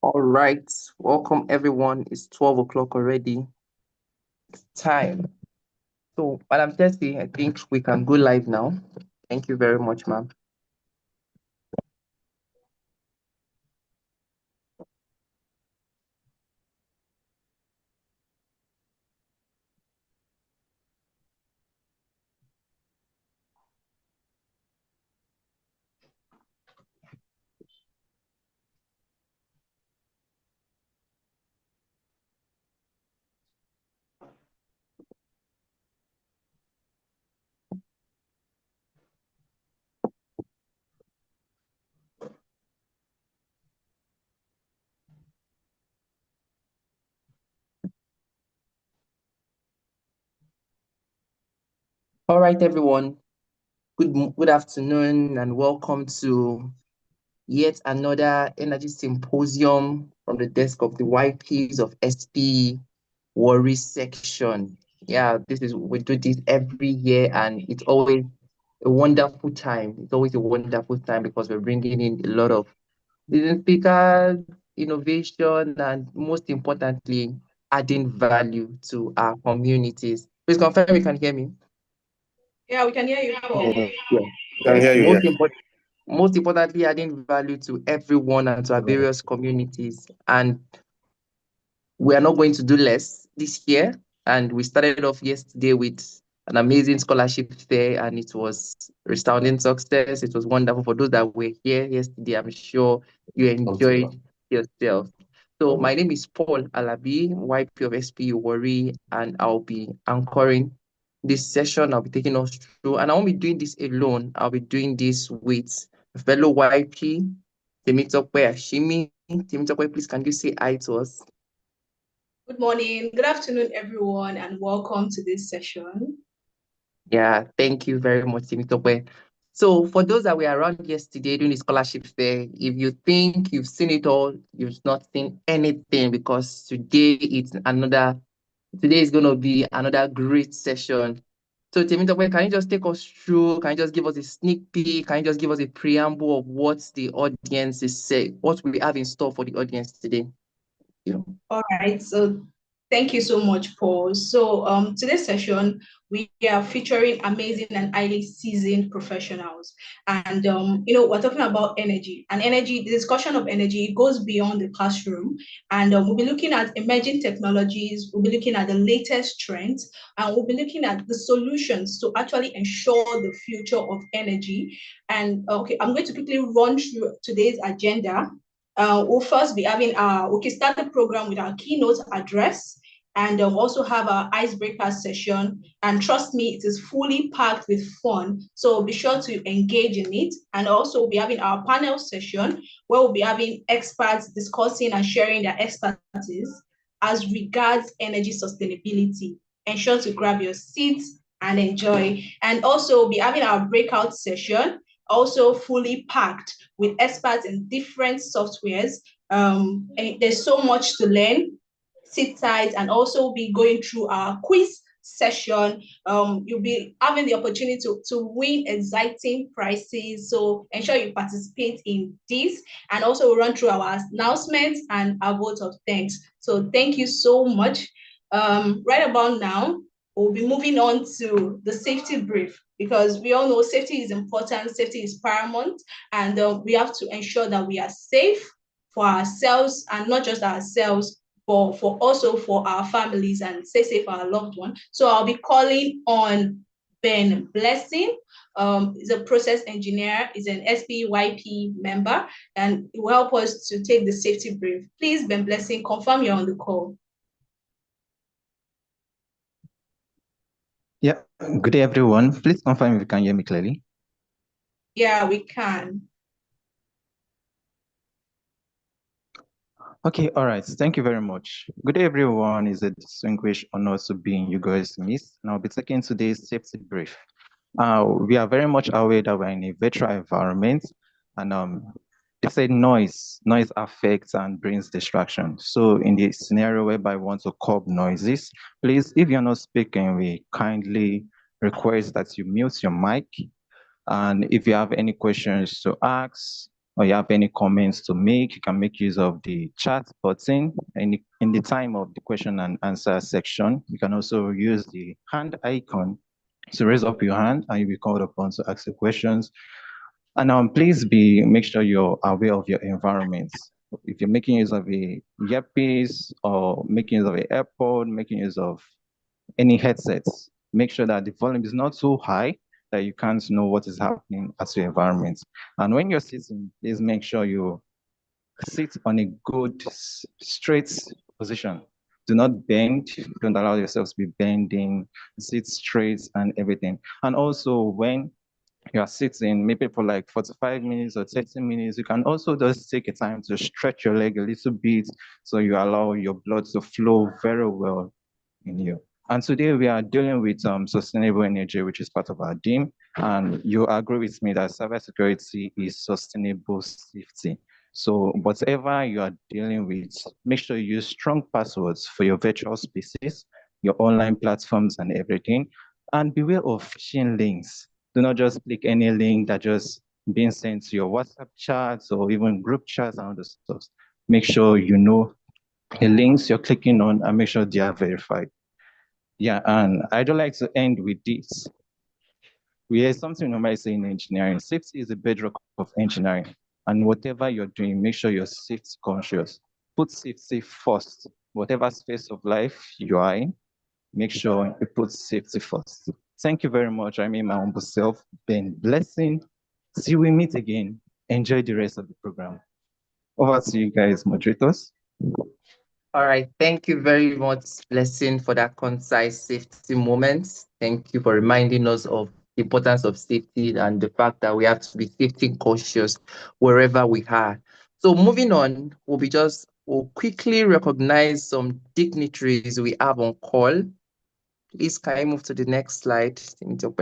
All right, welcome everyone. It's 12 o'clock already. Time. So, Madam Tessie, I think we can go live now. Thank you very much, ma'am. All right, everyone. Good afternoon and welcome to yet another Energy Symposium from the desk of the YPs of SP Worry section. Yeah, we do this every year and it's always a wonderful time. It's always a wonderful time because we're bringing in a lot of business speakers, innovation, and most importantly, adding value to our communities. Please confirm you can hear me. Yeah, we can hear you, Paul. Yeah. Can hear you, Most importantly, adding value to everyone and to our various communities. And we are not going to do less this year. And we started off yesterday with an amazing scholarship fair, and it was resounding success. It was wonderful for those that were here yesterday. I'm sure you enjoyed yourself. So my name is Paul Alabi, YP of SP Worry, and I'll be anchoring this session. I'll be taking us through, and I won't be doing this alone. I'll be doing this with a fellow YP, Temitope Ashimi. Temitope, please can you say hi to us? Good morning, good afternoon, everyone, and welcome to this session. Yeah, thank you very much, Temitope. So for those that were around yesterday during the scholarship fair, if you think you've seen it all, you've not seen anything because today is going to be another great session. So Temitope, can you just take us through, can you just give us a sneak peek, can you just give us a preamble of what the audience is saying, what we have in store for the audience today? Yeah. All right, so thank you so much, Paul. So today's session, we are featuring amazing and highly seasoned professionals. And, we're talking about energy. And energy, the discussion of energy goes beyond the classroom. And we'll be looking at emerging technologies, we'll be looking at the latest trends, and we'll be looking at the solutions to actually ensure the future of energy. And, I'm going to quickly run through today's agenda. We'll first be having we can start the program with our keynote address and also have our icebreaker session. And trust me, it is fully packed with fun. So be sure to engage in it. And also we'll be having our panel session where we'll be having experts discussing and sharing their expertise as regards energy sustainability. Ensure to grab your seats and enjoy. And also we'll be having our breakout session, also fully packed with experts in different softwares. And there's so much to learn. Sit tight and also be going through our quiz session. You'll be having the opportunity to win exciting prizes. So ensure you participate in this, and also we'll run through our announcements and our vote of thanks. So thank you so much. Right about now, we'll be moving on to the safety brief because we all know safety is important, safety is paramount, and we have to ensure that we are safe for ourselves and not just ourselves, but for also for our families and stay safe for our loved one. So I'll be calling on Ben Blessing. He's a process engineer, he's an SPYP member, and he will help us to take the safety brief. Please, Ben Blessing, confirm you're on the call. Yeah, good day, everyone. Please confirm if you can hear me clearly. Yeah, we can. Okay, all right. Thank you very much. Good day, everyone. It's a distinguished honor to be in you guys' midst, and I'll be taking today's safety brief. We are very much aware that we're in a virtual environment, and they say noise affects and brings distraction. So in the scenario whereby we want to curb noises, please, if you're not speaking, we kindly request that you mute your mic. And if you have any questions to ask, or you have any comments to make, you can make use of the chat button. And in the time of the question and answer section, you can also use the hand icon to raise up your hand and you'll be called upon to ask the questions. And please make sure you're aware of your environments. If you're making use of a earpiece or making use of an AirPod, making use of any headsets, make sure that the volume is not so high that you can't know what is happening at your environment. And when you're sitting, please make sure you sit on a good straight position. Do not bend. Don't allow yourself to be bending. Sit straight and everything. And also when you are sitting, maybe for like 45 minutes or 30 minutes, you can also just take a time to stretch your leg a little bit so you allow your blood to flow very well in you. And today we are dealing with sustainable energy, which is part of our team. And you agree with me that cybersecurity is sustainable safety. So whatever you are dealing with, make sure you use strong passwords for your virtual spaces, your online platforms and everything. And beware of phishing links. Do not just click any link that just being sent to your WhatsApp chats or even group chats and other stuff. Make sure you know the links you're clicking on and make sure they are verified. Yeah, and I'd like to end with this. We have something normally say in engineering. Safety is the bedrock of engineering. And whatever you're doing, make sure you're safety conscious. Put safety first. Whatever space of life you are in, make sure you put safety first. Thank you very much. I'm in my humble self. Been blessing. See we meet again. Enjoy the rest of the program. Over to you guys, moderators. All right. Thank you very much, Blessing, for that concise safety moment. Thank you for reminding us of the importance of safety and the fact that we have to be safety conscious wherever we are. So moving on, we'll quickly recognize some dignitaries we have on call. Please, can I move to the next slide? So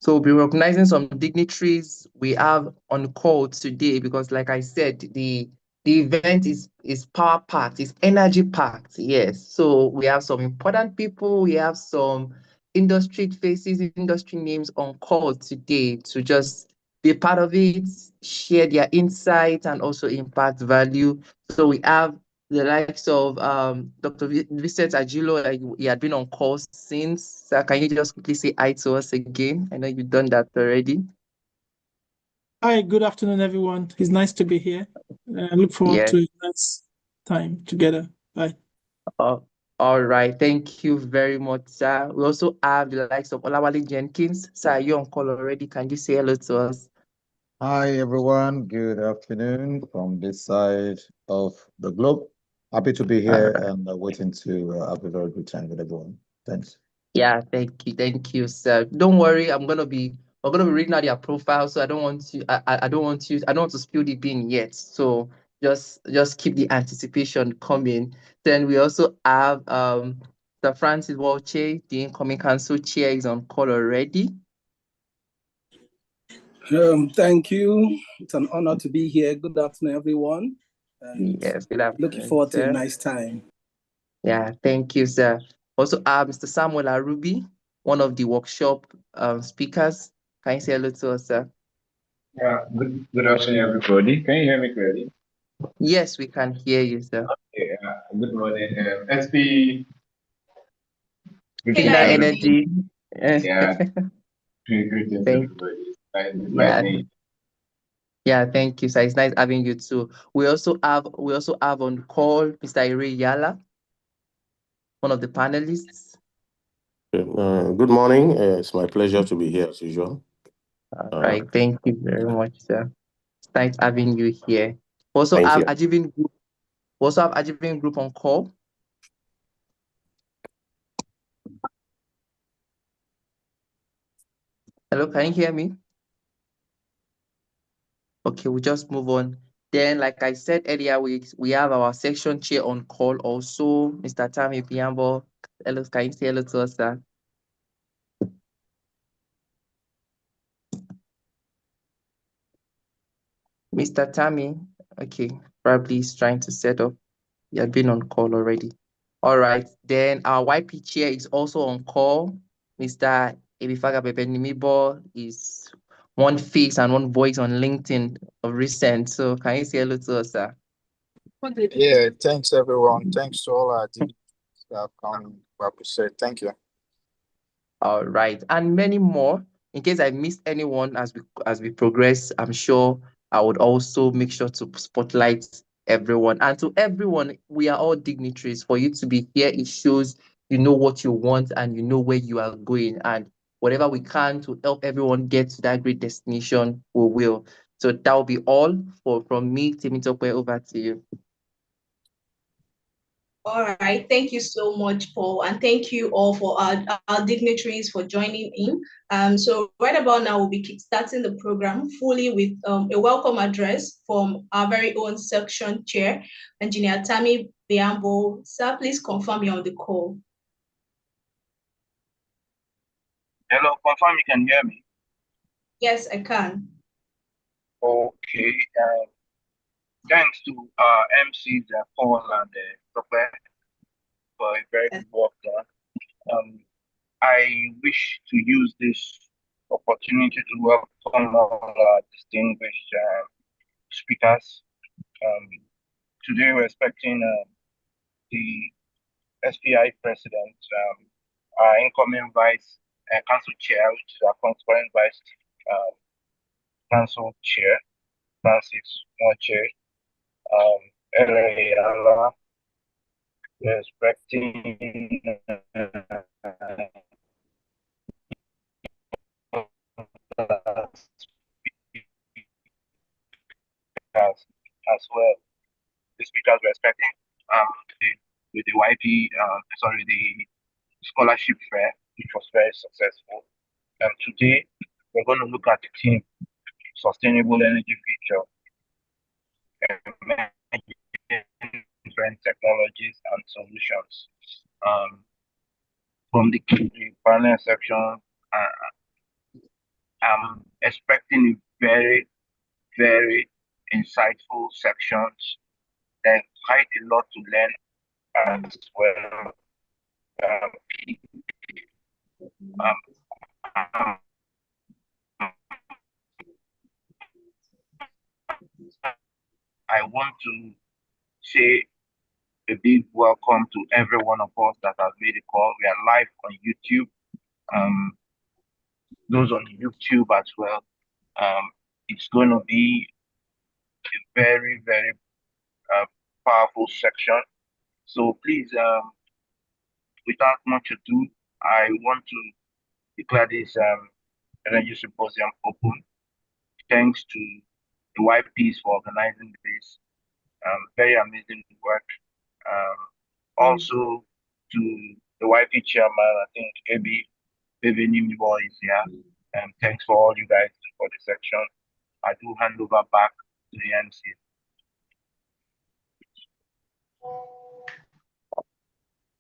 we'll be recognizing some dignitaries we have on call today because, like I said, the event is power packed, it's energy packed. Yes. So we have some important people, we have some industry faces, industry names on call today to just be part of it, share their insight, and also impact value. So we have the likes of Dr. Vincent Agilo, like he had been on call since. So can you just quickly say hi to us again? I know you've done that already. Hi, good afternoon, everyone. It's nice to be here. I look forward to a nice time together. Bye. All right. Thank you very much, sir. We also have the likes of Olawale Jenkins. Sir, you're on call already. Can you say hello to us? Hi, everyone. Good afternoon from this side of the globe. Happy to be here and waiting to have a very good time with everyone. Thanks. Yeah, thank you, sir. Don't worry, we're gonna be reading out your profile, so I don't want to spill the bean yet. So just keep the anticipation coming. Then we also have Sir Francis Walche, the incoming council chair, is on call already. Thank you. It's an honor to be here. Good afternoon, everyone. And yes, good afternoon, looking forward to a nice time. Yeah, thank you, sir. Also, Mr. Samuel Arubi, one of the workshop speakers. Can you say hello to us, sir? Yeah, good afternoon, everybody. Can you hear me clearly? Yes, we can hear you, sir. Okay, good morning. SP. Energy. Yeah, greetings, everybody. Yeah, thank you, sir. It's nice having you too. We also have on call Mr. Ire Yala, one of the panelists. Good morning. It's my pleasure to be here as usual. All right, thank you very much, sir. It's nice having you here. Also have Ajivin Group. Also have Ajivin Group on call. Hello, can you hear me? Okay, we'll just move on. Then, like I said earlier, we have our section chair on call also, Mr. Tammy Piambo. Hello, can you say hello to us, sir? Mr. Tammy, okay, probably he's trying to set up. He had been on call already. All right, then our YP chair is also on call. Mr. Ebifaga Bebenimibo is one face and one voice on LinkedIn of recent. So can you say hello to us, sir? Yeah, thanks everyone. Thanks to all our team that have come. We appreciate. Thank you. All right, and many more. In case I missed anyone as we progress, I'm sure I would also make sure to spotlight everyone. And to everyone, we are all dignitaries. For you to be here, it shows you know what you want and you know where you are going. And whatever we can to help everyone get to that great destination, we will. So that will be all from me, Temitope, over to you. All right, thank you so much, Paul, and thank you all for our dignitaries for joining in. So right about now, we'll be kickstarting the program fully with a welcome address from our very own section chair, Engineer Tammy Biambo. Sir, please confirm you're on the call. Hello, confirm you can hear me. Yes, I can. Okay. Thanks to our MCs, Paul and Sophia, for a very good work done. I wish to use this opportunity to welcome all our distinguished speakers. Today we're expecting the SPI president, our incoming vice council chair, which is our concurrent vice council chair, Francis Moche, LA, we're expecting as well. The speakers we're expecting with the YP, the scholarship fair, which was very successful. And today we're going to look at the theme sustainable energy future, different technologies and solutions. From the panel section, I'm expecting a very, very insightful sections. There's quite a lot to learn as well. I want to say a big welcome to every one of us that has made a call. We are live on YouTube. Those on YouTube as well. It's going to be a very, very powerful section. So please, without much ado, I want to declare this Energy Symposium open. Thanks to the YPs for organizing this. Very amazing work. Also to the YP chairman, I think Baby Nimibo is here. Thanks for all you guys do for the section. I do hand over back to the MC.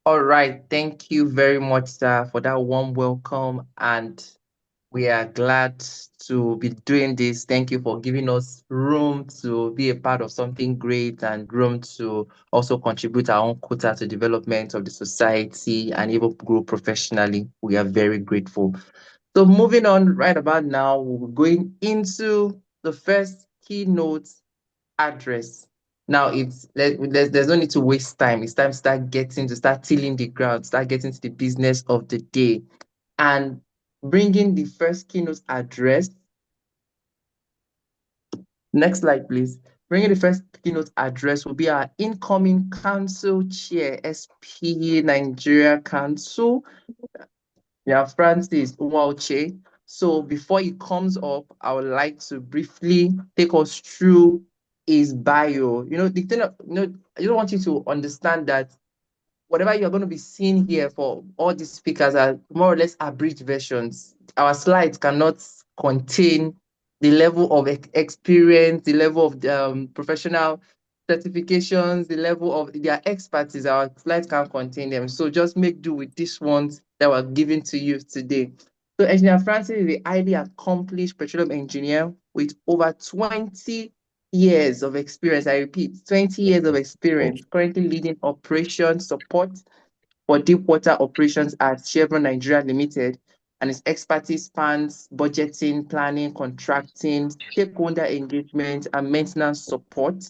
All right, thank you very much, sir, for that warm welcome, and we are glad to be doing this. Thank you for giving us room to be a part of something great and room to also contribute our own quota to development of the society and even grow professionally. We are very grateful. So moving on right about now, we're going into the first keynote address. Now there's no need to waste time. It's time to start tilling the ground, start getting to the business of the day. And bringing the first keynote address. Next slide, please. Bringing the first keynote address will be our incoming council chair, SP Nigeria Council. Yeah, Francis Uwauche. So before he comes up, I would like to briefly take us through his bio. The thing, I don't want you to understand that whatever you're going to be seeing here for all these speakers are more or less abridged versions. Our slides cannot contain the level of experience, the level of professional certifications, the level of their expertise. Our slides can't contain them. So just make do with these ones that were given to you today. So Engineer Francis is a highly accomplished petroleum engineer with over 20 years of experience. I repeat, 20 years of experience, currently leading operation support for deep water operations at Chevron Nigeria Limited, and his expertise spans budgeting, planning, contracting, stakeholder engagement, and maintenance support.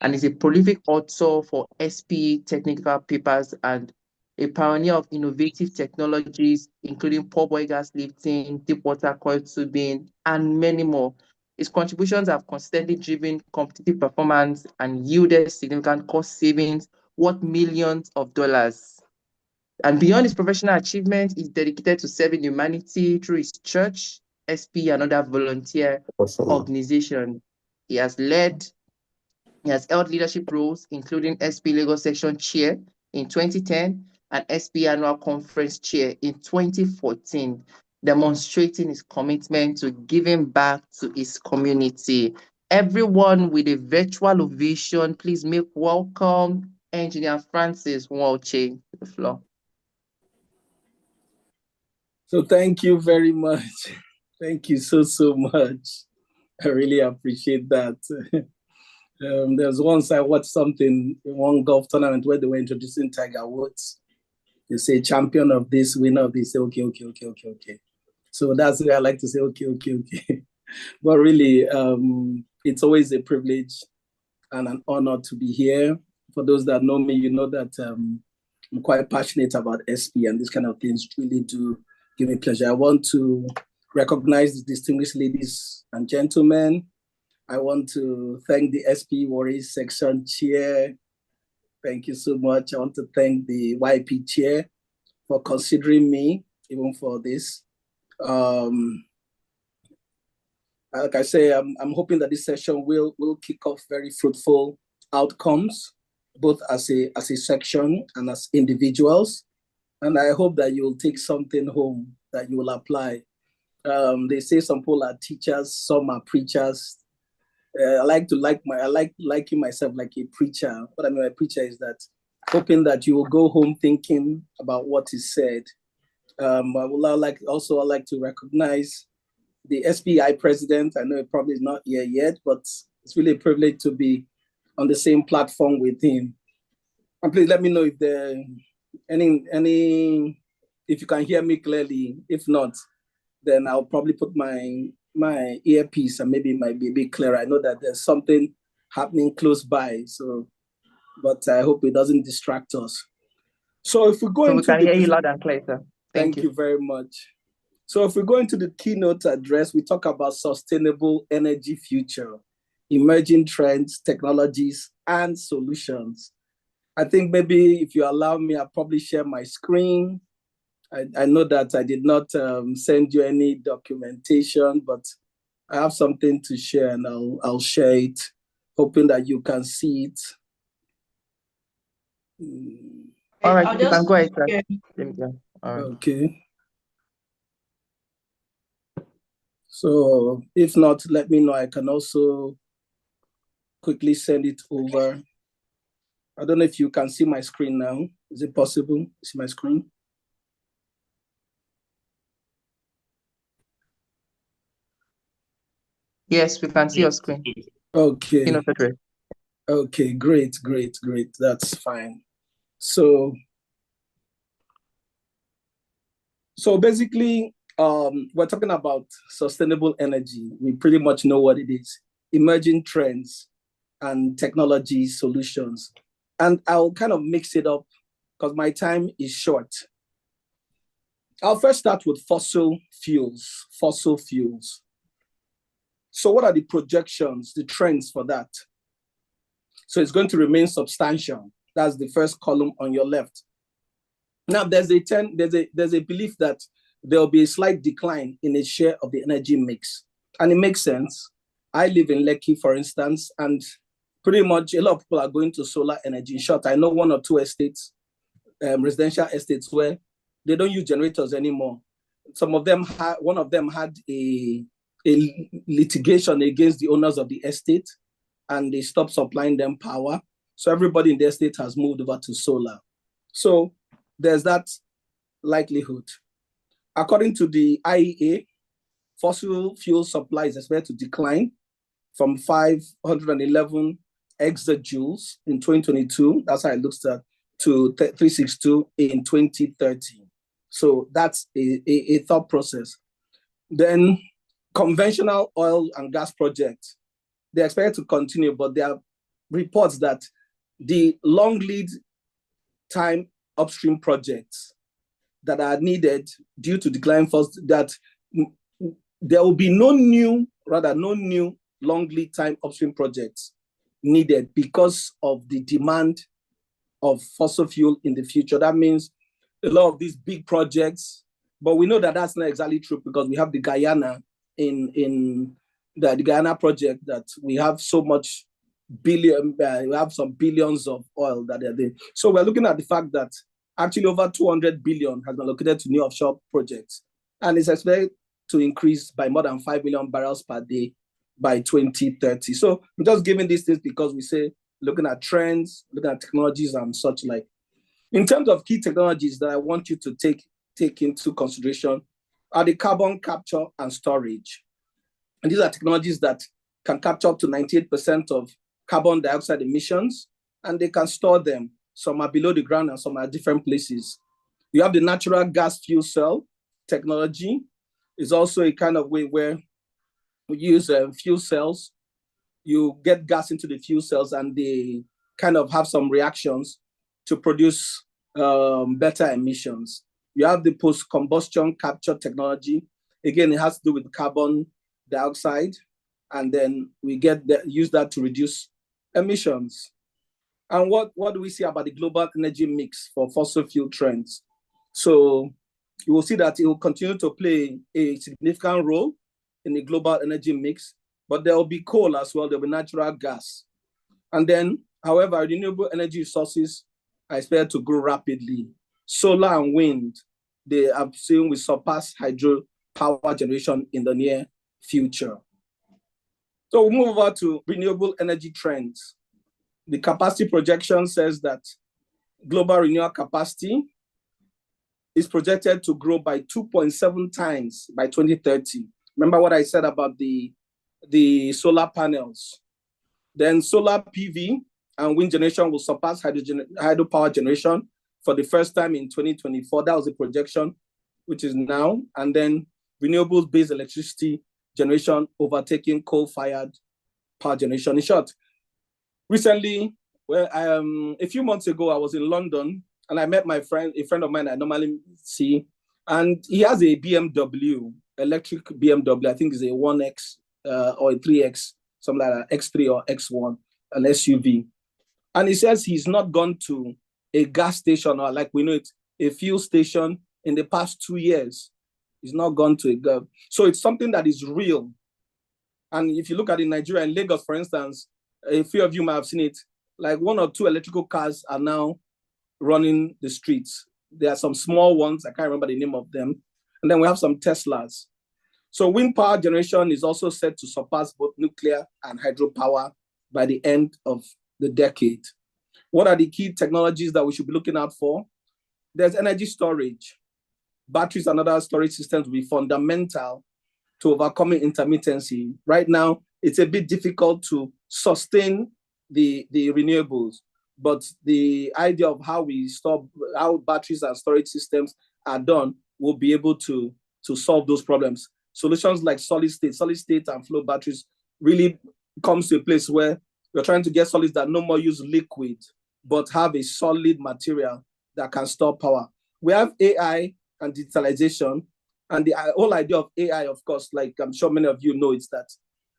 And is a prolific author for SP technical papers and a pioneer of innovative technologies, including pore boy gas lifting, deep water coil tubing, and many more. His contributions have consistently driven competitive performance and yielded significant cost savings worth millions of dollars. And beyond his professional achievement, he's dedicated to serving humanity through his church, SP, and other volunteer organizations. He has held leadership roles, including SP Lagos Section Chair in 2010 and SP Annual Conference Chair in 2014, demonstrating his commitment to giving back to his community. Everyone with a virtual ovation, please make welcome Engineer Francis Walche to the floor. So thank you very much. Thank you so much. I really appreciate that. There's once I watched something in one golf tournament where they were introducing Tiger Woods. They say champion of this, winner of this. Okay. So that's where I like to say, okay. But really, it's always a privilege and an honor to be here. For those that know me, you know that I'm quite passionate about SP, and these kind of things really do give me pleasure. I want to recognize the distinguished ladies and gentlemen. I want to thank the SP Warriors Section Chair. Thank you so much. I want to thank the YP Chair for considering me, even for this. Like I say, I'm hoping that this session will kick off very fruitful outcomes, both as a section and as individuals. And I hope that you'll take something home that you will apply. They say some people are teachers, some are preachers. I like liking myself like a preacher. What I mean by preacher is that hoping that you will go home thinking about what is said. I like to recognize the SPI president. I know it probably is not here yet, but it's really a privilege to be on the same platform with him. And please let me know if there if you can hear me clearly. If not, then I'll probably put my earpiece and maybe it might be a bit clearer. I know that there's something happening close by, but I hope it doesn't distract us. So if we go into we can hear you loud and clear, sir. Thank you very much. So if we go into the keynote address, we talk about sustainable energy future, emerging trends, technologies, and solutions. I think maybe if you allow me, I'll probably share my screen. I know that I did not send you any documentation, but I have something to share and I'll share it, hoping that you can see it. All right, you can go ahead, sir. Yeah. All right. Okay. So if not, let me know. I can also quickly send it over. I don't know if you can see my screen now. Is it possible? See my screen? Yes, we can see your screen. Okay. Okay, great. That's fine. So basically, we're talking about sustainable energy. We pretty much know what it is. Emerging trends and technology solutions. And I'll kind of mix it up because my time is short. I'll first start with fossil fuels. So what are the projections, the trends for that? So it's going to remain substantial. That's the first column on your left. Now there's a belief that there'll be a slight decline in the share of the energy mix. And it makes sense. I live in Lekki, for instance, and pretty much a lot of people are going to solar energy. In short, I know one or two estates, residential estates, where they don't use generators anymore. One of them had a litigation against the owners of the estate, and they stopped supplying them power. So everybody in the estate has moved over to solar. So there's that likelihood. According to the IEA, fossil fuel supply is expected to decline from 511 exajoules in 2022, that's how it looks at, to 362 in 2030. So that's a thought process. Then conventional oil and gas projects, they expect to continue, but there are reports that the long lead time upstream projects that are needed due to decline first, that there will be no new long lead time upstream projects needed because of the demand of fossil fuel in the future. That means a lot of these big projects, but we know that that's not exactly true because we have the Guyana in the Guyana project that we have so much we have some billions of oil that are there. So we're looking at the fact that actually over 200 billion has been allocated to new offshore projects, and it's expected to increase by more than 5 million barrels per day by 2030. So I'm just giving these things because we say looking at trends, looking at technologies and such like. In terms of key technologies that I want you to take into consideration are the carbon capture and storage. And these are technologies that can capture up to 98% of carbon dioxide emissions, and they can store them. Some are below the ground and some are different places. You have the natural gas fuel cell technology. It's also a kind of way where we use fuel cells. You get gas into the fuel cells and they kind of have some reactions to produce better emissions. You have the post-combustion capture technology. Again, it has to do with carbon dioxide, and then we use that to reduce emissions. And what do we see about the global energy mix for fossil fuel trends? So you will see that it will continue to play a significant role in the global energy mix, but there will be coal as well, there will be natural gas. And then, however, renewable energy sources are expected to grow rapidly. Solar and wind, they are saying will surpass hydro power generation in the near future. So we'll move over to renewable energy trends. The capacity projection says that global renewable capacity is projected to grow by 2.7 times by 2030. Remember what I said about the solar panels. Then solar PV and wind generation will surpass hydropower generation for the first time in 2024. That was a projection, which is now. And then renewables-based electricity generation overtaking coal-fired power generation. In short, recently, a few months ago, I was in London and I met a friend of mine I normally see, and he has a BMW, electric BMW. I think it's a 1X or a 3X, something like that, X3 or X1, an SUV. And he says he's not gone to a gas station or like we know it, a fuel station in the past 2 years. He's not gone to a gas. So it's something that is real. And if you look at in Nigeria, in Lagos, for instance, a few of you might have seen it, like 1 or 2 electrical cars are now running the streets. There are some small ones, I can't remember the name of them. And then we have some Teslas. So wind power generation is also set to surpass both nuclear and hydropower by the end of the decade. What are the key technologies that we should be looking out for? There's energy storage. Batteries and other storage systems will be fundamental to overcoming intermittency. Right now, it's a bit difficult to sustain the renewables, but the idea of how batteries and storage systems are done will be able to solve those problems. Solutions like solid state and flow batteries really comes to a place where you're trying to get solids that no more use liquid, but have a solid material that can store power. We have AI and digitalization, and the whole idea of AI, of course, like I'm sure many of you know, is that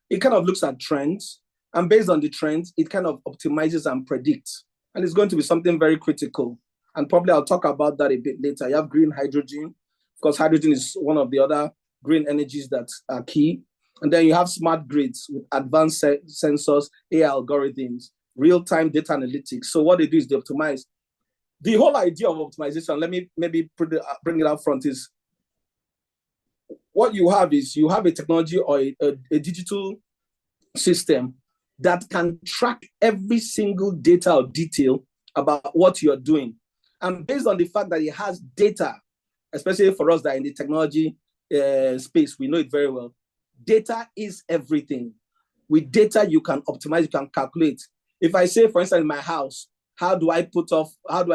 it kind of looks at trends, and based on the trends, it kind of optimizes and predicts. And it's going to be something very critical. And probably I'll talk about that a bit later. You have green hydrogen. Of course, hydrogen is one of the other green energies that are key. And then you have smart grids with advanced sensors, AI algorithms, real-time data analytics. So what they do is they optimize. The whole idea of optimization, let me maybe bring it up front, is what you have is you have a technology or a digital system that can track every single data or detail about what you're doing. And based on the fact that it has data, especially for us that are in the technology space, we know it very well. Data is everything. With data, you can optimize, you can calculate. If I say, for instance, in my house, how do I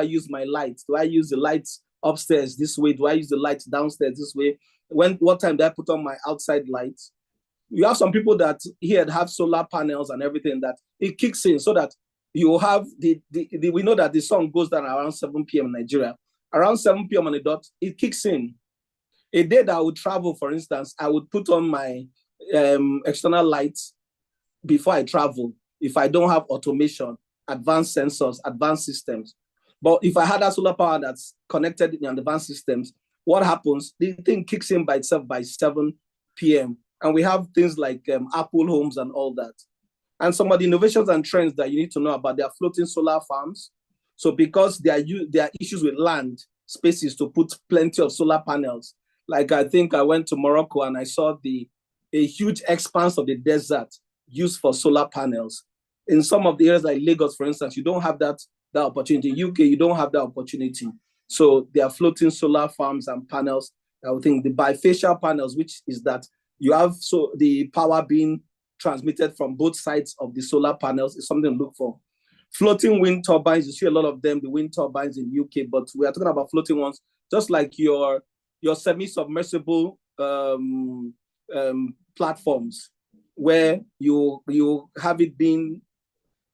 use my lights? Do I use the lights upstairs this way? Do I use the lights downstairs this way? What time do I put on my outside lights? You have some people that here have solar panels and everything that it kicks in so that you have we know that the sun goes down around 7 p.m. in Nigeria. Around 7 p.m. on the dot, it kicks in. A day that I would travel, for instance, I would put on my external lights before I travel if I don't have automation, advanced sensors, advanced systems. But if I had that solar power that's connected in advanced systems, what happens? The thing kicks in by itself by 7 p.m. And we have things like Apple homes and all that. And some of the innovations and trends that you need to know about, they are floating solar farms. So because there are issues with land spaces to put plenty of solar panels, like I think I went to Morocco and I saw a huge expanse of the desert used for solar panels. In some of the areas like Lagos, for instance, you don't have that opportunity. In UK, you don't have that opportunity. So there are floating solar farms and panels. I would think the bifacial panels, which is that you have the power being transmitted from both sides of the solar panels, is something to look for. Floating wind turbines, you see a lot of them, the wind turbines in UK, but we are talking about floating ones, just like your semi-submersible platforms, where you have it being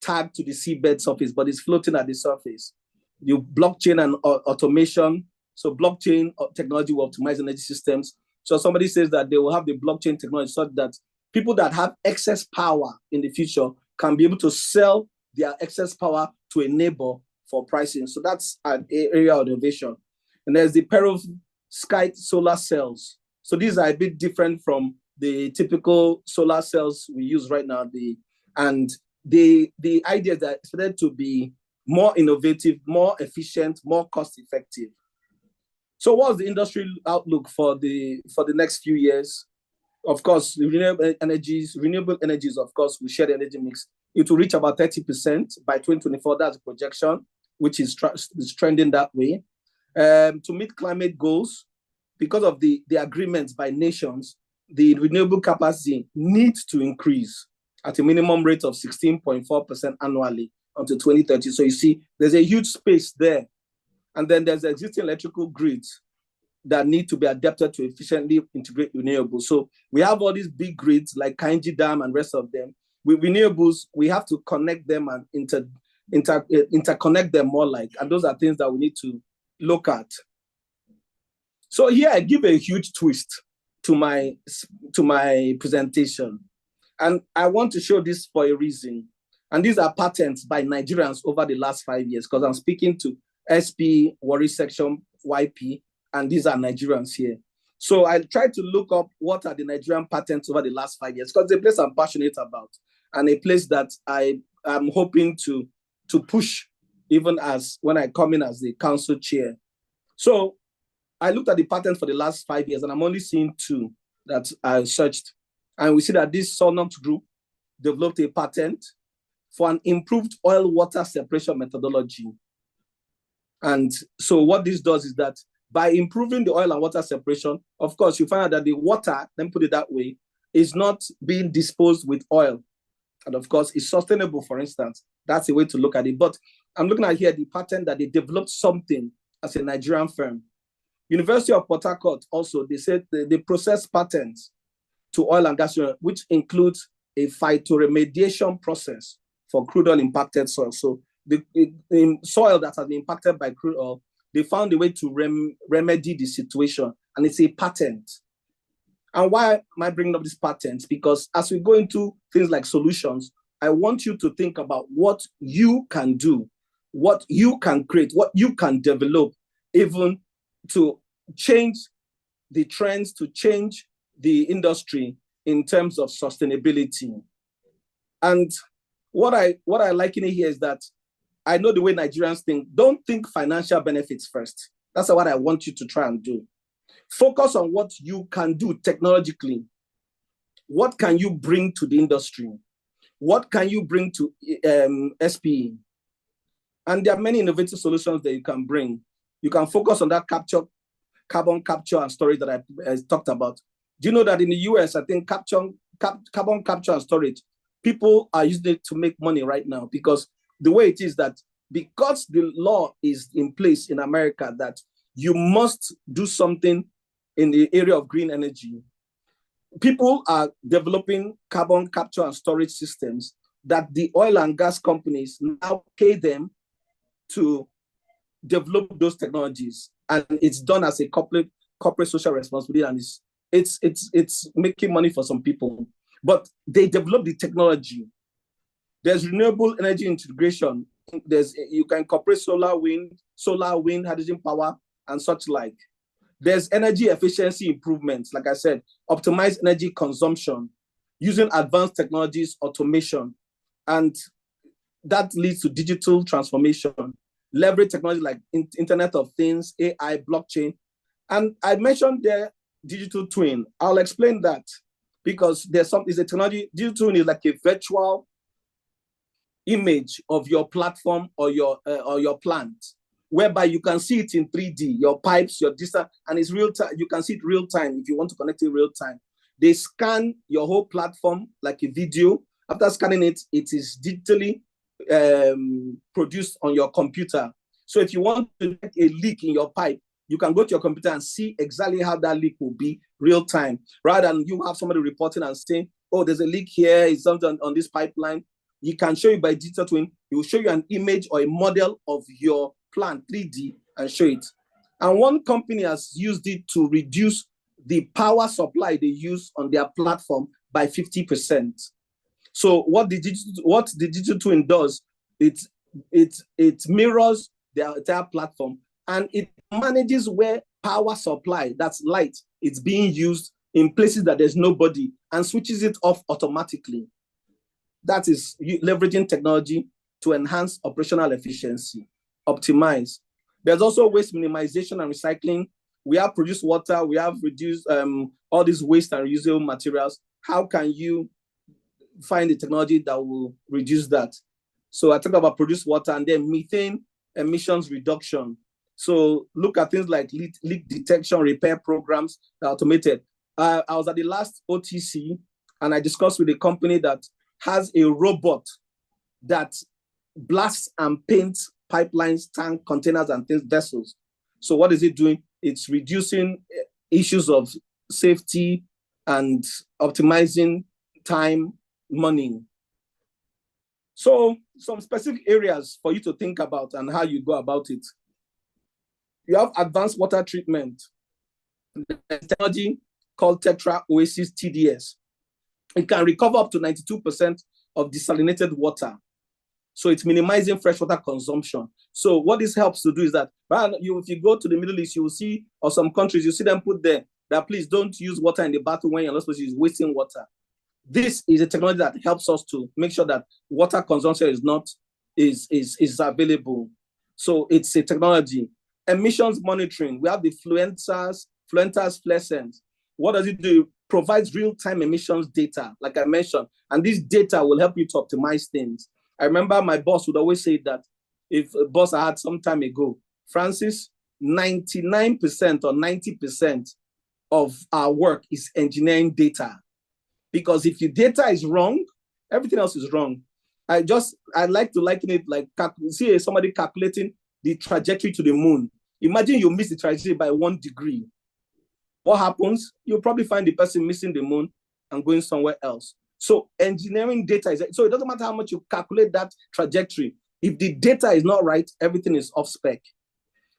tagged to the seabed surface, but it's floating at the surface. You blockchain and automation. So blockchain technology will optimize energy systems. So somebody says that they will have the blockchain technology so that people that have excess power in the future can be able to sell their excess power to a neighbor for pricing. So that's an area of innovation. And there's the perovskite solar cells. So these are a bit different from the typical solar cells we use right now. The idea that it's meant to be more innovative, more efficient, more cost-effective. So what's the industry outlook for the next few years? Of course, renewable energies, of course, we share the energy mix. It will reach about 30% by 2024. That's a projection, which is trending that way. To meet climate goals, because of the agreements by nations, the renewable capacity needs to increase at a minimum rate of 16.4% annually until 2030. So you see, there's a huge space there. And then there's existing electrical grids that need to be adapted to efficiently integrate renewables. So we have all these big grids like Kainji Dam and rest of them. With renewables, we have to connect them and interconnect them more and those are things that we need to look at. So here I give a huge twist to my presentation. And I want to show this for a reason. And these are patents by Nigerians over the last 5 years, because I'm speaking to SP, Warri Section, YP, and these are Nigerians here. So I tried to look up what are the Nigerian patents over the last 5 years, because it's a place I'm passionate about and a place that I am hoping to push even as when I come in as the council chair. So I looked at the patents for the last 5 years and I'm only seeing 2 that I searched. And we see that this Sonox group developed a patent for an improved oil-water separation methodology. And so what this does is that by improving the oil and water separation, of course, you find out that the water, let me put it that way, is not being disposed with oil. And of course, it's sustainable, for instance. That's a way to look at it. But I'm looking at here the patent that they developed something as a Nigerian firm. University of Port Harcourt also, they said they process patents to oil and gas, which includes a phytoremediation process for crude oil impacted soil. So in soil that has been impacted by crude oil, they found a way to remedy the situation, and it's a patent. And why am I bringing up these patents? Because as we go into things like solutions, I want you to think about what you can do, what you can create, what you can develop, even to change the trends, to change the industry in terms of sustainability. And what I like in here is that I know the way Nigerians think. Don't think financial benefits first. That's what I want you to try and do. Focus on what you can do technologically. What can you bring to the industry? What can you bring to SPE? And there are many innovative solutions that you can bring. You can focus on that carbon capture and storage that I talked about. Do you know that in the US, I think carbon capture and storage, people are using it to make money right now, because the way it is that because the law is in place in America that you must do something in the area of green energy. People are developing carbon capture and storage systems that the oil and gas companies now pay them to develop those technologies, and it's done as a corporate social responsibility, and it's making money for some people. But they develop the technology. There's renewable energy integration. You can incorporate solar, wind, hydrogen power, and such like. There's energy efficiency improvements, like I said, optimize energy consumption using advanced technologies, automation, and that leads to digital transformation. Leverage technology like Internet of Things, AI, blockchain. And I mentioned the digital twin. I'll explain that because it's a technology. Digital twin is like a virtual image of your platform or your plant, whereby you can see it in 3D, your pipes, your distance, and it's real time. You can see it real time if you want to connect it real time. They scan your whole platform like a video. After scanning it, it is digitally produced on your computer. So if you want to get a leak in your pipe, you can go to your computer and see exactly how that leak will be real time, rather than you have somebody reporting and saying, oh, there's a leak here, it's something on this pipeline. He can show you by digital twin. He will show you an image or a model of your plant, 3D, and show it. And one company has used it to reduce the power supply they use on their platform by 50%. So what the digital twin does, it mirrors their entire platform, and it manages where power supply, that's light, it's being used in places that there's nobody, and switches it off automatically. That is leveraging technology to enhance operational efficiency, optimize. There's also waste minimization and recycling. We have produced water, we have reduced all these waste and reusable materials. How can you find the technology that will reduce that? So I talk about produced water, and then methane emissions reduction. So look at things like leak detection, repair programs that are automated. I was at the last OTC, and I discussed with a company that has a robot that blasts and paints pipelines, tank, containers, and things, vessels. So what is it doing? It's reducing issues of safety and optimizing time, money. So some specific areas for you to think about and how you go about it. You have advanced water treatment. There's technology called Tetra Oasis TDS. It can recover up to 92% of desalinated water. So it's minimizing freshwater consumption. So what this helps to do is that if you go to the Middle East, you will see, or some countries, you see them put there that please don't use water in the bathroom when you're not supposed to use, wasting water. This is a technology that helps us to make sure that water consumption is available. So it's a technology. Emissions monitoring. We have the Fluentas Fluorescence. What does it do? It provides real-time emissions data, like I mentioned, and this data will help you to optimize things. I remember my boss would always say that, if a boss I had some time ago, Francis, 99% or 90% of our work is engineering data. Because if your data is wrong, everything else is wrong. I like to liken it like, see somebody calculating the trajectory to the moon. Imagine you miss the trajectory by 1 degree. What happens? You'll probably find the person missing the moon and going somewhere else. So engineering data so it doesn't matter how much you calculate that trajectory. If the data is not right, everything is off spec.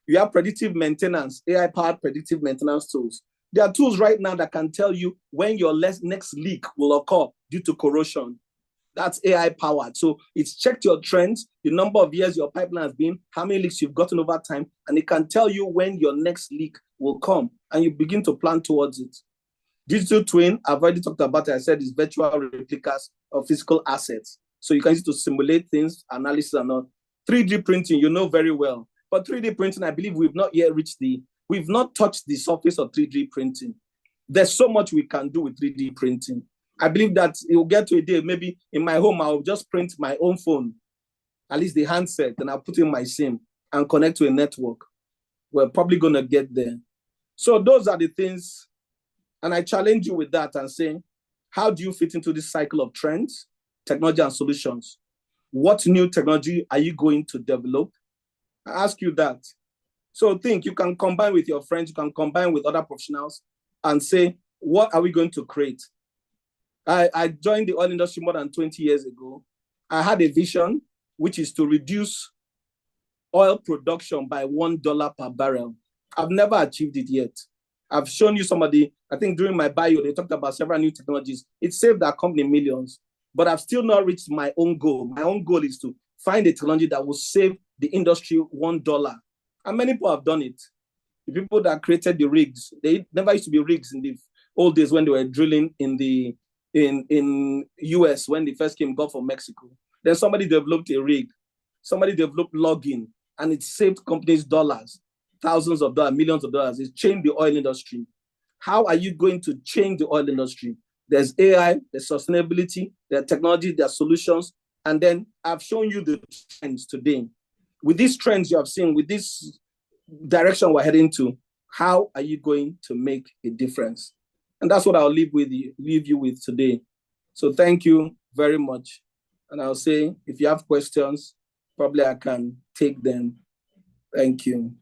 You have predictive maintenance, AI-powered predictive maintenance tools. There are tools right now that can tell you when your next leak will occur due to corrosion. That's AI-powered. So it's checked your trends, the number of years your pipeline has been, how many leaks you've gotten over time, and it can tell you when your next leak will come, and you begin to plan towards it. Digital twin, I've already talked about it. I said it's virtual replicas of physical assets. So you can use it to simulate things, analysis and all. 3D printing, you know very well. But 3D printing, I believe we've not yet we've not touched the surface of 3D printing. There's so much we can do with 3D printing. I believe that it will get to a day, maybe in my home, I'll just print my own phone, at least the handset, and I'll put in my SIM and connect to a network. We're probably going to get there. So those are the things. And I challenge you with that and say, how do you fit into this cycle of trends, technology, and solutions? What new technology are you going to develop? I ask you that. So think you can combine with your friends, you can combine with other professionals and say, what are we going to create? I joined the oil industry more than 20 years ago. I had a vision, which is to reduce oil production by $1 per barrel. I've never achieved it yet. I've shown you some of the, I think during my bio, they talked about several new technologies. It saved our company millions, but I've still not reached my own goal. My own goal is to find a technology that will save the industry $1. And many people have done it. The people that created the rigs, they never used to be rigs in the old days when they were drilling in the in US when they first came Gulf of Mexico. Then somebody developed a rig, somebody developed logging, and it saved companies dollars, thousands of dollars, millions of dollars. It changed the oil industry. How are you going to change the oil industry? There's AI, there's sustainability, there's technology, there's solutions. And then I've shown you the trends today. With these trends you have seen, with this direction we're heading to, how are you going to make a difference? And that's what I'll leave you with today. So thank you very much. And I'll say, if you have questions, probably I can take them. Thank you.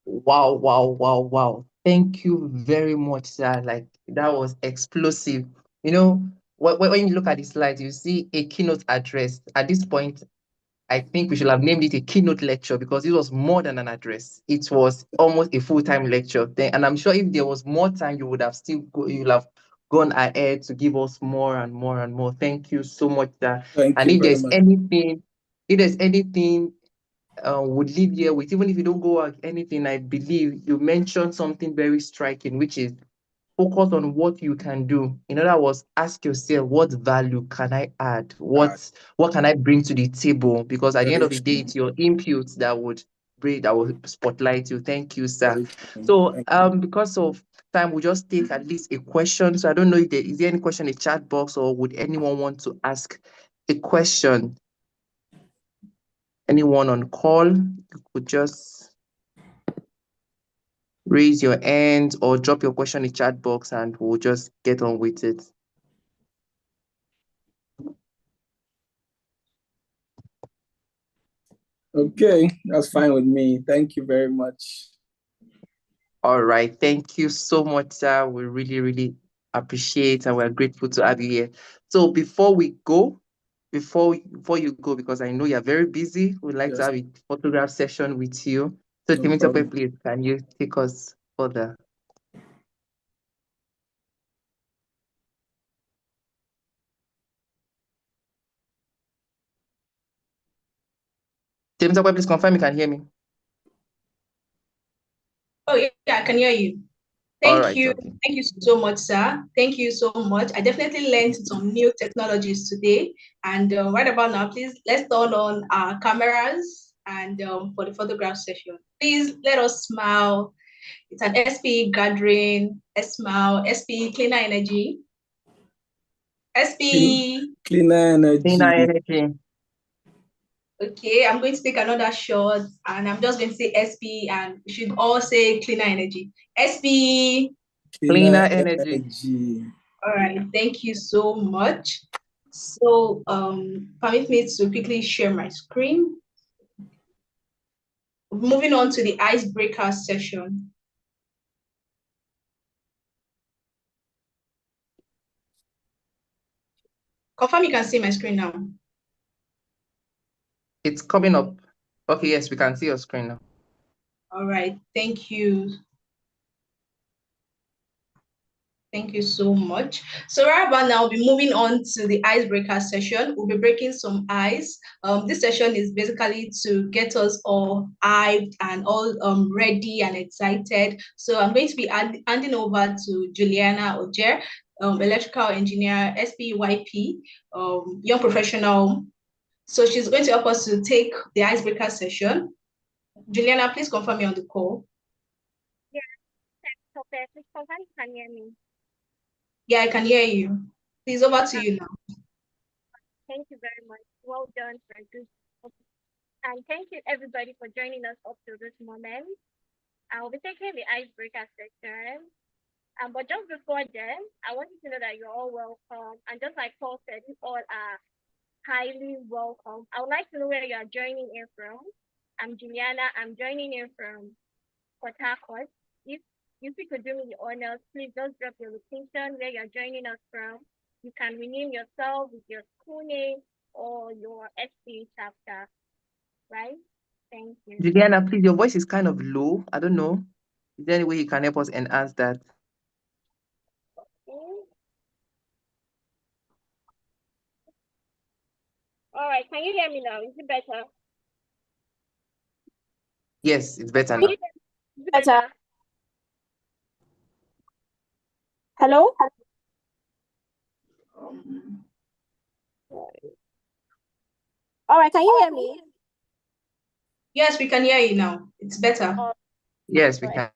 Wow, wow, wow, wow. Thank you very much, sir. Like, that was explosive. You know, when you look at the slides, you see a keynote address. At this point, I think we should have named it a keynote lecture because it was more than an address. It was almost a full-time lecture. And I'm sure if there was more time, you would have you'll have gone ahead to give us more and more and more. Thank you so much, sir. Thank and you if very there's much. anything would leave here with, even if you don't go out anything, I believe you mentioned something very striking, which is focus on what you can do. In other words, ask yourself, what value can I add? What can I bring to the table? Because at the end of the day, it's your inputs that would spotlight you. Thank you, sir. So because of time, we'll just take at least a question. So I don't know if is there any question in the chat box, or would anyone want to ask a question? Anyone on call, you could just raise your hand or drop your question in the chat box and we'll just get on with it. Okay, that's fine with me. Thank you very much. All right. Thank you so much, sir. We really, really appreciate and we're grateful to have you here. So before you go, because I know you're very busy, we'd like to have a photograph session with you. So Temitope, please, can you take us further? Temitope, please confirm you can hear me. Oh, yeah, I can hear you. Thank you. Okay. Thank you so much, sir. Thank you so much. I definitely learned some new technologies today. And right about now, please, let's turn on our cameras and for the photograph session. Please let us smile. It's an SPE gathering. A smile. SPE Cleaner Energy. SPE Cleaner Energy. Cleaner Energy. Okay, I'm going to take another shot and I'm just going to say SP and we should all say Cleaner Energy. SP. Cleaner Energy. All right, thank you so much. So permit me to quickly share my screen. Moving on to the icebreaker session. Confirm you can see my screen now. It's coming up. Okay, yes, we can see your screen now. All right, thank you. Thank you so much. So right about now, we'll be moving on to the icebreaker session. We'll be breaking some ice. This session is basically to get us all hyped and all ready and excited. So I'm going to be handing over to Juliana Ojer, electrical engineer, SPYP, young professional. So she's going to help us to take the icebreaker session. Juliana, please confirm me on the call. Yeah, okay. Please confirm you can hear me. Yeah, I can hear you. Please, over to you now. Thank you very much. Well done for this. And thank you everybody for joining us up to this moment. I'll be taking the icebreaker section. But just before then, I want you to know that you're all welcome. And just like Paul said, you all are highly welcome. I would like to know where you are joining in from. I'm Juliana. I'm joining in from Port Harcourt. If you could do me the honors, please just drop your location where you're joining us from. You can rename yourself with your school name or your SPA chapter, right? Thank you. Juliana, please, your voice is kind of low. I don't know. Is there any way you can help us enhance that? Okay. All right, can you hear me now? Is it better? Yes, it's better now. Is it better? Hello? All right, can you hear me? Yes, we can hear you now. It's better. Yes, we can.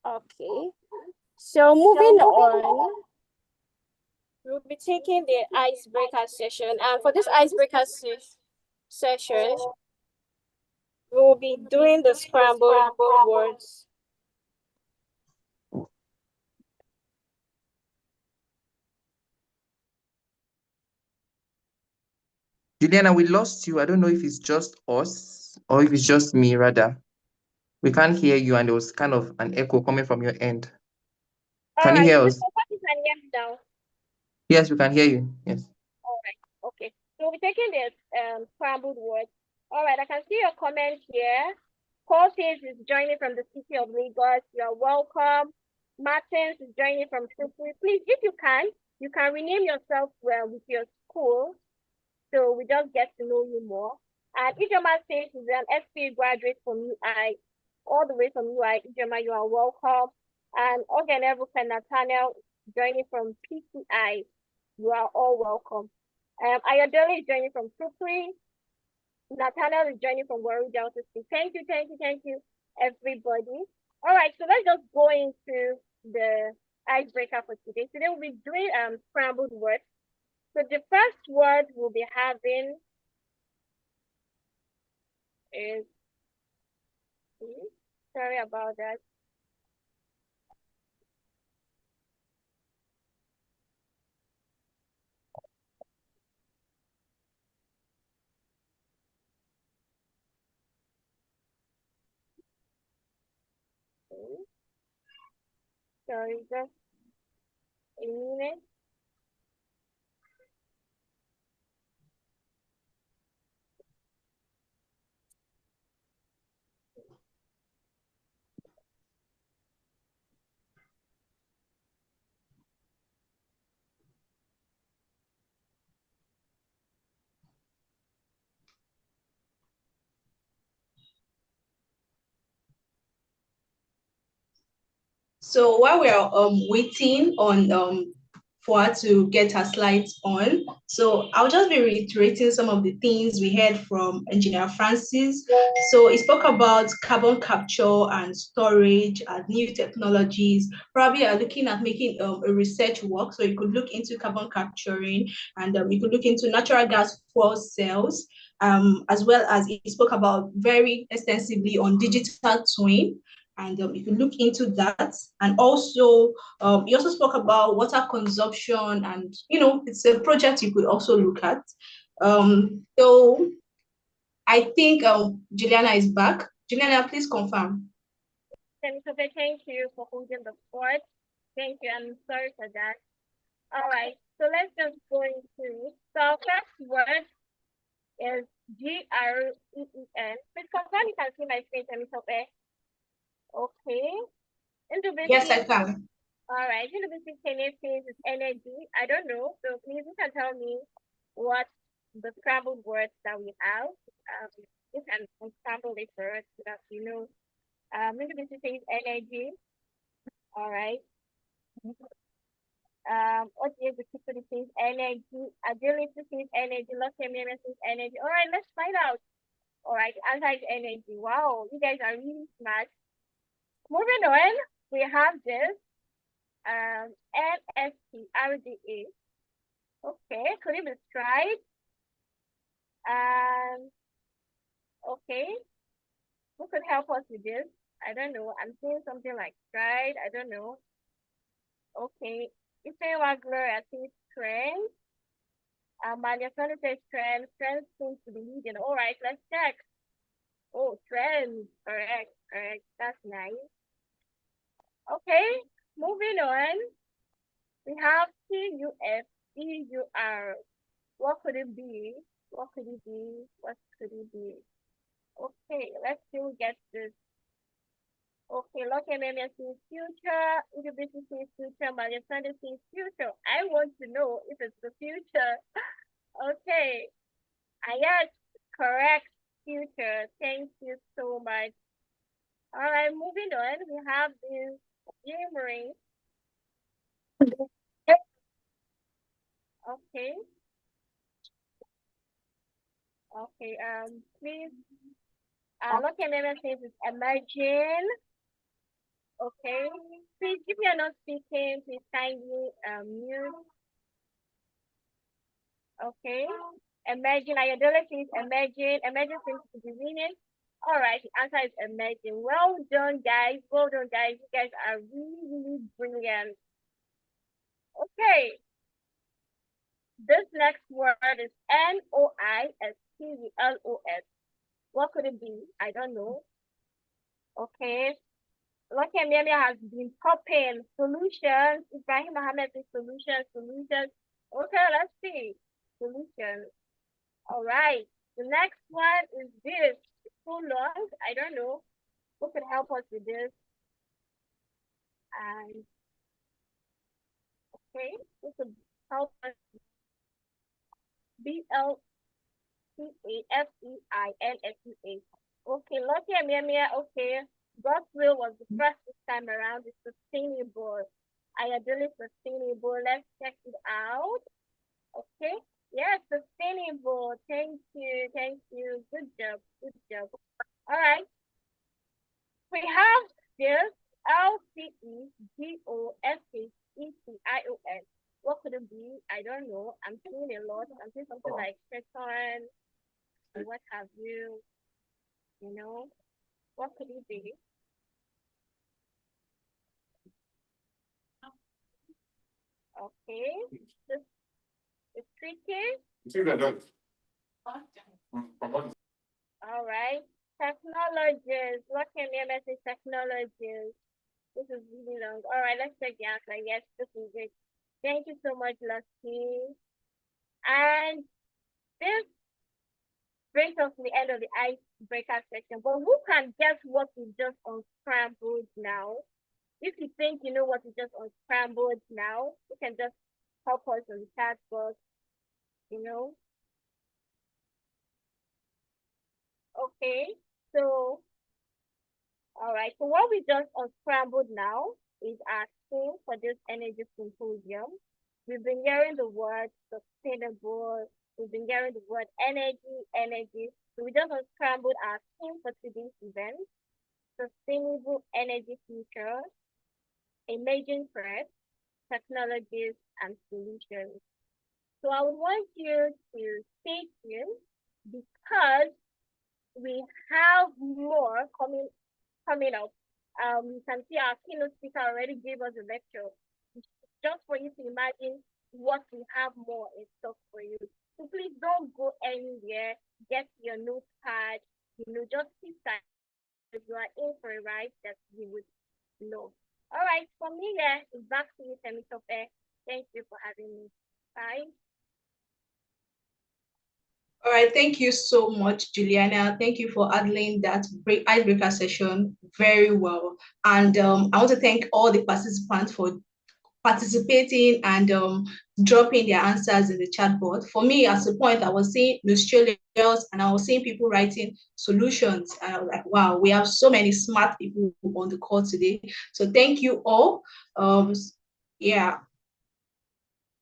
Okay. So moving on, we'll be taking the icebreaker session. And for this icebreaker session, we'll be doing the scrambled words. Juliana, we lost you. I don't know if it's just us or if it's just me, rather. We can't hear you, and there was kind of an echo coming from your end. Can you hear us? You can hear me now. Yes, we can hear you. Yes. All right. Okay. So we'll be taking the scrambled words. All right. I can see your comment here. Paul says is joining from the city of Lagos. You're welcome. Martins is joining from Tripoli. Please, if you can rename yourself with your school, so we just get to know you more. And Ijoma says is an SPA graduate from UI, all the way from UI. Ijoma, you are welcome. And Ogenebuka Nathaniel joining from PCI. You are all welcome. Ayodele is joining from Tripoli. Nathaniel is joining from Warri Delta State. Thank you, everybody. All right, so let's just go into the icebreaker for today. Today we'll be doing scrambled words. So the first word we'll be having is, sorry about that. Sorry, just a minute. So while we are waiting on for her to get her slides on, so I'll just be reiterating some of the things we heard from Engineer Francis. So he spoke about carbon capture and storage and new technologies. Probably are looking at making a research work. So you could look into carbon capturing, and you could look into natural gas fuel cells. As well as he spoke about very extensively on digital twin, and you can look into that. And also, he also spoke about water consumption, and it's a project you could also look at. So I think Juliana is back. Juliana, please confirm. Thank you for holding the fort. Thank you. I'm sorry for that. All right, so let's just go into. So our first word is GREEN. Please confirm you can see my screen, Temisope. Okay. Yes, I can. All right. University says is energy. I don't know. So please, you can tell me what the scrambled words that we have. You can scramble it for us so that you know. University says energy. All right. What is the people says energy? Agility says energy. Lockemia says energy. All right, let's find out. All right, answer is energy. Wow, you guys are really smart. Moving on, we have this NSTRDA. Okay, could it be tried? Okay, who could help us with this? I don't know. I'm seeing something like tried. I don't know. Okay, Ifewa Gloria says trend. Mania says trend. Trend seems to be leading. All right, let's check. Oh, trends. Correct. Correct. That's nice. Okay. Moving on. We have TUFEUR. What could it be? What could it be? What could it be? Okay, let's see who gets this. Okay, Lucky Meme sees future, Udubisi sees future, Maria Sunday sees future. I want to know if it's the future. Okay, yes, correct, future. Thank you so much. All right, moving on, we have this glimmering. Okay. Okay, please, Lucky Meme says it's emerging. Okay, please, if you're not speaking, please kindly mute. Okay, emerging, Ayodele is emerging. Emerging seems to be winning. All right, the answer is emerging. Well done, guys. Well done, guys. You guys are really, really brilliant. Okay, this next word is NOISTVLOS. What could it be? I don't know. Okay, Lucky Amelia has been popping solutions. Ibrahim Mohammed is solutions. Okay, let's see. Solutions. All right. The next one is this. It's too long. I don't know. Who could help us with this? And okay, who could help us? BLCAFEINSEA. Okay, Lucky Amia. Okay, God's will was the first this time around. It's sustainable. I ideally sustainable. Let's check it out. Okay. Yes, sustainable. Thank you. Thank you. Good job. Good job. All right. We have this LCEGOSHETION. What could it be? I don't know. I'm seeing a lot. I'm seeing something like second, what have you, you know? What could it be? Okay. This is tricky. All right. Technologies. What can we message technologies? This is really long. All right, let's check the answer. Yes, this is it. Thank you so much, Lucky. And this brings us to the end of the icebreaker section. But who can guess what we just unscrambled now? If you think you know what we just unscrambled now, you can just help us in the chat box, you know. Okay, so all right, so what we just unscrambled now is our theme for this energy symposium. We've been hearing the word sustainable, we've been hearing the word energy. So we just unscrambled our theme for today's event, sustainable energy future, emerging threats, technologies, and solutions. So I would want you to stay tuned because we have more coming up. You can see our keynote speaker already gave us a lecture, just for you to imagine what we have more in stock for you. So please don't go anywhere. Get your notepad. Just sit tight. If you are in for a ride, that you would know. All right, from me, it's back to you, Temitope. Thank you for having me. Bye. All right, thank you so much, Juliana. Thank you for handling that icebreaker session very well. And I want to thank all the participants for participating and dropping their answers in the chat board. For me, at the point, I was seeing Australians and I was seeing people writing solutions. And I was like, wow, we have so many smart people on the call today. So thank you all. Yeah.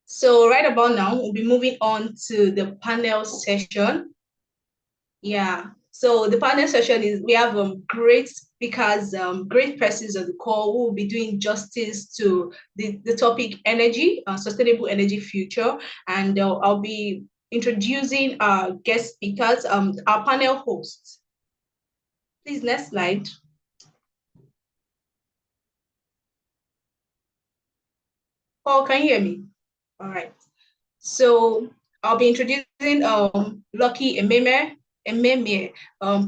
So right about now, we'll be moving on to the panel session. Yeah. So the panel session is, we have great speakers, great persons on the call who will be doing justice to the topic energy, sustainable energy future. And I'll be introducing our guest speakers, our panel hosts. Please, next slide. Paul, can you hear me? All right. So I'll be introducing Lucky Ememe. Ememe,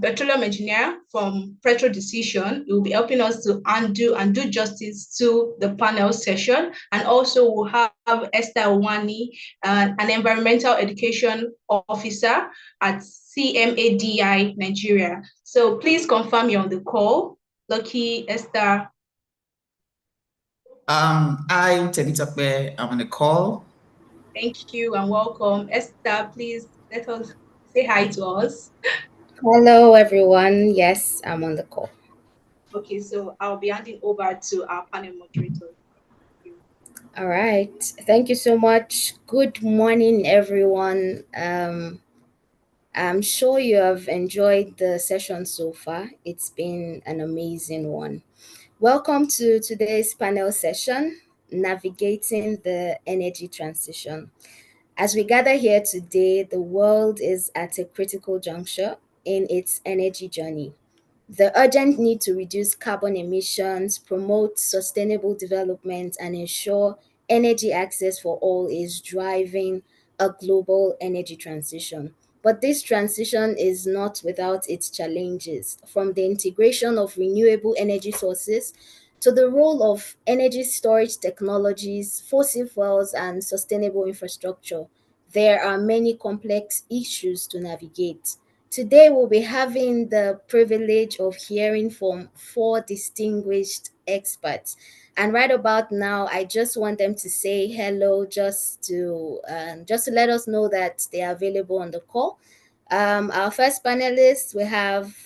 petroleum engineer from Petro Decision. He will be helping us to undo and do justice to the panel session. And also we'll have Esther Wani, an environmental education officer at CMADI Nigeria. So please confirm you're on the call. Lucky, Esther. I'm Temitope. I'm on the call. Thank you and welcome. Esther, please let us say hi to us. Hello, everyone. Yes, I'm on the call. Okay, so I'll be handing over to our panel moderator. All right. Thank you so much. Good morning, everyone. I'm sure you have enjoyed the session so far. It's been an amazing one. Welcome to today's panel session, Navigating the Energy Transition. As we gather here today, the world is at a critical juncture in its energy journey. The urgent need to reduce carbon emissions, promote sustainable development, and ensure energy access for all is driving a global energy transition. But this transition is not without its challenges, from the integration of renewable energy sources to the role of energy storage technologies, fossil fuels, and sustainable infrastructure. There are many complex issues to navigate. Today, we'll be having the privilege of hearing from four distinguished experts. And right about now, I just want them to say hello, just to let us know that they are available on the call. Our first panelist, we have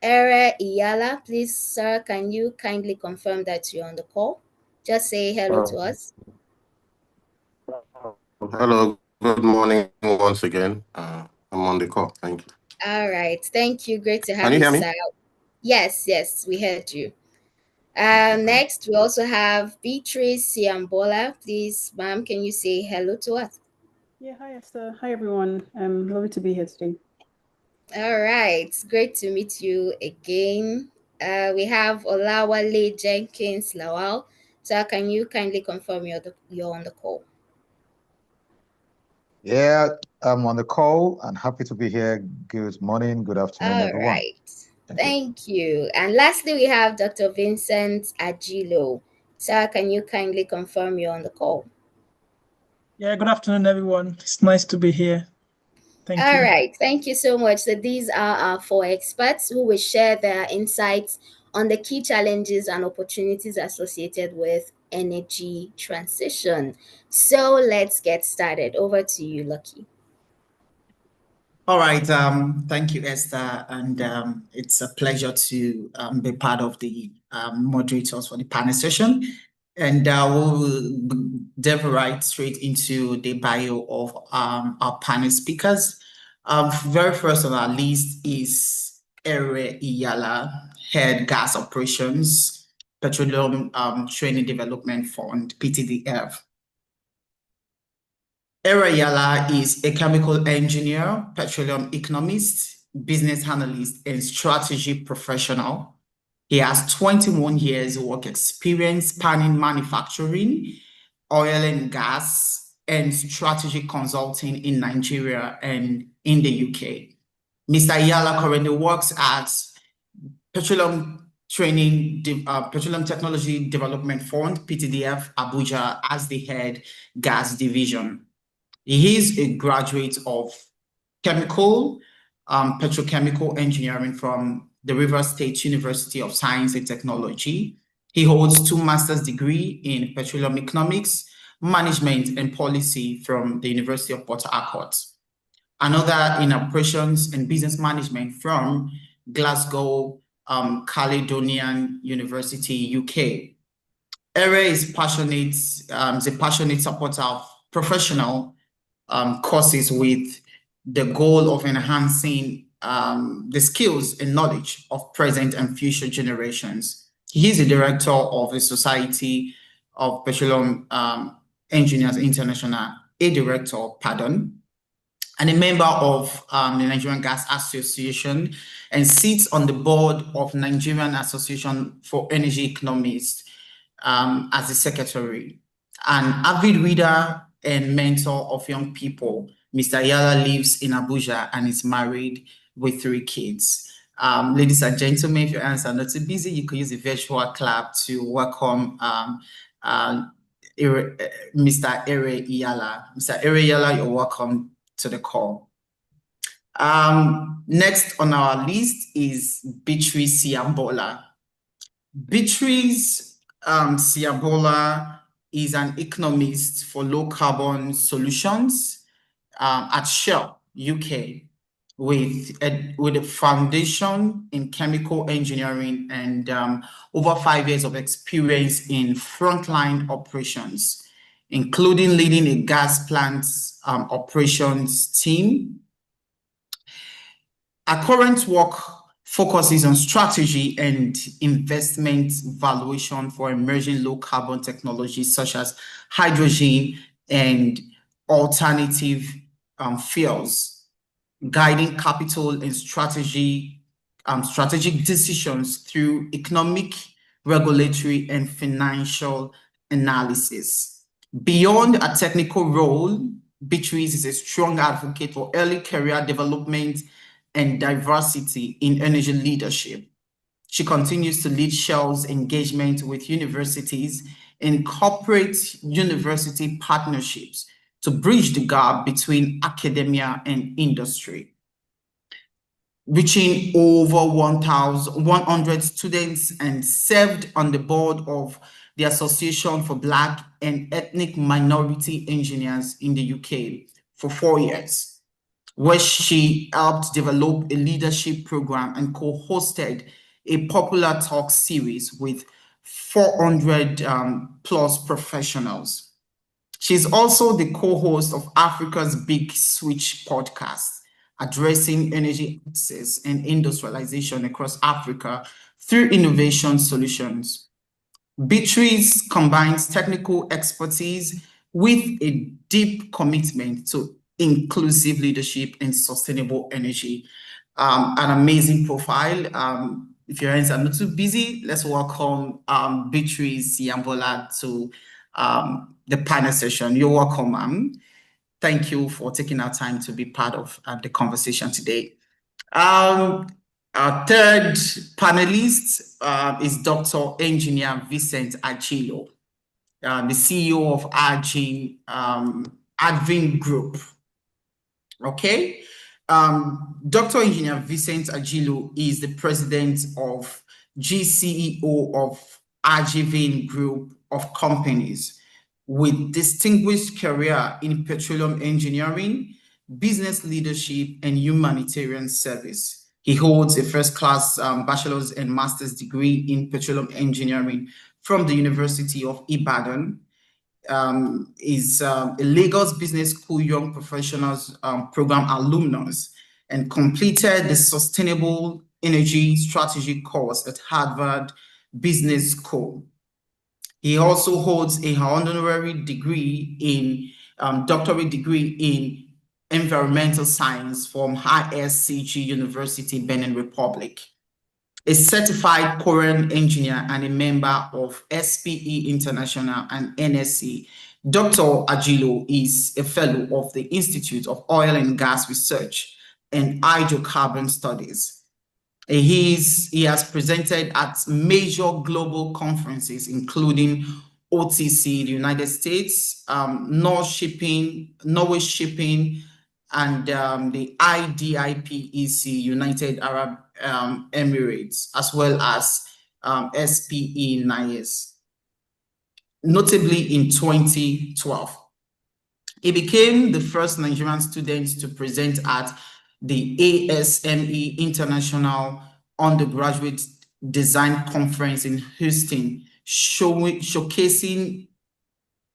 Ere Iyala. Please, sir, can you kindly confirm that you're on the call? Just say hello to us. Hello, good morning once again. I'm on the call. Thank you. All right, thank you. Great to have Can you you, hear me? sir. Yes, we heard you. Next, we also have Beatrice Siambola. Please, ma'am, can you say hello to us? Yeah, hi Esther. Hi everyone. Lovely to be here today. All right, it's great to meet you again. We have Olawale Jenkins Lawal. So can you kindly confirm you're on the call? Yeah, I'm on the call and happy to be here. Good morning, good afternoon, All everyone. right. Thank you. And lastly, we have Dr. Vincent Agilo. Sir, can you kindly confirm you're on the call? Yeah, good afternoon, everyone. It's nice to be here. Thank you. All right. Thank you so much. So these are our four experts who will share their insights on the key challenges and opportunities associated with energy transition. So let's get started. Over to you, Lucky. All right. Thank you, Esther. And it's a pleasure to be part of the moderators for the panel session. And we'll dive right straight into the bio of our panel speakers. Very first on our list is Ere Iyala, Head Gas Operations, Petroleum Training Development Fund, PTDF. Ere Iyala is a chemical engineer, petroleum economist, business analyst, and strategy professional. He has 21 years work experience spanning manufacturing, oil and gas, and strategy consulting in Nigeria and in the UK. Mr. Iyala currently works at Petroleum Technology Development Fund, PTDF, Abuja, as the head gas division. He is a graduate of petrochemical engineering from the Rivers State University of Science and Technology. He holds 2 master's degrees in petroleum economics, management, and policy from the University of Port Harcourt. Another in operations and business management from Glasgow Caledonian University, UK. Ere is a passionate supporter of professional courses with the goal of enhancing the skills and knowledge of present and future generations. He is the director of the Society of Petroleum Engineers International, and a member of the Nigerian Gas Association, and sits on the board of Nigerian Association for Energy Economists as the secretary. An avid reader and mentor of young people, Mr. Iyala lives in Abuja and is married with 3 kids. Ladies and gentlemen, if your hands are not too busy, you can use a virtual clap to welcome Mr. Ere Iyala. Mr. Ere Iyala, you're welcome to the call. Next on our list is Beatrice Siambola. Beatrice Siambola is an economist for low carbon solutions at Shell, UK, with a foundation in chemical engineering and over 5 years of experience in frontline operations, including leading a gas plant operations team. Our current work focuses on strategy and investment valuation for emerging low carbon technologies such as hydrogen and alternative fuels, guiding capital and strategic decisions through economic, regulatory, and financial analysis. Beyond a technical role, Beatrice is a strong advocate for early career development and diversity in energy leadership. She continues to lead Shell's engagement with universities and corporate university partnerships to bridge the gap between academia and industry, reaching over 1,100 students, and served on the board of the Association for Black and Ethnic Minority Engineers in the UK for 4 years, where she helped develop a leadership program and co-hosted a popular talk series with 400 plus professionals. She's also the co-host of Africa's Big Switch podcast, addressing energy access and industrialization across Africa through innovation solutions. Beatrice combines technical expertise with a deep commitment to inclusive leadership and sustainable energy. An amazing profile. If your hands are not too busy, let's welcome Beatrice Siambola to the panel session. You're welcome, ma'am. Thank you for taking our time to be part of the conversation today. Our third panelist is Dr. Engineer Vincent Agilo, the CEO of Advin Group. Okay. Dr. Engineer Vincent Agilo is the president of GCEO of Advin Group of companies, with distinguished career in petroleum engineering, business leadership, and humanitarian service. He holds a first-class bachelor's and master's degree in petroleum engineering from the University of Ibadan. Is a Lagos Business School Young Professionals Program alumnus, and completed the Sustainable Energy Strategy course at Harvard Business School. He also holds a honorary degree in doctorate degree in environmental science from ISCG University, Benin Republic. A certified Korean engineer and a member of SPE International and NSC. Dr. Agilo is a fellow of the Institute of Oil and Gas Research and Hydrocarbon Studies. He has presented at major global conferences, including OTC, the United States, Norway Shipping, and the IDIPEC, United Arab Emirates, as well as SPE NIS. Notably in 2012, he became the first Nigerian student to present at the ASME International Undergraduate Design Conference in Houston, showcasing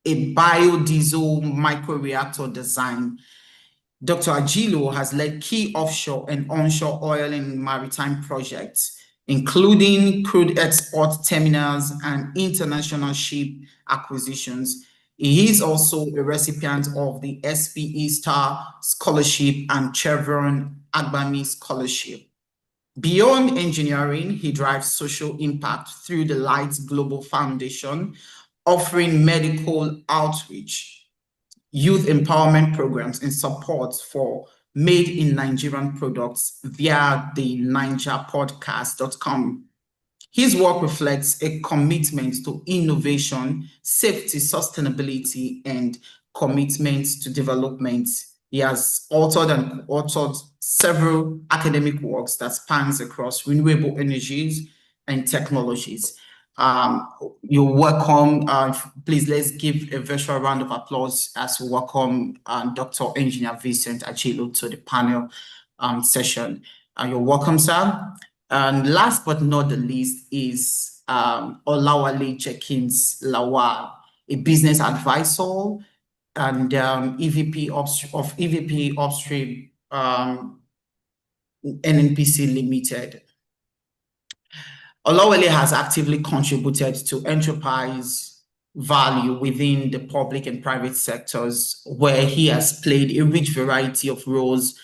a biodiesel microreactor design. Dr. Agilo has led key offshore and onshore oil and maritime projects, including crude export terminals and international ship acquisitions. He is also a recipient of the SPE Star Scholarship and Chevron Agbami Scholarship. Beyond engineering, he drives social impact through the Light Global Foundation, offering medical outreach, youth empowerment programs and support for made in Nigerian products via the NigerPodcast.com. His work reflects a commitment to innovation, safety, sustainability, and commitment to development. He has authored several academic works that spans across renewable energies and technologies. You're welcome. Please, let's give a virtual round of applause as we welcome Dr. Engineer Vincent Achilo to the panel session. You're welcome, sir. And last but not the least is Olawale Jenkins Lawal, a business advisor and EVP of EVP Upstream NNPC Limited. Olawale has actively contributed to enterprise value within the public and private sectors, where he has played a rich variety of roles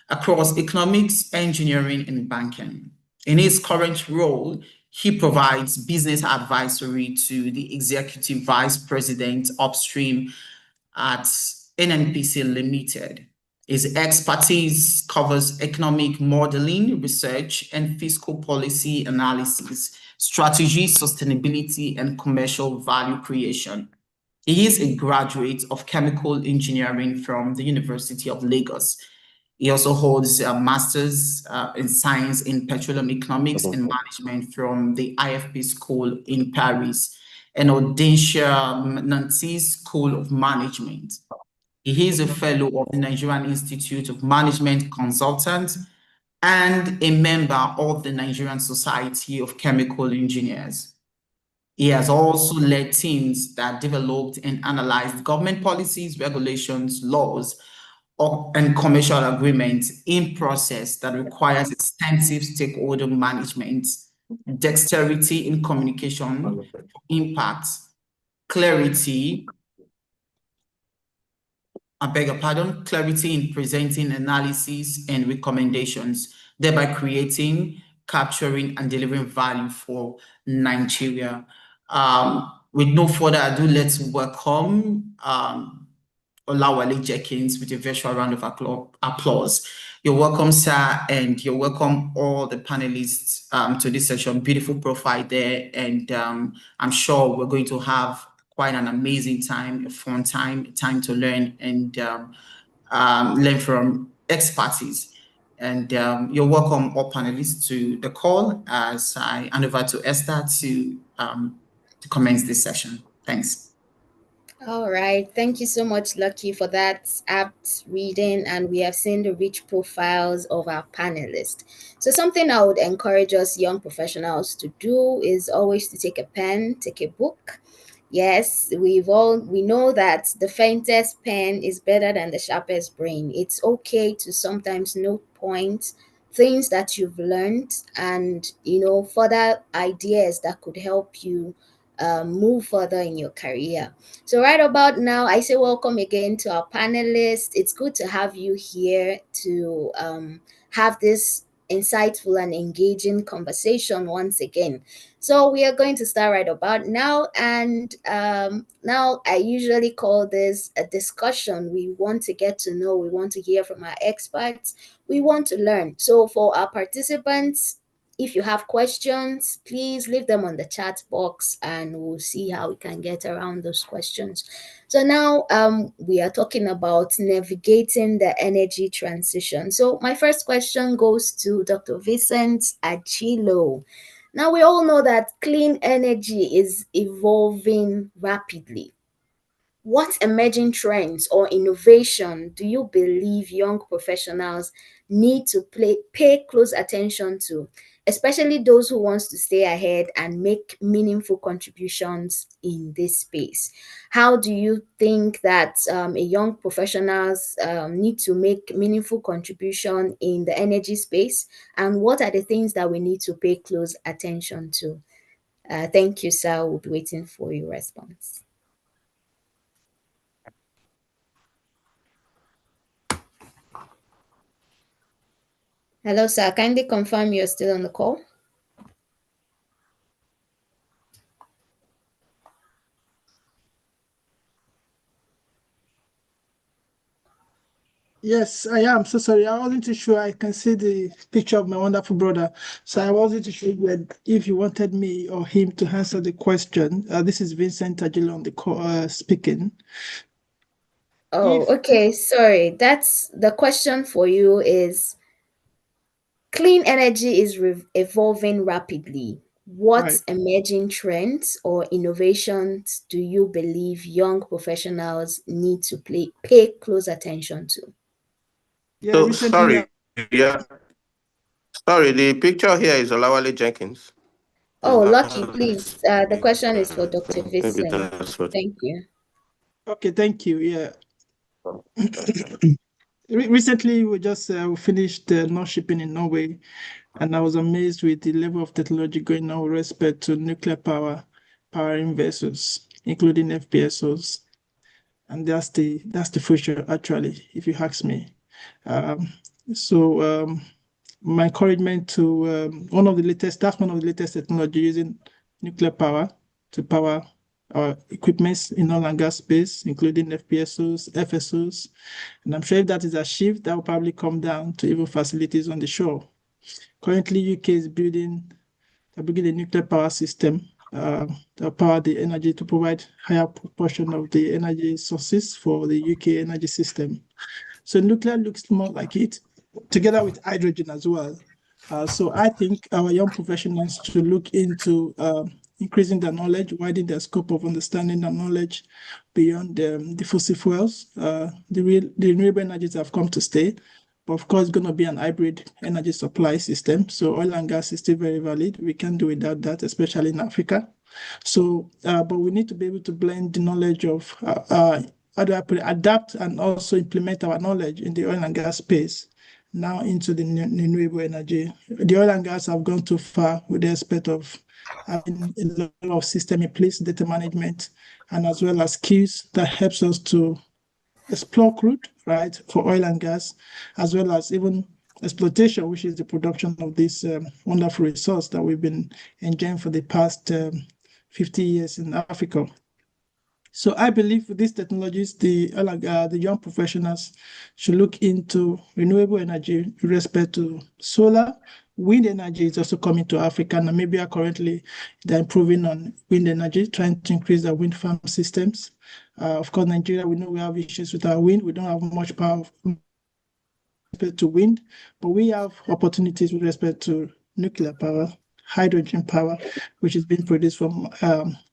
across economics, engineering, and banking. In his current role, he provides business advisory to the Executive Vice President Upstream at NNPC Limited. His expertise covers economic modeling, research, and fiscal policy analysis, strategy, sustainability, and commercial value creation. He is a graduate of chemical engineering from the University of Lagos. He also holds a master's in science in petroleum economics and management from the IFP School in Paris and Audencia Nancy School of Management. He is a fellow of the Nigerian Institute of Management Consultants and a member of the Nigerian Society of Chemical Engineers. He has also led teams that developed and analyzed government policies, regulations, laws, and commercial agreements in process that requires extensive stakeholder management, dexterity in communication, impact, clarity, clarity in presenting analysis and recommendations, thereby creating, capturing, and delivering value for Nigeria. With no further ado, let's welcome Olawale Jenkins with a virtual round of applause. You're welcome, sir, and you're welcome all the panelists to this session. Beautiful profile there, and I'm sure we're going to have quite an amazing time, a fun time, time to learn and learn from expertise. And you're welcome all panelists to the call as I hand over to Esther to commence this session. Thanks. All right. Thank you so much, Lucky, for that apt reading. And we have seen the rich profiles of our panelists. So something I would encourage us young professionals to do is always to take a pen, take a book. Yes, we know that the faintest pen is better than the sharpest brain. It's okay to sometimes note points, things that you've learned, and further ideas that could help you move further in your career. So right about now, I say welcome again to our panelists. It's good to have you here to have this insightful and engaging conversation once again. So we are going to start right about now. And now I usually call this a discussion. We want to get to know, we want to hear from our experts, we want to learn. So for our participants, if you have questions, please leave them on the chat box and we'll see how we can get around those questions. So now we are talking about navigating the energy transition. So my first question goes to Dr. Vincent Achilo. Now we all know that clean energy is evolving rapidly. What emerging trends or innovation do you believe young professionals need to pay close attention to, especially those who want to stay ahead and make meaningful contributions in this space? How do you think that a young professionals need to make meaningful contribution in the energy space? And what are the things that we need to pay close attention to? Thank you, sir. We'll be waiting for your response. Hello, sir. Kindly confirm you're still on the call. Yes, I am. So sorry. I wasn't too sure. I can see the picture of my wonderful brother. So I wasn't too sure if you wanted me or him to answer the question. This is Vincent Tajilo on the call, speaking. Oh, okay. Sorry. That's the question for you is clean energy is evolving rapidly. What Right. emerging trends or innovations do you believe young professionals need to pay close attention to? Yeah, So recently. yeah. Sorry, the picture here is Olawale Jenkins. Oh, Is Lucky, that please. The question is for Dr. maybe Vincent. that's what. Thank you. Okay, thank you. Yeah. Recently, we just finished North shipping in Norway, and I was amazed with the level of technology going on with respect to nuclear powering vessels, including FPSOs, and that's the future, actually, if you ask me. Um, so my encouragement to one of the latest technology using nuclear power to power our equipments in oil and gas space, including FPSOs, FSOs. And I'm sure if that is achieved, that will probably come down to even facilities on the shore. Currently, UK is building a nuclear power system to power the energy to provide higher proportion of the energy sources for the UK energy system. So nuclear looks more like it, together with hydrogen as well. So I think our young professionals should look into increasing their knowledge, widening their scope of understanding and knowledge beyond the fossil fuels. The renewable energies have come to stay, but of course, it's going to be an hybrid energy supply system. So oil and gas is still very valid. We can't do without that, especially in Africa. So, but we need to be able to blend the knowledge of how do I put it, adapt and also implement our knowledge in the oil and gas space now into the renewable energy. The oil and gas have gone too far with the aspect of having a lot of system in place, data management, and as well as skills that helps us to explore crude, right, for oil and gas, as well as even exploitation, which is the production of this wonderful resource that we've been enjoying for the past 50 years in Africa. So I believe with these technologies, the young professionals should look into renewable energy with respect to solar. Wind energy is also coming to Africa. Namibia currently, they're improving on wind energy, trying to increase their wind farm systems. Of course, Nigeria, we know we have issues with our wind. We don't have much power with respect to wind, but we have opportunities with respect to nuclear power, hydrogen power, which is being produced from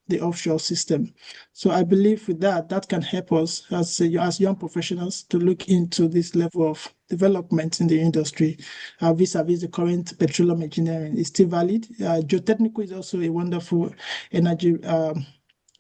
the offshore system. So I believe with that can help us as young professionals to look into this level of development in the industry vis-a-vis the current petroleum engineering is still valid. Geotechnical is also a wonderful energy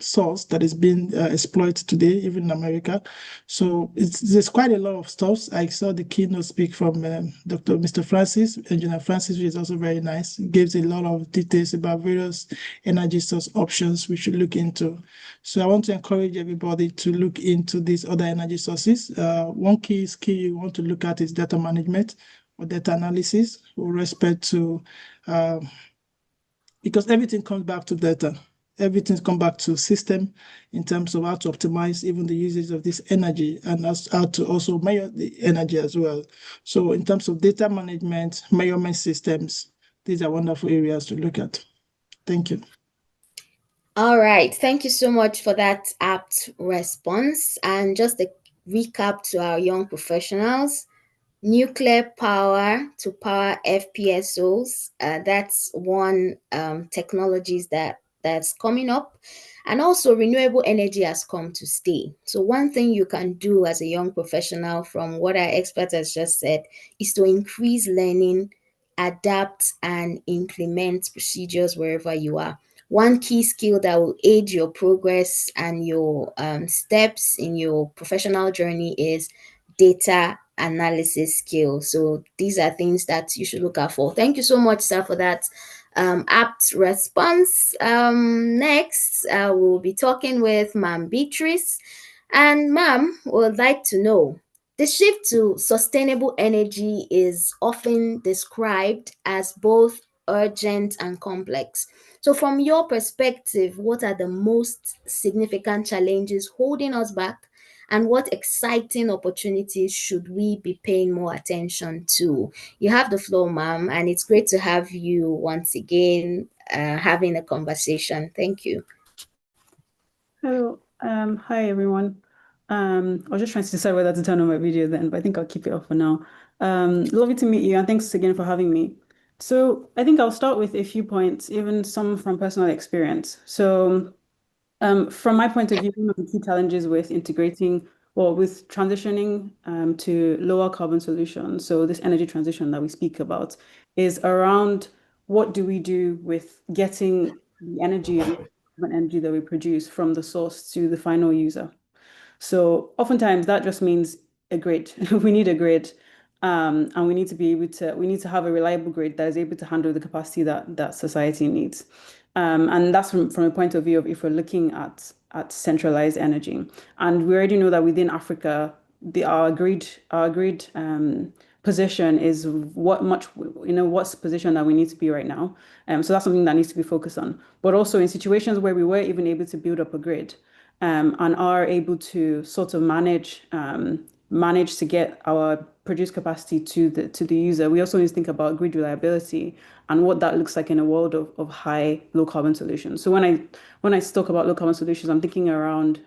source that is being exploited today, even in America. So there's quite a lot of stuff. I saw the keynote speak from Mr. Francis, Engineer Francis, which is also very nice. It gives a lot of details about various energy source options we should look into. So I want to encourage everybody to look into these other energy sources. One key skill you want to look at is data management or data analysis with respect to because everything comes back to data. Everything's come back to system in terms of how to optimize even the usage of this energy and how to also measure the energy as well. So in terms of data management, measurement systems, these are wonderful areas to look at. Thank you. All right. Thank you so much for that apt response. And just a recap to our young professionals. Nuclear power to power FPSOs. That's one technologies that's coming up. And also renewable energy has come to stay. So one thing you can do as a young professional from what our expert has just said is to increase learning, adapt and implement procedures wherever you are. One key skill that will aid your progress and your steps in your professional journey is data analysis skill. So these are things that you should look out for. Thank you so much, sir, for that apt response. Next, we'll be talking with Ma'am Beatrice. And Ma'am would like to know, the shift to sustainable energy is often described as both urgent and complex. So from your perspective, what are the most significant challenges holding us back? and what exciting opportunities should we be paying more attention to? You have the floor, ma'am, and it's great to have you once again having a conversation. Thank you. Hello. Hi, everyone. I was just trying to decide whether to turn on my video then, but I think I'll keep it off for now. Lovely to meet you, and thanks again for having me. So I think I'll start with a few points, even some from personal experience. So from my point of view, one of the key challenges with integrating or with transitioning to lower carbon solutions, so this energy transition that we speak about, is around what do we do with getting the energy and energy that we produce from the source to the final user. So oftentimes that just means a grid. We need a grid, and we need to be able to we need to have a reliable grid that is able to handle the capacity that society needs. And that's from a point of view of if we're looking at centralized energy. And we already know that within Africa, our grid position is what's the position that we need to be right now. So that's something that needs to be focused on. But also in situations where we were even able to build up a grid, and are able to sort of manage to get our produced capacity to the user. We also need to think about grid reliability and what that looks like in a world of high low carbon solutions. So when I talk about low carbon solutions, I'm thinking around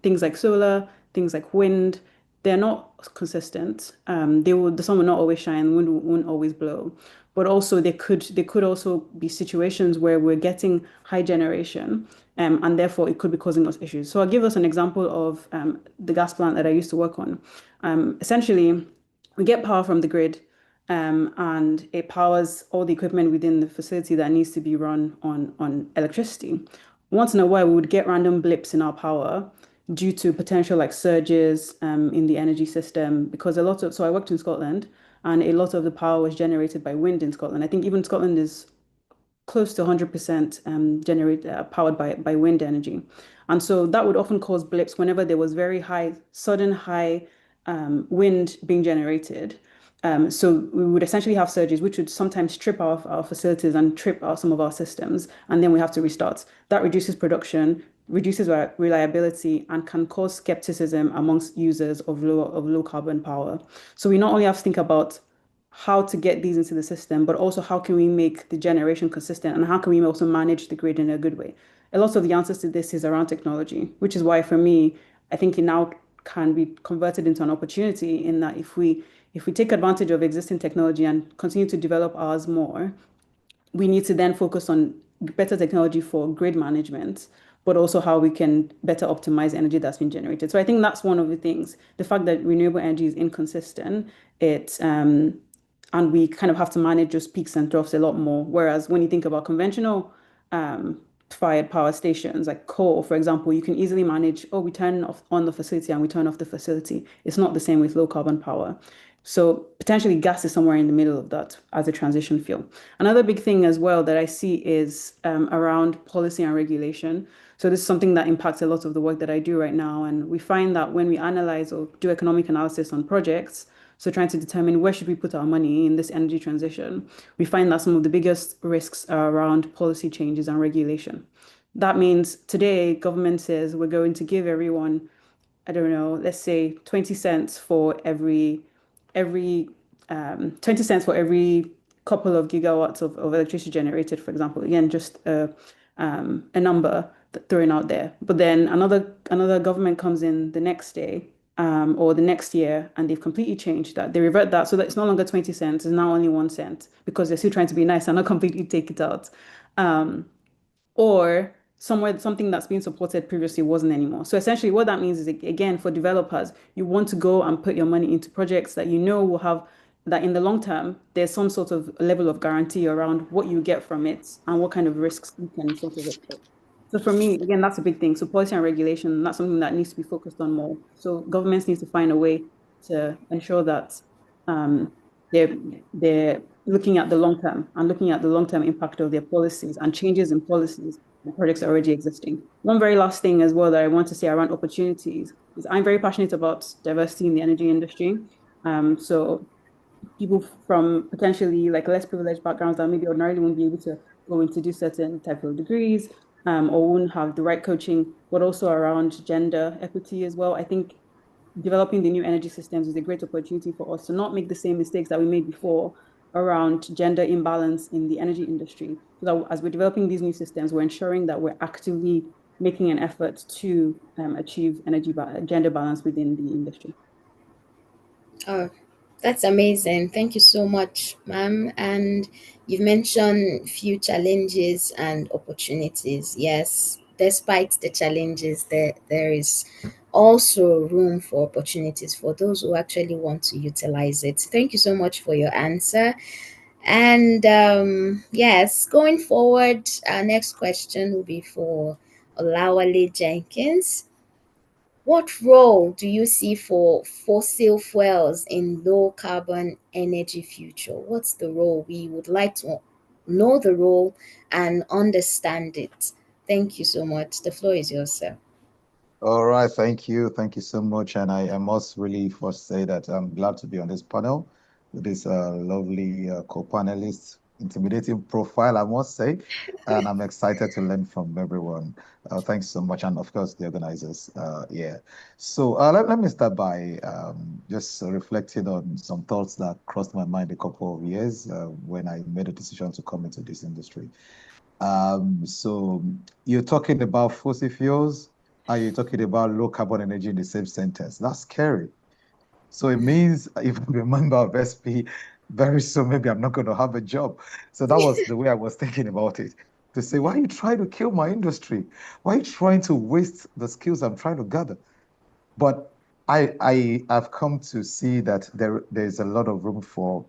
things like solar, things like wind. They're not consistent. The sun will not always shine, wind won't always blow. But also there could also be situations where we're getting high generation, and therefore it could be causing us issues. So I'll give us an example of the gas plant that I used to work on. Essentially, we get power from the grid, and it powers all the equipment within the facility that needs to be run on electricity. Once in a while, we would get random blips in our power due to potential like surges in the energy system, because so I worked in Scotland, and a lot of the power was generated by wind in Scotland. I think even Scotland is close to 100% powered by wind energy. And so that would often cause blips whenever there was very sudden high wind being generated. So we would essentially have surges, which would sometimes trip our facilities and trip out some of our systems, and then we have to restart. That reduces production, reduces reliability, and can cause skepticism amongst users of low carbon power. So we not only have to think about how to get these into the system, but also how can we make the generation consistent, and how can we also manage the grid in a good way. A lot of the answers to this is around technology, which is why for me, I think it now can be converted into an opportunity in that if we take advantage of existing technology and continue to develop ours more, we need to then focus on better technology for grid management, but also how we can better optimize energy that's been generated. So I think that's one of the things, the fact that renewable energy is inconsistent, and we kind of have to manage those peaks and troughs a lot more. Whereas when you think about conventional fired power stations like coal, for example, you can easily manage, we turn on the facility and we turn off the facility. It's not the same with low carbon power. So potentially gas is somewhere in the middle of that as a transition fuel. Another big thing as well that I see is around policy and regulation. So this is something that impacts a lot of the work that I do right now. And we find that when we analyze or do economic analysis on projects, so trying to determine where should we put our money in this energy transition, we find that some of the biggest risks are around policy changes and regulation. That means today government says we're going to give everyone, I don't know, let's say 20 cents for every 20 cents for every couple of gigawatts of electricity generated, for example. Again, just a number thrown out there. But then another government comes in the next day, or the next year, and they've completely changed that. They revert that so that it's no longer 20 cents, it's now only 1 cent, because they're still trying to be nice and not completely take it out. Or something that's been supported previously wasn't anymore. So essentially what that means is, again, for developers, you want to go and put your money into projects that you know will have, that in the long term, there's some sort of level of guarantee around what you get from it and what kind of risks you can sort of expect. So for me, again, that's a big thing. So policy and regulation, that's something that needs to be focused on more. So governments need to find a way to ensure that they're looking at the long term and looking at the long-term impact of their policies and changes in policies and projects are already existing. One very last thing as well that I want to say around opportunities is I'm very passionate about diversity in the energy industry. So people from potentially like less privileged backgrounds that maybe ordinarily won't be able to go into do certain type of degrees, or won't have the right coaching, but also around gender equity as well. I think developing the new energy systems is a great opportunity for us to not make the same mistakes that we made before around gender imbalance in the energy industry. So that as we're developing these new systems, we're ensuring that we're actively making an effort to achieve gender balance within the industry. Oh, that's amazing. Thank you so much, ma'am. And you've mentioned few challenges and opportunities. Yes, despite the challenges, there is also room for opportunities for those who actually want to utilize it. Thank you so much for your answer. And yes, going forward, our next question will be for Olawale Jenkins. What role do you see for fossil fuels in low carbon energy future? What's the role? We would like to know the role and understand it. Thank you so much. The floor is yours, sir. All right, thank you. Thank you so much. And I must really first say that I'm glad to be on this panel with this lovely co-panelist, intimidating profile, I must say. And I'm excited to learn from everyone. Thanks so much. And of course, the organizers. Yeah. So let me start by just reflecting on some thoughts that crossed my mind a couple of years when I made a decision to come into this industry. So you're talking about fossil fuels and you're talking about low carbon energy in the same sentence. That's scary. So it means if I'm a member of SP, very soon maybe I'm not going to have a job. So that was the way I was thinking about it. To say, why are you trying to kill my industry? Why are you trying to waste the skills I'm trying to gather? But I have come to see that there's a lot of room for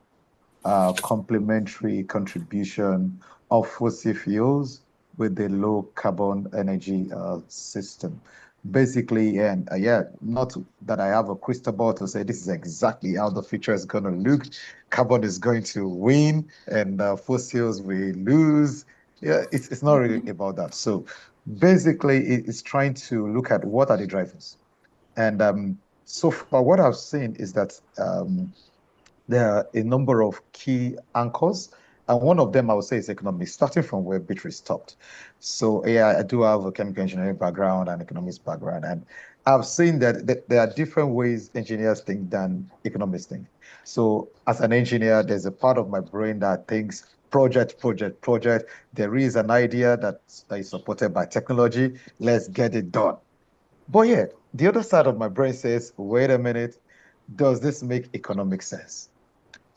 complementary contribution of fossil fuels with the low carbon energy system. Basically, and yeah, not that I have a crystal ball to say this is exactly how the future is going to look. Carbon is going to win and fossils will lose. Yeah, it's not really about that. So basically, it's trying to look at what are the drivers. And so far, what I've seen is that there are a number of key anchors, and one of them I would say is economics, starting from where Beatrice stopped. So yeah, I do have a chemical engineering background and economics background, and I've seen that there are different ways engineers think than economists think. So as an engineer, there's a part of my brain that thinks project, project, project. There is an idea that is supported by technology. Let's get it done. But yeah, the other side of my brain says, wait a minute, does this make economic sense?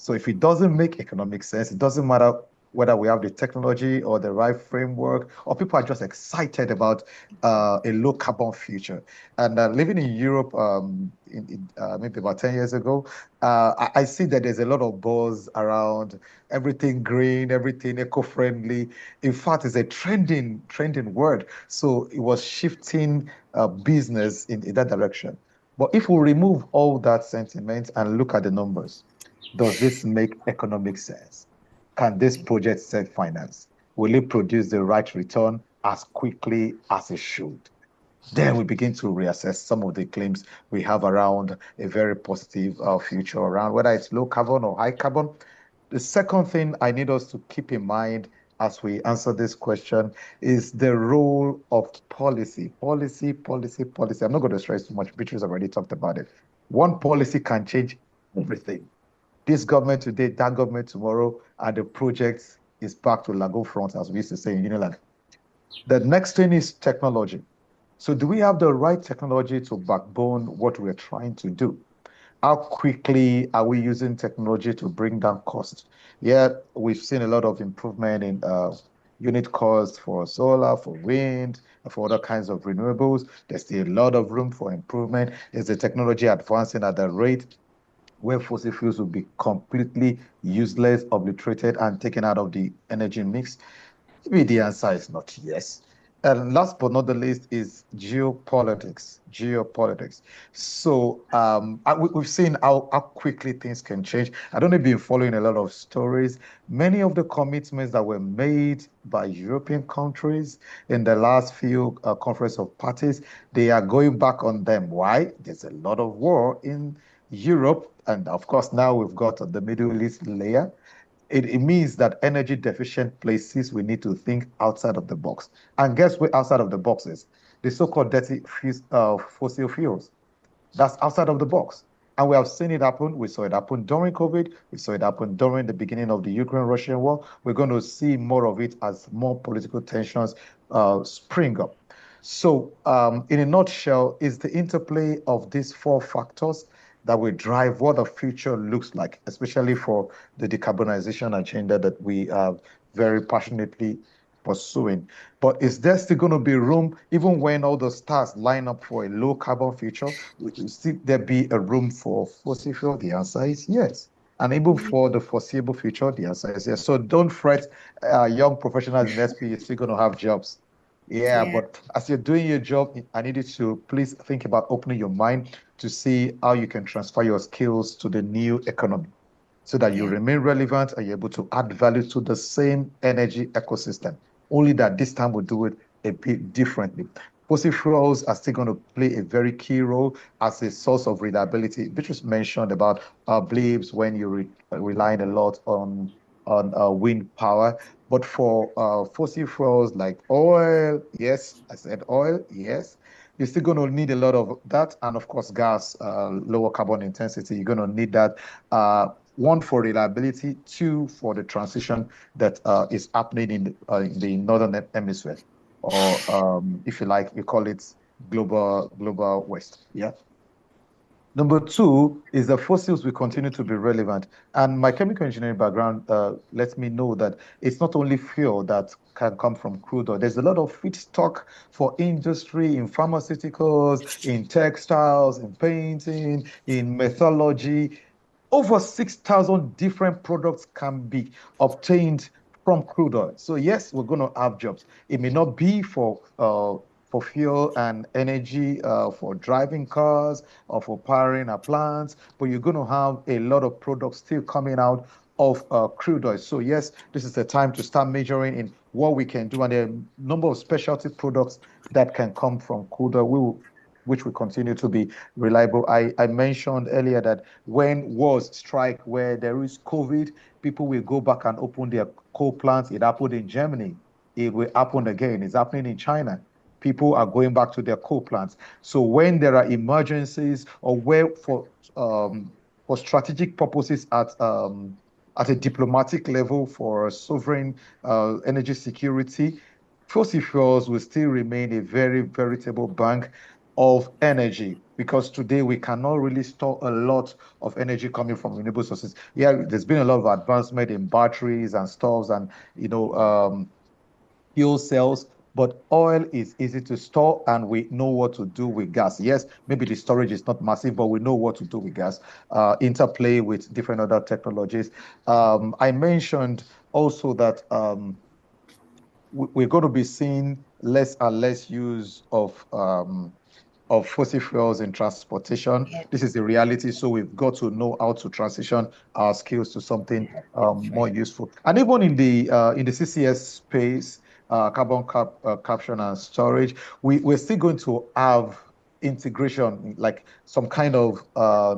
So if it doesn't make economic sense, it doesn't matter whether we have the technology or the right framework, or people are just excited about a low carbon future. And living in Europe, maybe about 10 years ago, I see that there's a lot of buzz around everything green, everything eco-friendly. In fact, it's a trending word. So it was shifting business in that direction. But if we remove all that sentiment and look at the numbers, does this make economic sense? Can this project self-finance? Will it produce the right return as quickly as it should? Then we begin to reassess some of the claims we have around a very positive future around whether it's low carbon or high carbon. The second thing I need us to keep in mind as we answer this question is the role of policy. Policy, policy, policy. I'm not going to stress too much. Beatrice already talked about it. One policy can change everything. This government today, that government tomorrow, and the project is back to Lago front, as we used to say in Unilag. The next thing is technology. So do we have the right technology to backbone what we're trying to do? How quickly are we using technology to bring down cost? Yeah, we've seen a lot of improvement in unit cost for solar, for wind, and for other kinds of renewables. There's still a lot of room for improvement. Is the technology advancing at the rate where fossil fuels will be completely useless, obliterated, and taken out of the energy mix? Maybe the answer is not yes. And last but not the least is geopolitics. Geopolitics. So we've seen how quickly things can change. I don't know if you've been following a lot of stories. Many of the commitments that were made by European countries in the last few conference of parties, they are going back on them. Why? There's a lot of war in Europe. And of course, now we've got the Middle East layer. It means that energy deficient places, we need to think outside of the box. And guess what outside of the box is? The so-called dirty fossil fuels. That's outside of the box. And we have seen it happen. We saw it happen during COVID. We saw it happen during the beginning of the Ukraine-Russian war. We're going to see more of it as more political tensions spring up. So, in a nutshell, is the interplay of these four factors that will drive what the future looks like, especially for the decarbonization agenda that we are very passionately pursuing. But is there still going to be room, even when all the stars line up for a low carbon future, will still there be a room for fossil fuel? The answer is yes. And even for the foreseeable future, the answer is yes. So don't fret, young professionals in SP, you're still going to have jobs. Yeah, Yeah. but as you're doing your job, I need you to please think about opening your mind to see how you can transfer your skills to the new economy so that you Yeah. remain relevant and you're able to add value to the same energy ecosystem. Only that this time we'll do it a bit differently. Fossil fuels are still going to play a very key role as a source of reliability. Beatrice mentioned about blips when you're relying a lot on wind power. But for fossil fuels like oil, yes, I said oil, yes, you're still going to need a lot of that. And of course, gas, lower carbon intensity, you're going to need that. One, for reliability, two, for the transition that is happening in the northern hemisphere, or if you like, you call it global west. Yeah. Number two is that fossils will continue to be relevant. And my chemical engineering background lets me know that it's not only fuel that can come from crude oil. There's a lot of feedstock for industry, in pharmaceuticals, in textiles, in painting, in metallurgy. Over 6,000 different products can be obtained from crude oil. So yes, we're going to have jobs. It may not be for fuel and energy, for driving cars or for powering our plants, but you're going to have a lot of products still coming out of crude oil. So yes, this is the time to start measuring in what we can do, and there are a number of specialty products that can come from crude oil. Which will continue to be reliable. I mentioned earlier that when wars strike, where there is COVID, people will go back and open their coal plants. It happened in Germany. It will happen again. It's happening in China. People are going back to their coal plants. So when there are emergencies or where for strategic purposes at a diplomatic level for sovereign energy security, fossil fuels will still remain a very veritable bank of energy, because today we cannot really store a lot of energy coming from renewable sources. Yeah, there's been a lot of advancement in batteries and stuffs and fuel cells, but oil is easy to store and we know what to do with gas. Yes, maybe the storage is not massive, but we know what to do with gas. Interplay with different other technologies. I mentioned also that we're going to be seeing less and less use of fossil fuels in transportation. Yeah. This is the reality. So we've got to know how to transition our skills to something more useful. And even in the CCS space, capture and storage, we're still going to have integration, like some kind of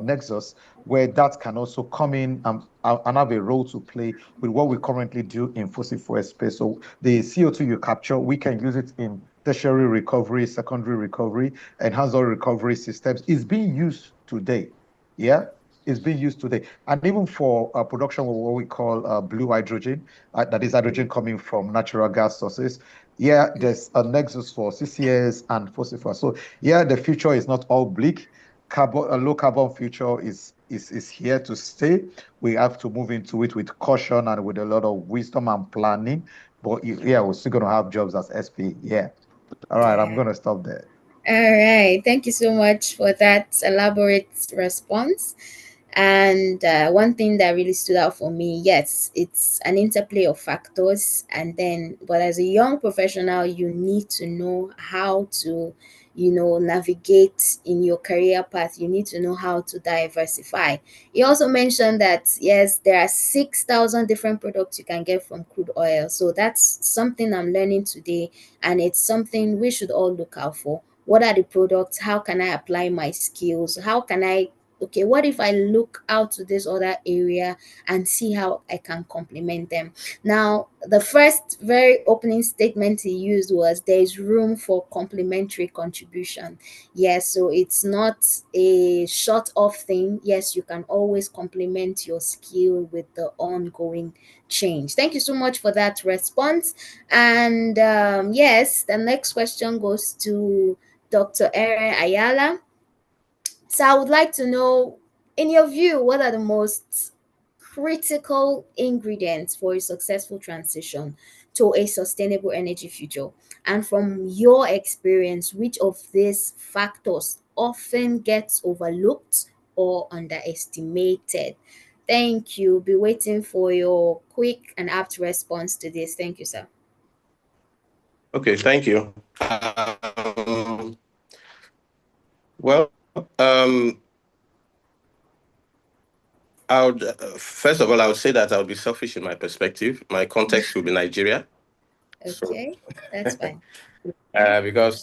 nexus where that can also come in and have a role to play with what we currently do in fossil fuel space. So the CO2 you capture, we can use it in tertiary recovery, secondary recovery, enhanced oil recovery systems. Is being used today. Yeah, it's being used today. And even for production of what we call blue hydrogen, that is hydrogen coming from natural gas sources. Yeah, there's a nexus for CCS and fossil fuel. So yeah, the future is not all bleak. A low carbon future is here to stay. We have to move into it with caution and with a lot of wisdom and planning. But yeah, we're still going to have jobs as SP. Yeah. All right, I'm Yeah. going to stop there. All right. Thank you so much for that elaborate response. And one thing that really stood out for me, yes, it's an interplay of factors. And then, but as a young professional, you need to know how to, navigate in your career path. You need to know how to diversify. He also mentioned that, yes, there are 6,000 different products you can get from crude oil. So that's something I'm learning today. And it's something we should all look out for. What are the products? How can I apply my skills? How can I okay, what if I look out to this other area and see how I can complement them? Now, the first very opening statement he used was there is room for complementary contribution. Yes, so it's not a short off thing. Yes, you can always complement your skill with the ongoing change. Thank you so much for that response. And yes, the next question goes to Dr. Erin Ayala. So I would like to know, in your view, what are the most critical ingredients for a successful transition to a sustainable energy future? And from your experience, which of these factors often gets overlooked or underestimated? Thank you. Be waiting for your quick and apt response to this. Thank you, sir. Okay, thank you. Well, I would first of all, I would say that I would be selfish in my perspective. My context will be Nigeria. Okay, that's fine. Because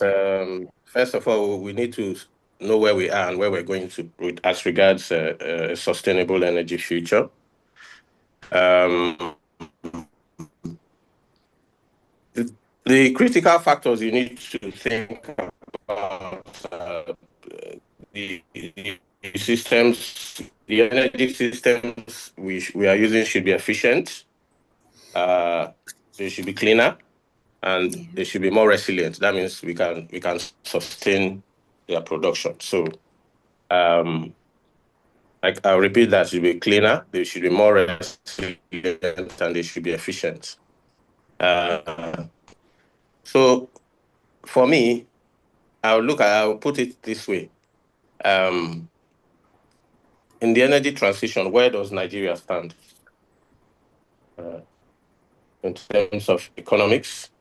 first of all, we need to know where we are and where we're going to as regards a sustainable energy future. The critical factors you need to think about the systems, the energy systems we are using should be efficient. They should be cleaner, and they should be more resilient. That means we can sustain their production. So, I'll repeat that: should be cleaner, they should be more resilient, and they should be efficient. So, for me, I'll put it this way. In the energy transition, where does Nigeria stand? In terms of economics,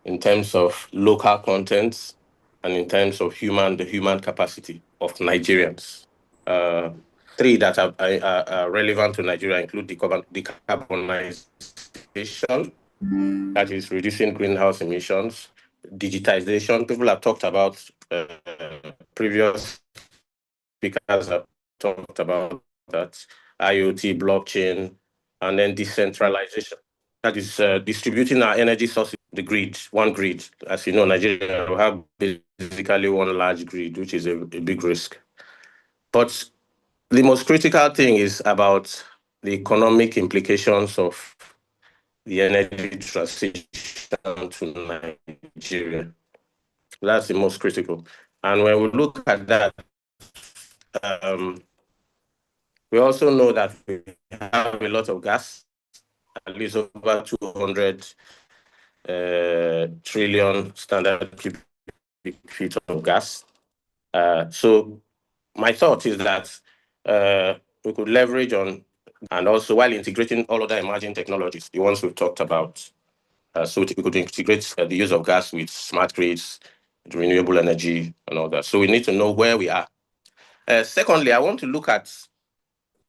in terms of local content, and in terms of the human capacity of Nigerians. Three that are relevant to Nigeria include decarbonization, that is reducing greenhouse emissions, digitization. People have talked about previous speakers have talked about that, IoT, blockchain, and then decentralization. That is distributing our energy sources, the grid, one grid. As you know, Nigeria will have basically one large grid, which is a big risk. But the most critical thing is about the economic implications of the energy transition to Nigeria. That's the most critical. And when we look at that, we also know that we have a lot of gas, at least over 200 trillion standard cubic feet of gas. So my thought is that we could leverage on, and also while integrating all other emerging technologies, the ones we've talked about. So we could integrate the use of gas with smart grids, renewable energy, and all that. So we need to know where we are. Secondly, I want to look at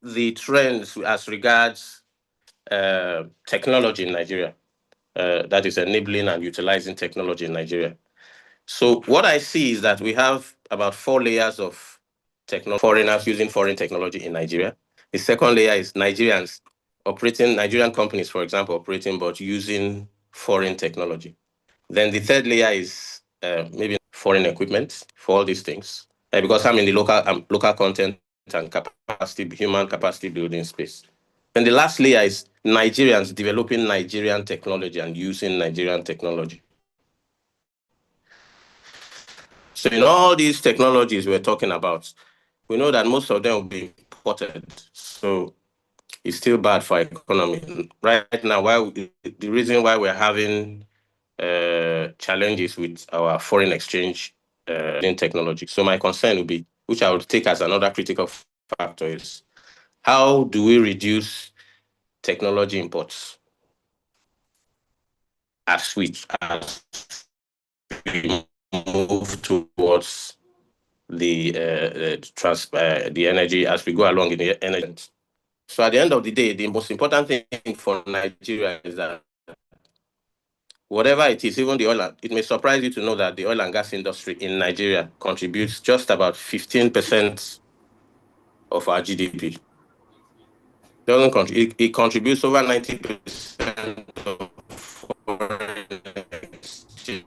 the trends as regards technology in Nigeria, that is enabling and utilizing technology in Nigeria. So what I see is that we have about 4 layers of foreigners using foreign technology in Nigeria. The second layer is Nigerian companies, for example, operating but using foreign technology. Then the third layer is maybe foreign equipment for all these things, because I'm in the local content and human capacity building space. And the last layer is Nigerians developing Nigerian technology and using Nigerian technology. So in all these technologies we're talking about, we know that most of them will be imported. So it's still bad for economy. Right now, the reason why we're having challenges with our foreign exchange in technology. So my concern would be, which I would take as another critical factor, is how do we reduce technology imports as we move towards the energy, as we go along in the energy. So at the end of the day, the most important thing for Nigeria is that whatever it is, even it may surprise you to know that the oil and gas industry in Nigeria contributes just about 15% of our GDP. It contributes over 90% of foreign exchange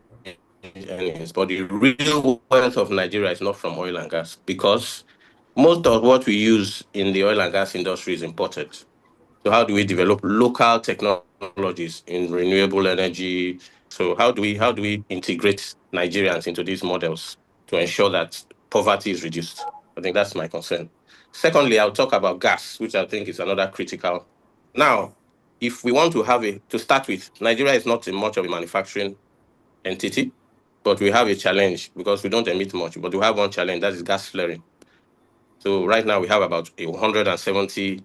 earnings, but the real wealth of Nigeria is not from oil and gas, because most of what we use in the oil and gas industry is imported. So how do we develop local technologies in renewable energy? So how do we integrate Nigerians into these models to ensure that poverty is reduced? I think that's my concern. Secondly, I'll talk about gas, which I think is another critical. Now, if we want to start with, Nigeria is not much of a manufacturing entity, but we have a challenge because we don't emit much, but we have one challenge, that is gas flaring. So right now we have about 170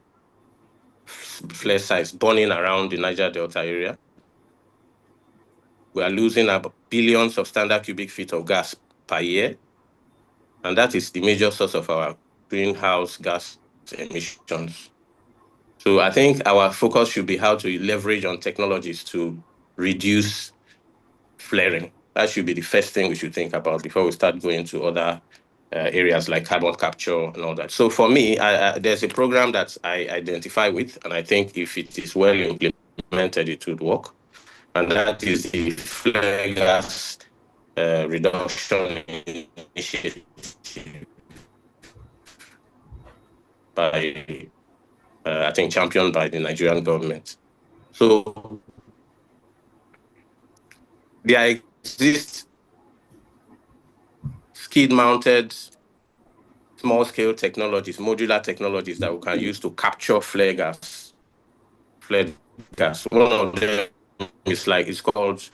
flare sites burning around the Niger Delta area. We are losing about billions of standard cubic feet of gas per year, and that is the major source of our greenhouse gas emissions. So I think our focus should be how to leverage on technologies to reduce flaring. That should be the first thing we should think about before we start going to other areas like carbon capture and all that. So for me, there's a program that I identify with, and I think if it is well implemented, it would work. And that is the flare gas reduction initiative by, I think, championed by the Nigerian government. So there exist skid-mounted small-scale technologies, modular technologies that we can use to capture flare gas. One of them it's called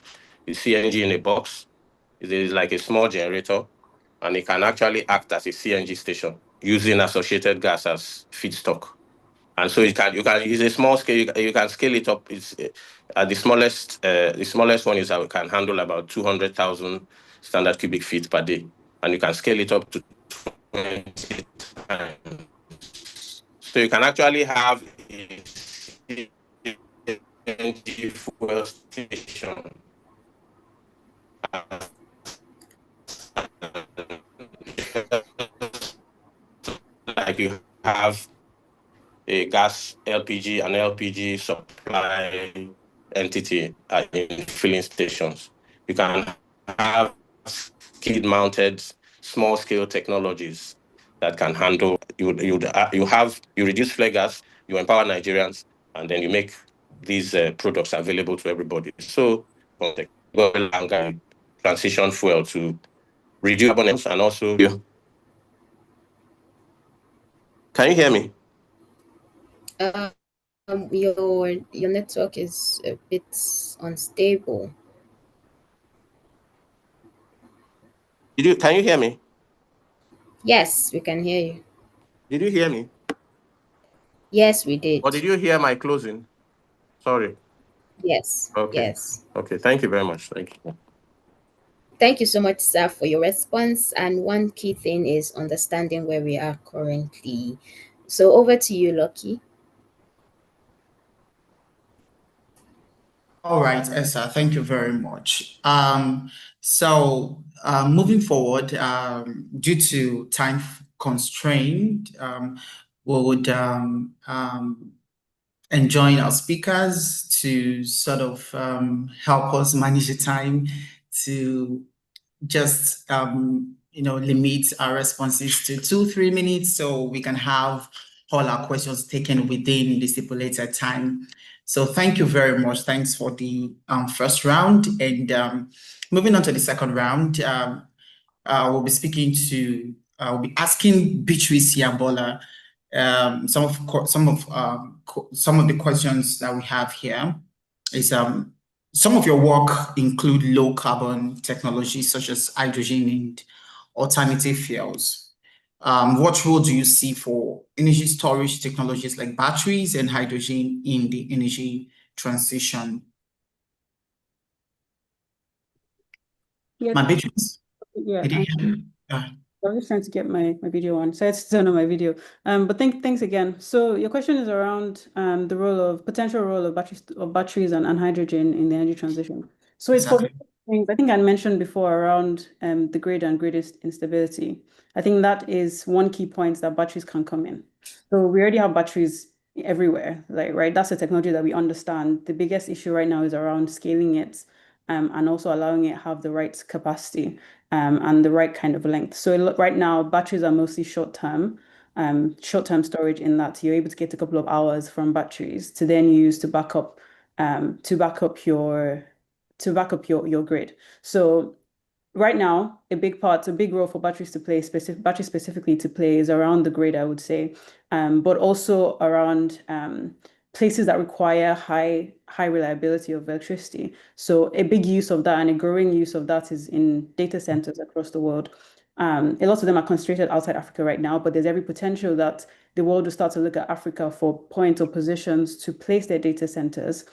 the CNG in a box. It is like a small generator, and it can actually act as a CNG station using associated gas as feedstock. And so you can use a small scale. You can scale it up. It's at the smallest one is that can handle about 200,000 standard cubic feet per day, and you can scale it up to 20 times. So you can actually have a CNG fuel station. Like you have a gas LPG and LPG supply entity in filling stations. You can have skid-mounted small-scale technologies that can handle. You reduce flare gas, you empower Nigerians, and then you make these products available to everybody. So transition fuel to reduce carbon emissions and also. Can you hear me? Your network is a bit unstable. Can you hear me? Yes, we can hear you. Did you hear me? Yes, we did. Or did you hear my closing? Sorry. Yes. Okay. Yes. Okay. Thank you very much. Thank you. Thank you so much, sir, for your response. And one key thing is understanding where we are currently. So over to you, Lucky. All right, Esther, thank you very much. Moving forward, due to time constraint, we would enjoin our speakers to sort of help us manage the time to just limit our responses to 2-3 minutes so we can have all our questions taken within the stipulated time. So thank you very much. Thanks for the first round. And moving on to the second round, we'll be we'll be asking Beatrice Yambola some of the questions that we have here. Is some of your work include low carbon technologies such as hydrogen and alternative fuels. What role do you see for energy storage technologies like batteries and hydrogen in the energy transition? Yeah. My Beatrice? Yeah. I was just trying to get my video on. So I had to turn on my video. But thanks again. So your question is around the potential role of batteries and hydrogen in the energy transition. So it's for things I think I mentioned before around the grid and grid instability. I think that is one key point that batteries can come in. So we already have batteries everywhere, like, right? That's a technology that we understand. The biggest issue right now is around scaling it, and also allowing it have the right capacity, and the right kind of length. So right now, batteries are mostly short-term storage, in that you're able to get a couple of hours from batteries to then use to back up your grid. So right now, a big role for batteries to play, batteries specifically to play, is around the grid, I would say, but also around places that require high reliability of electricity. So a big use of that and a growing use of that is in data centers across the world. A lot of them are concentrated outside Africa right now, but there's every potential that the world will start to look at Africa for points or positions to place their data centers,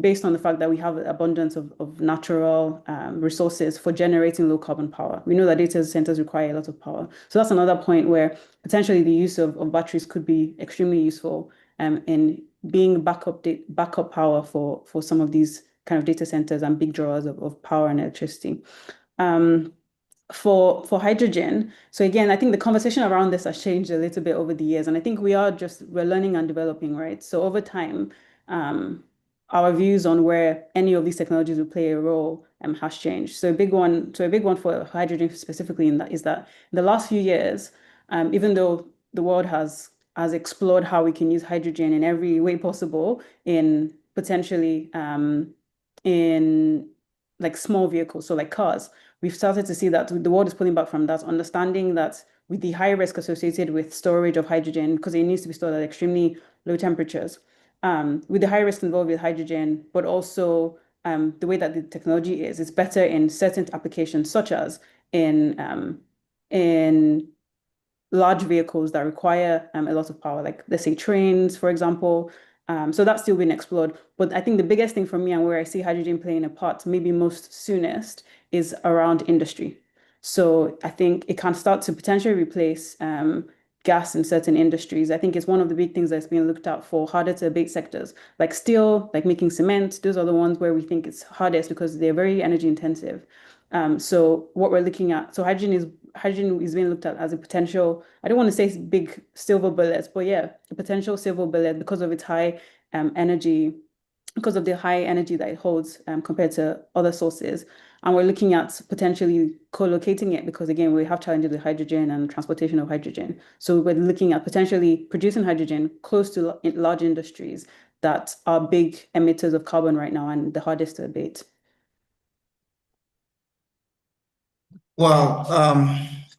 based on the fact that we have an abundance of natural resources for generating low carbon power. We know that data centers require a lot of power. So that's another point where potentially the use of batteries could be extremely useful in being backup power for some of these kind of data centers and big drawers of power and electricity. For hydrogen, so again, I think the conversation around this has changed a little bit over the years, and I think we're learning and developing, right? So over time, our views on where any of these technologies will play a role has changed. So a big one for hydrogen specifically is that in the last few years, even though the world has explored how we can use hydrogen in every way possible, in potentially in like small vehicles, so like cars, we've started to see that the world is pulling back from that, understanding that with the high risk associated with storage of hydrogen, because it needs to be stored at extremely low temperatures, with the high risk involved with hydrogen, but also the way that the technology is, it's better in certain applications, such as in large vehicles that require a lot of power, like let's say trains, for example. So that's still being explored. But I think the biggest thing for me, and where I see hydrogen playing a part, maybe most soonest, is around industry. So I think it can start to potentially replace gas in certain industries. I think it's one of the big things that's being looked at for harder to abate sectors, like steel, like making cement. Those are the ones where we think it's hardest because they're very energy intensive. So what we're looking at, so hydrogen is being looked at as a potential, I don't want to say big silver bullet, but yeah, a potential silver bullet because of its high energy, because of the high energy that it holds compared to other sources. And we're looking at potentially co-locating it because, again, we have challenges with hydrogen and transportation of hydrogen. So we're looking at potentially producing hydrogen close to large industries that are big emitters of carbon right now and the hardest to abate. Well,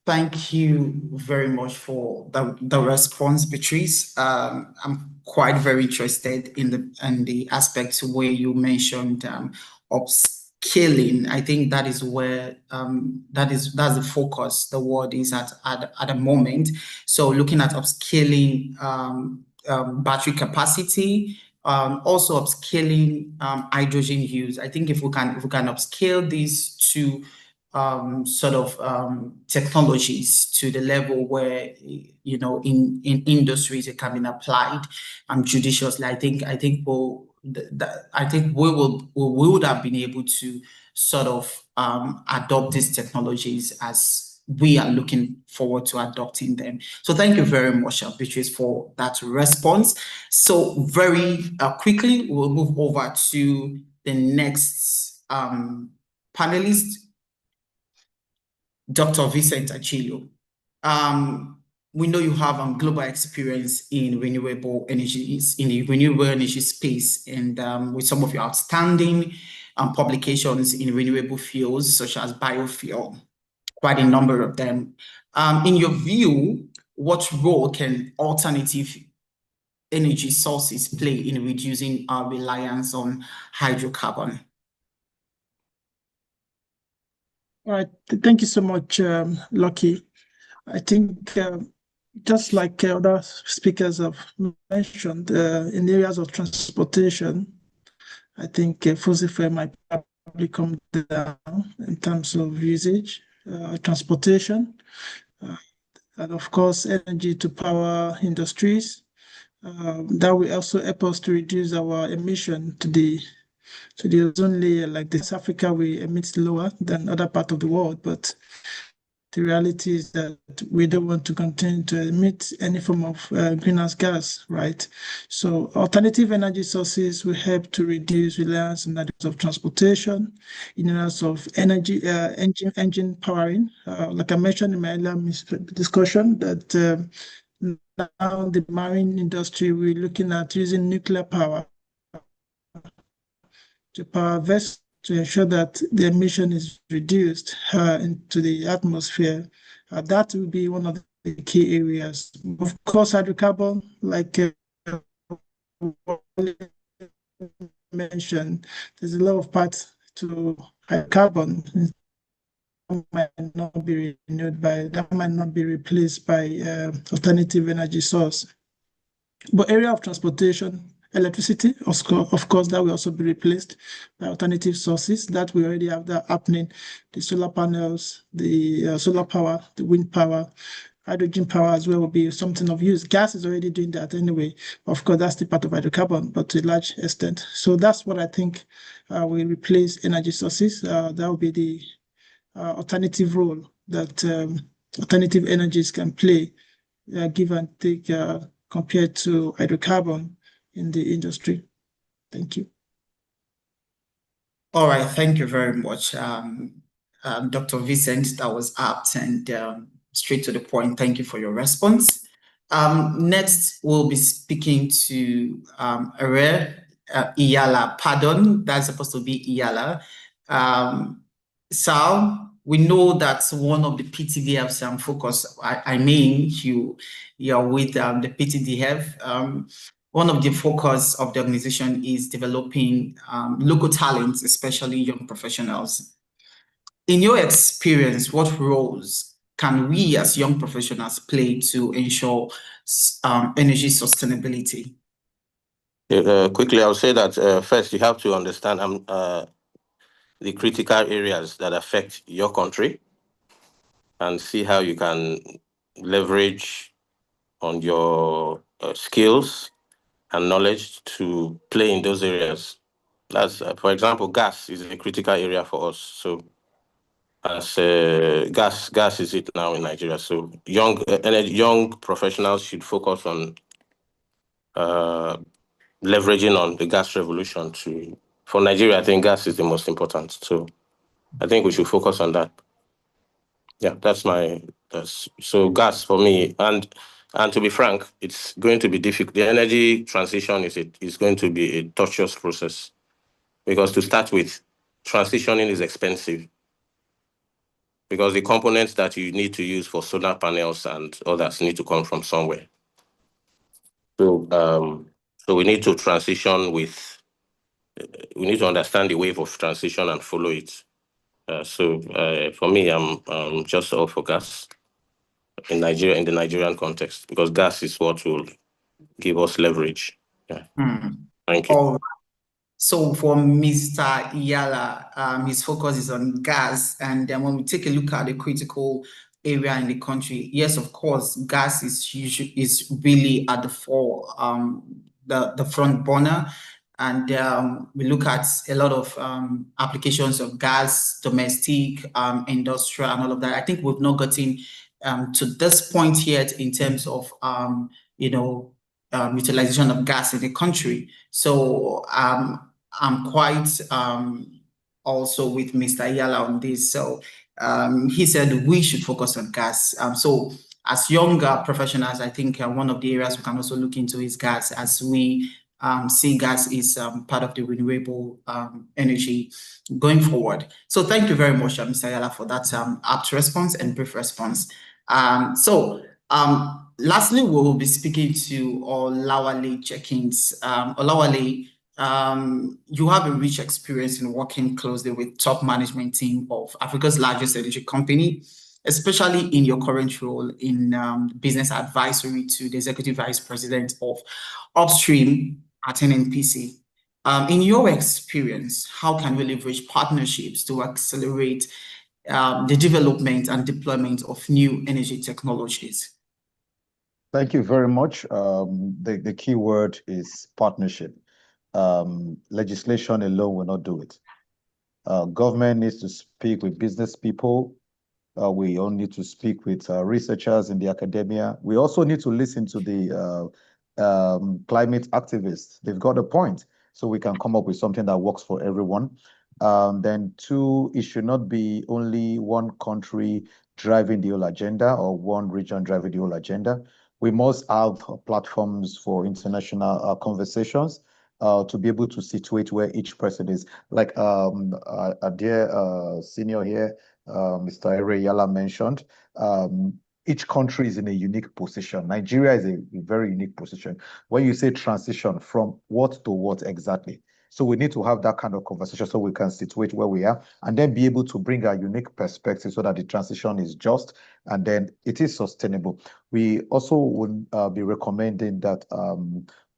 thank you very much for the response, Beatrice. I'm quite very interested in the aspects where you mentioned upscaling. I think that is where that's the focus the world is at the moment. So looking at upscaling battery capacity, also upscaling hydrogen use. I think if we can upscale these two sort of technologies to the level where, you know, in industries it can be applied judiciously, I think we would have been able to sort of adopt these technologies as we are looking forward to adopting them. So thank you very much, Beatrice, for that response. So very quickly, we'll move over to the next panelist, Dr. Vincent Achillo. We know you have global experience in renewable energies, in the renewable energy space, and with some of your outstanding publications in renewable fuels, such as biofuel, quite a number of them. In your view, what role can alternative energy sources play in reducing our reliance on hydrocarbon? All right, thank you so much, Lucky. I think just like other speakers have mentioned, in areas of transportation, I think fossil fuel might probably come down in terms of usage, transportation, and of course, energy to power industries. That will also help us to reduce our emission to the ozone layer. Like this Africa, we emit lower than other part of the world, but the reality is that we don't want to continue to emit any form of greenhouse gas, right? So alternative energy sources will help to reduce reliance on areas of transportation, in areas of energy, engine powering. Like I mentioned in my earlier discussion, that now the marine industry, we're looking at using nuclear power to power vessels to ensure that the emission is reduced into the atmosphere. That will be one of the key areas. Of course, hydrocarbon, like mentioned, there's a lot of parts to hydrocarbon. Might not be renewed by, that might not be replaced by alternative energy source. But area of transportation, electricity, of course, that will also be replaced by alternative sources. That we already have that happening. The solar panels, the solar power, the wind power, hydrogen power as well will be something of use. Gas is already doing that anyway. Of course, that's the part of hydrocarbon, but to a large extent. So that's what I think will replace energy sources. That will be the alternative role that alternative energies can play, give and take compared to hydrocarbon in the industry. Thank you. All right, thank you very much, Dr. Vincent. That was apt and straight to the point. Thank you for your response. Next, we'll be speaking to Iyala. Pardon, that's supposed to be Iyala. Sal, we know that one of the PTDFs focus, I mean, you're with the PTDF. One of the focus of the organization is developing local talents, especially young professionals. In your experience, what roles can we as young professionals play to ensure energy sustainability? Quickly, I'll say that first you have to understand the critical areas that affect your country and see how you can leverage on your skills and knowledge to play in those areas. That's, for example, gas is a critical area for us. So as gas is it now in Nigeria. So young professionals should focus on leveraging on the gas revolution for Nigeria. I think gas is the most important. So I think we should focus on that. Yeah, so gas for me. And to be frank, it's going to be difficult. The energy transition is going to be a tortuous process because to start with, transitioning is expensive because the components that you need to use for solar panels and others need to come from somewhere. So we need to transition with. We need to understand the wave of transition and follow it. For me, I'm just all for gas in Nigeria, in the Nigerian context, because gas is what will give us leverage. Yeah. Thank you. All right. So for Mr. Iyala, his focus is on gas. And then when we take a look at the critical area in the country, yes, of course, gas is really at the the front burner. And we look at a lot of applications of gas, domestic, industrial, and all of that. I think we've not gotten to this point yet in terms of utilization of gas in the country. So I'm quite also with Mr. Iyala on this. So he said we should focus on gas. So as younger professionals, I think one of the areas we can also look into is gas, as we see gas is part of the renewable energy going forward. So thank you very much, Mr. Iyala, for that apt response and brief response. Lastly, we will be speaking to Olawale Jenkins. Olawale, you have a rich experience in working closely with top management team of Africa's largest energy company, especially in your current role in business advisory to the Executive Vice President of Upstream at NNPC. In your experience, how can we leverage partnerships to accelerate the development and deployment of new energy technologies? Thank you very much. The key word is partnership. Legislation alone will not do it. Government needs to speak with business people, We all need to speak with researchers in the academia. We also need to listen to the climate activists. They've got a point, so we can come up with something that works for everyone. Then two, it should not be only one country driving the whole agenda or one region driving the whole agenda. We must have platforms for international conversations to be able to situate where each person is. Like a dear senior here, Mr. Ere Yala mentioned, each country is in a unique position. Nigeria is a very unique position. When you say transition, from what to what exactly? So we need to have that kind of conversation so we can situate where we are and then be able to bring our unique perspective so that the transition is just and then it is sustainable. We also would be recommending that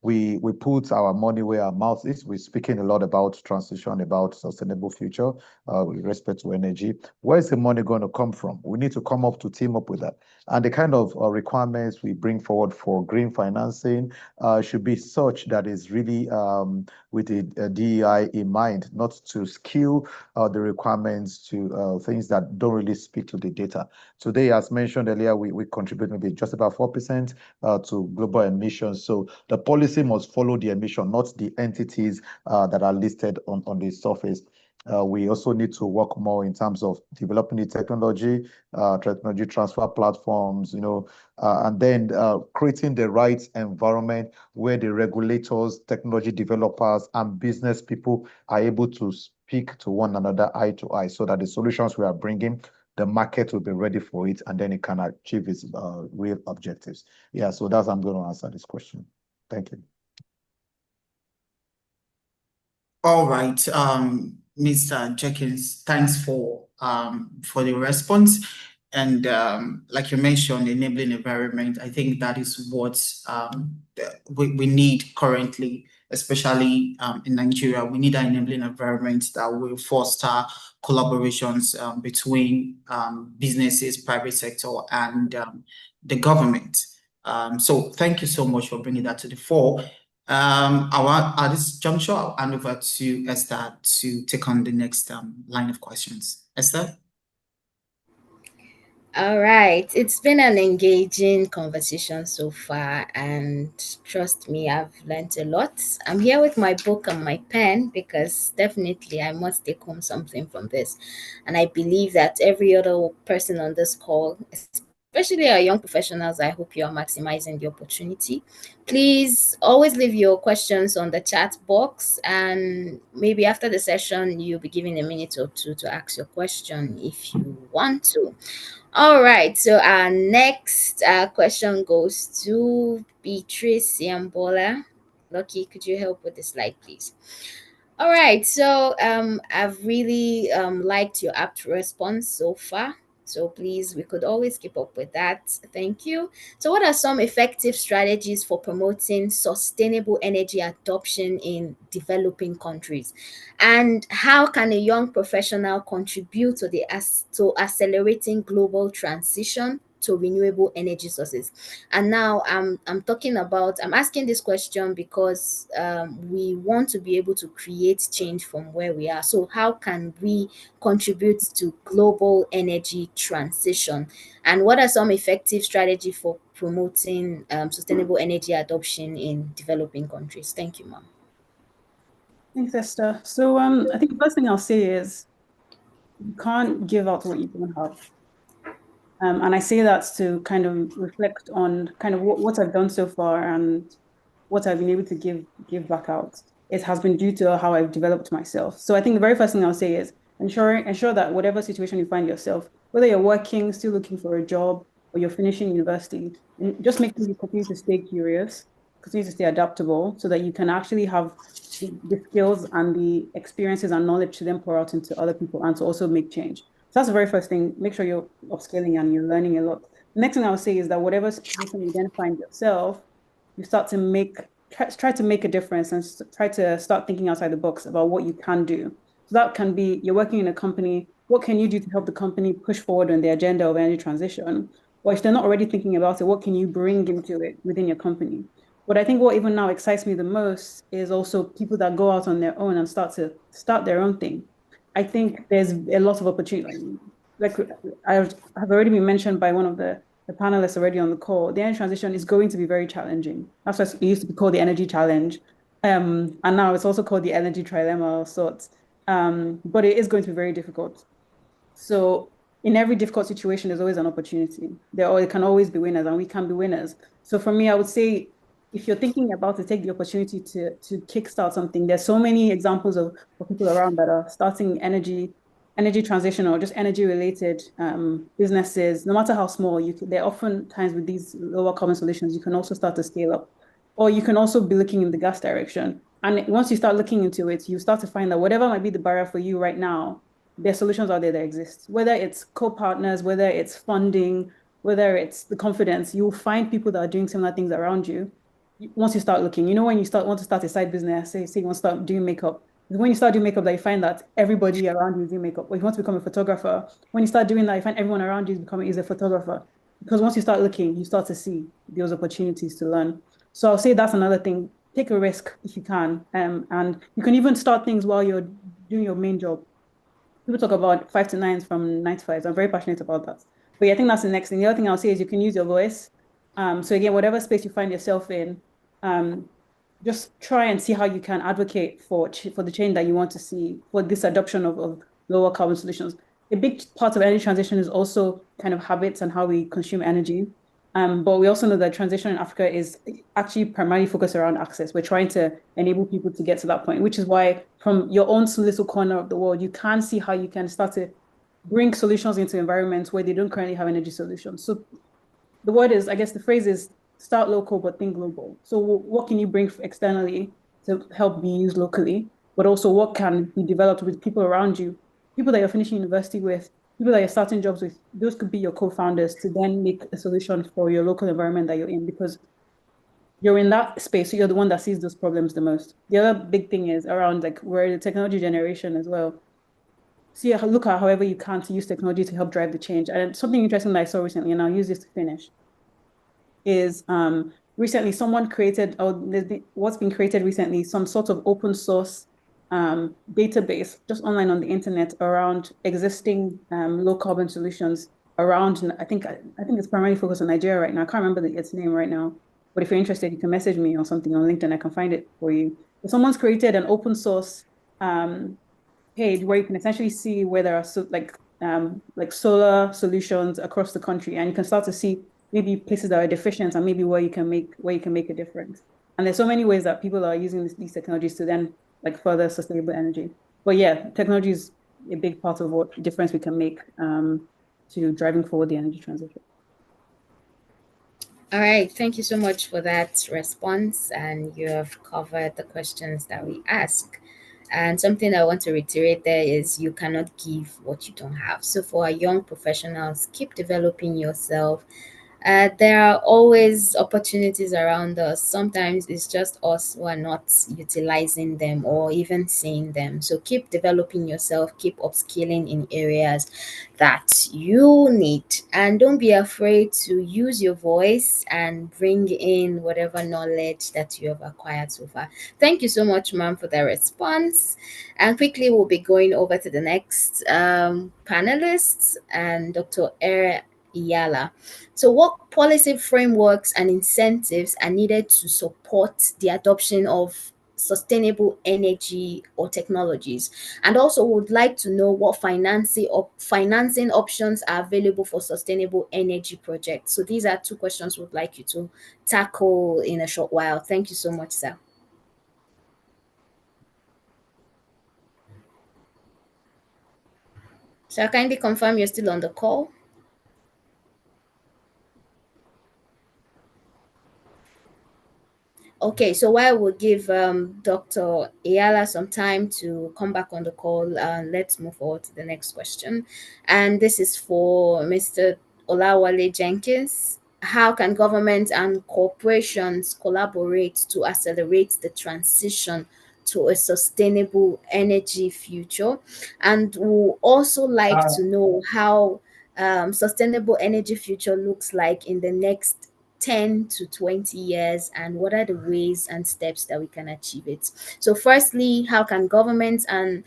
we put our money where our mouth is. We're speaking a lot about transition, about sustainable future with respect to energy. Where is the money going to come from? We need to come up to team up with that. And the kind of requirements we bring forward for green financing should be such that is really with a DEI in mind, not to skew the requirements to things that don't really speak to the data. Today, as mentioned earlier, we contribute maybe just about 4% to global emissions. So the policy must follow the emission, not the entities that are listed on the surface. We also need to work more in terms of developing the technology transfer platforms, and then creating the right environment where the regulators, technology developers, and business people are able to speak to one another eye to eye so that the solutions we are bringing, the market will be ready for it, and then it can achieve its real objectives. Yeah, so that's how I'm going to answer this question. Thank you. All right, Mr. Jenkins, thanks for the response. And like you mentioned, enabling environment, I think that is what we need currently, especially in Nigeria. We need an enabling environment that will foster collaborations between businesses, private sector, and the government. So thank you so much for bringing that to the fore. At this juncture, I'll hand over to Esther to take on the next line of questions. Esther? All right. It's been an engaging conversation so far, and trust me, I've learned a lot. I'm here with my book and my pen because definitely I must take home something from this. And I believe that every other person on this call, especially our young professionals, I hope you are maximizing the opportunity. Please always leave your questions on the chat box, and maybe after the session, you'll be given a minute or two to ask your question if you want to. All right, so our next question goes to Beatrice Yambola. Lucky, could you help with the slide, please? All right, so I've really liked your apt response so far. So please, we could always keep up with that. Thank you. So what are some effective strategies for promoting sustainable energy adoption in developing countries? And how can a young professional contribute to accelerating global transition to renewable energy sources? And now I'm asking this question because we want to be able to create change from where we are. So how can we contribute to global energy transition? And what are some effective strategies for promoting sustainable energy adoption in developing countries? Thank you, ma'am. Thanks, Esther. So I think the first thing I'll say is you can't give out what you don't have. And I say that to kind of reflect on kind of what I've done so far and what I've been able to give back out. It has been due to how I've developed myself. So I think the very first thing I'll say is ensure that whatever situation you find yourself, whether you're working, still looking for a job, or you're finishing university, just make sure you continue to stay curious, continue to stay adaptable so that you can actually have the skills and the experiences and knowledge to then pour out into other people and to also make change. So that's the very first thing. Make sure you're upscaling and you're learning a lot. The next thing I would say is that whatever situation you then find yourself, you start to try to make a difference and try to start thinking outside the box about what you can do. So that can be you're working in a company. What can you do to help the company push forward on the agenda of energy transition? Or if they're not already thinking about it, what can you bring into it within your company? But I think what even now excites me the most is also people that go out on their own and start their own thing. I think there's a lot of opportunity. like I have already been mentioned by one of the panelists already on the call, the energy transition is going to be very challenging. That's why it used to be called the energy challenge. And now it's also called the energy trilemma of sorts. But it is going to be very difficult. So in every difficult situation, there's always an opportunity. There can always be winners, and we can be winners. So for me, I would say if you're thinking about to take the opportunity to kickstart something, there's so many examples of people around that are starting energy transition or just energy related businesses. No matter how small, they're oftentimes with these lower carbon solutions, you can also start to scale up, or you can also be looking in the gas direction. And once you start looking into it, you start to find that whatever might be the barrier for you right now, there are solutions out there that exist. Whether it's co-partners, whether it's funding, whether it's the confidence, you'll find people that are doing similar things around you. Once you start looking, when you want to start a side business, say you want to start doing makeup, when you start doing makeup, that you find that everybody around you is doing makeup. Or if you want to become a photographer, when you start doing that, you find everyone around you is a photographer. Because once you start looking, you start to see those opportunities to learn. So I'll say that's another thing. Take a risk if you can. And you can even start things while you're doing your main job. People talk about 5 to 9s from 9 to 5s. I'm very passionate about that. But yeah, I think that's the next thing. The other thing I'll say is you can use your voice. So again, whatever space you find yourself in, just try and see how you can advocate for the change that you want to see for this adoption of lower carbon solutions. A big part of energy transition is also kind of habits and how we consume energy. But we also know that transition in Africa is actually primarily focused around access. We're trying to enable people to get to that point, which is why from your own little corner of the world, you can see how you can start to bring solutions into environments where they don't currently have energy solutions. So the word is, I guess the phrase is start local, but think global. So what can you bring externally to help be used locally, but also what can be developed with people around you, people that you're finishing university with, people that you're starting jobs with. Those could be your co-founders to then make a solution for your local environment that you're in, because you're in that space, so you're the one that sees those problems the most. The other big thing is around like we're the technology generation as well. See, look at however you can to use technology to help drive the change. And something interesting that I saw recently, and I'll use this to finish, is recently someone created, or what's been created recently, some sort of open source database just online on the internet around existing low carbon solutions around, I think it's primarily focused on Nigeria right now. I can't remember its name right now, but if you're interested, you can message me or something on LinkedIn. I can find it for you. But someone's created an open source page where you can essentially see where there are like solar solutions across the country, and you can start to see maybe places that are deficient and maybe where you can make a difference. And there's so many ways that people are using these technologies to then like further sustainable energy. But yeah, technology is a big part of what difference we can make to driving forward the energy transition. All right, thank you so much for that response, and you have covered the questions that we ask. And something I want to reiterate there is you cannot give what you don't have. So for our young professionals, keep developing yourself. There are always opportunities around us. Sometimes it's just us who are not utilizing them or even seeing them. So keep developing yourself, keep upskilling in areas that you need. And don't be afraid to use your voice and bring in whatever knowledge that you have acquired so far. Thank you so much, ma'am, for that response. And quickly, we'll be going over to the next panelists and Dr. Iyala. So, what policy frameworks and incentives are needed to support the adoption of sustainable energy or technologies? And also would like to know what financing options are available for sustainable energy projects. So these are two questions we'd like you to tackle in a short while. Thank you so much, sir. So kindly confirm you're still on the call. Okay, so while we'll give Dr. Ayala some time to come back on the call, let's move forward to the next question. And this is for Mr. Olawale Jenkins. How can government and corporations collaborate to accelerate the transition to a sustainable energy future? And we'll also like to know how sustainable energy future looks like in the next 10 to 20 years, and what are the ways and steps that we can achieve it? So firstly, how can governments and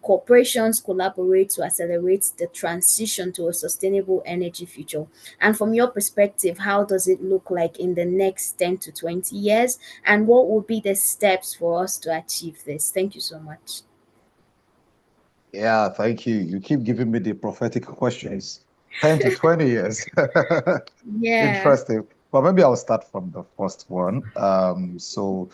corporations collaborate to accelerate the transition to a sustainable energy future? And from your perspective, how does it look like in the next 10 to 20 years? And what would be the steps for us to achieve this? Thank you so much. Yeah, thank you. You keep giving me the prophetic questions. 10 to 20 years. Yeah. Interesting. But maybe I'll start from the first one. So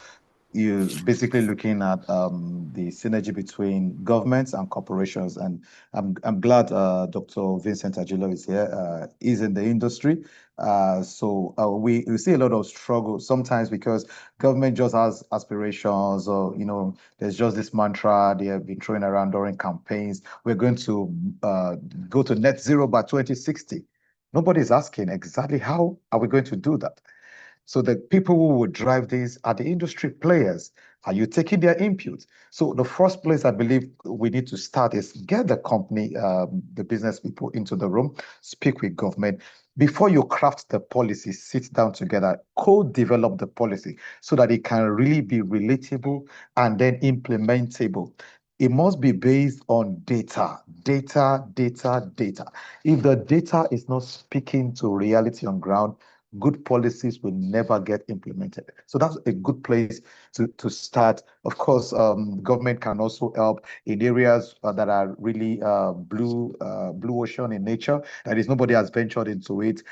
you're basically looking at the synergy between governments and corporations. And I'm glad Dr. Vincent Ajilo is here. He's in the industry. We see a lot of struggle sometimes because government just has aspirations, or there's just this mantra they have been throwing around during campaigns. We're going to go to net zero by 2060. Nobody's asking exactly how are we going to do that. So the people who would drive this are the industry players. Are you taking their input? So the first place I believe we need to start is get the company, the business people into the room, speak with government. Before you craft the policy, sit down together, co-develop the policy so that it can really be relatable and then implementable. It must be based on data, data, data, data. If the data is not speaking to reality on ground, good policies will never get implemented. So that's a good place to start. Of course, government can also help in areas that are really blue ocean in nature. That is, nobody has ventured into it.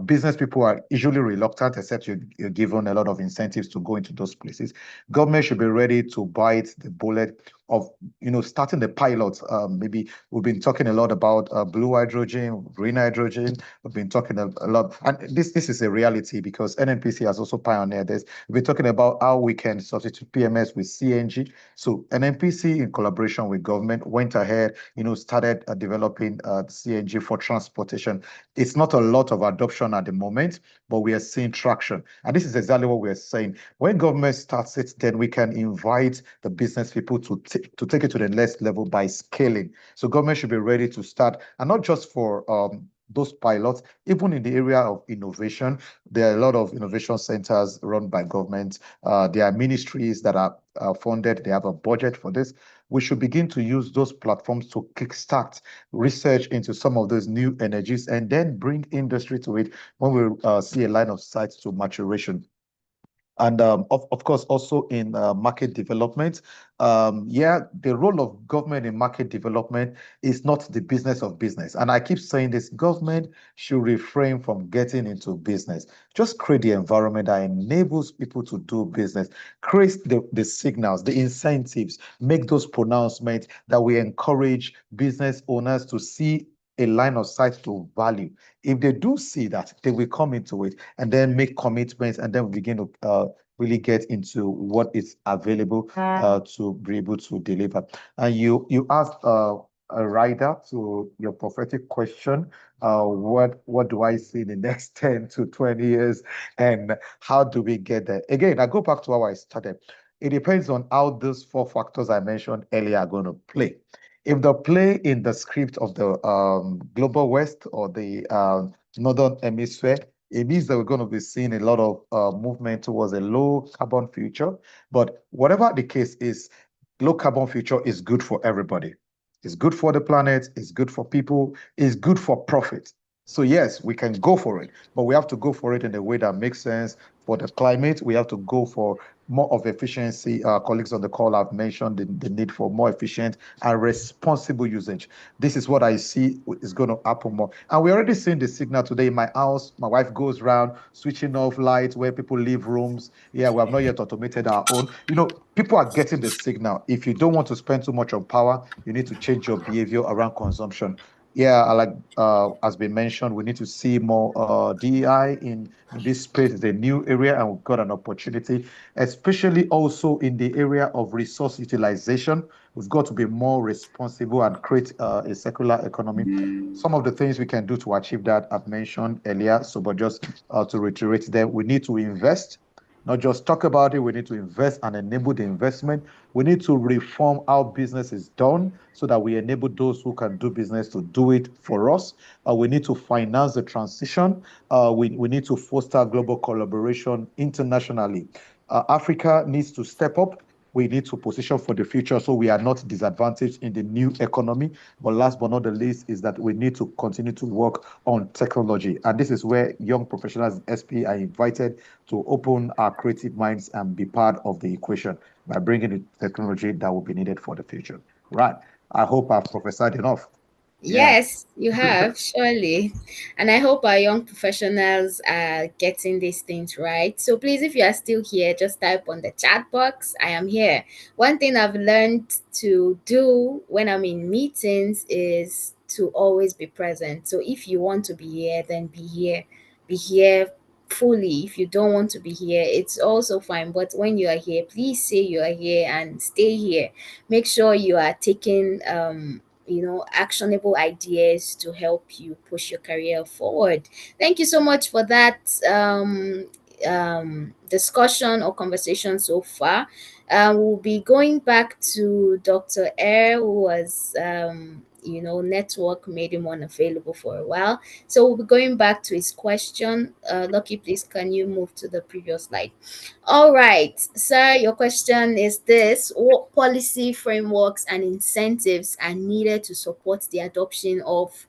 Business people are usually reluctant, except you're given a lot of incentives to go into those places. Government should be ready to bite the bullet of starting the pilots. Maybe we've been talking a lot about blue hydrogen, green hydrogen. We've been talking a lot, and this is a reality because NNPC has also pioneered this. We've been talking about how we can substitute PMS with CNG. So NNPC, in collaboration with government, went ahead, started developing CNG for transportation. It's not a lot of adoption at the moment, but we are seeing traction, and this is exactly what we're saying. When government starts it, then we can invite the business people to take it to the next level by scaling. So government should be ready to start, and not just for those pilots, even in the area of innovation. There are a lot of innovation centers run by government. There are ministries that are funded. They have a budget for this. We should begin to use those platforms to kickstart research into some of those new energies and then bring industry to it when we see a line of sight to maturation. And of course, also in market development, the role of government in market development is not the business of business. And I keep saying this, government should refrain from getting into business. Just create the environment that enables people to do business, create the signals, the incentives, make those pronouncements that we encourage business owners to see a line of sight to value. If they do see that, they will come into it and then make commitments, and then we begin to really get into what is available to be able to deliver. And you asked a rider to your prophetic question, what do I see in the next 10 to 20 years, and how do we get there? Again, I go back to how I started. It depends on how those four factors I mentioned earlier are going to play. If they play in the script of the global west or the northern hemisphere, it means that we're going to be seeing a lot of movement towards a low carbon future. But whatever the case is, low carbon future is good for everybody. It's good for the planet, it's good for people, it's good for profit. So yes, we can go for it, but we have to go for it in a way that makes sense for the climate. We have to go for more of efficiency. Our colleagues on the call have mentioned the need for more efficient and responsible usage. This is what I see is going to happen more. And we're already seeing the signal today in my house. My wife goes around switching off lights where people leave rooms. Yeah, we have not yet automated our own. People are getting the signal. If you don't want to spend too much on power, you need to change your behavior around consumption. Yeah, like has been mentioned, we need to see more DEI in this space. It's a new area, and we've got an opportunity, especially also in the area of resource utilization. We've got to be more responsible and create a circular economy. Some of the things we can do to achieve that I've mentioned earlier. So, but just to reiterate them, we need to invest not just talk about it, we need to invest and enable the investment. We need to reform how business is done so that we enable those who can do business to do it for us. We need to finance the transition. We need to foster global collaboration internationally. Africa needs to step up. We need to position for the future so we are not disadvantaged in the new economy. But last but not the least is that we need to continue to work on technology. And this is where young professionals in SP are invited to open our creative minds and be part of the equation by bringing the technology that will be needed for the future. Right. I hope I've prophesied enough. Yes, you have, surely. And I hope our young professionals are getting these things right. So please, if you are still here, just type on the chat box, I am here. One thing I've learned to do when I'm in meetings is to always be present. So if you want to be here, then be here. Be here fully. If you don't want to be here, it's also fine. But when you are here, please say you are here and stay here. Make sure you are taking actionable ideas to help you push your career forward. Thank you so much for that discussion or conversation so far. We'll be going back to Dr. Air, who was network made him unavailable for a while. So we'll be going back to his question. Lucky, please, can you move to the previous slide? All right, sir, your question is this: what policy frameworks and incentives are needed to support the adoption of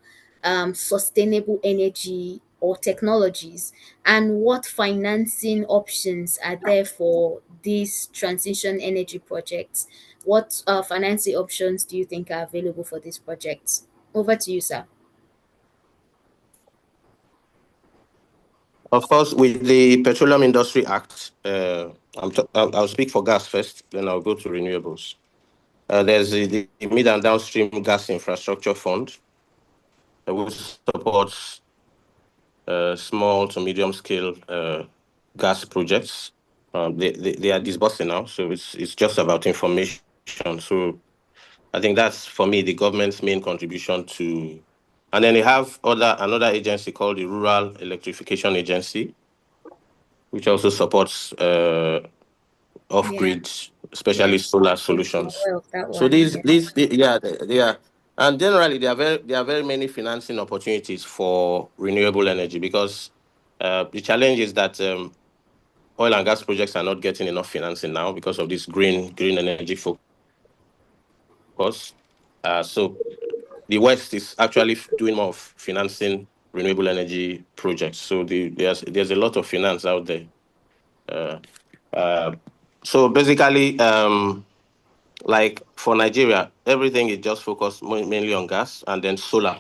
sustainable energy or technologies? And what financing options are there for these transition energy projects? What financing options do you think are available for these projects? Over to you, sir. Of course, with the Petroleum Industry Act, I'll speak for gas first, then I'll go to renewables. There's the Mid and Downstream Gas Infrastructure Fund, which supports small to medium scale gas projects. They are disbursing now, so it's just about information. So I think that's, for me, the government's main contribution to. And then they have another agency called the Rural Electrification Agency, which also supports off-grid, especially solar solutions. So they are, and generally there are very many financing opportunities for renewable energy, because the challenge is that oil and gas projects are not getting enough financing now because of this green energy focus. So the West is actually doing more of financing renewable energy projects. So there's a lot of finance out there. So basically, like for Nigeria, everything is just focused mainly on gas and then solar.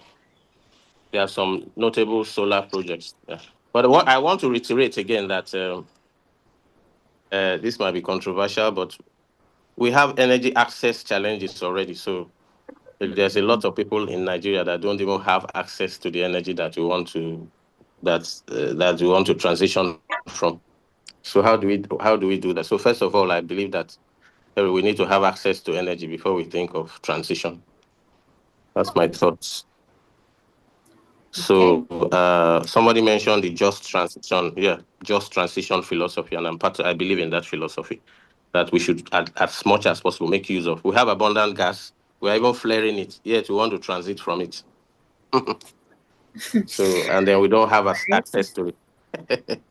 There are some notable solar projects. Yeah. But what I want to reiterate again that this might be controversial, but we have energy access challenges already. So there's a lot of people in Nigeria that don't even have access to the energy that we want to transition from. So how do we do that? So first of all, I believe that we need to have access to energy before we think of transition. That's my thoughts. So somebody mentioned the just transition philosophy, and I believe in that philosophy, that we should, as much as possible, make use of. We have abundant gas. We're even flaring it, yet we want to transit from it. So, and then we don't have access to it.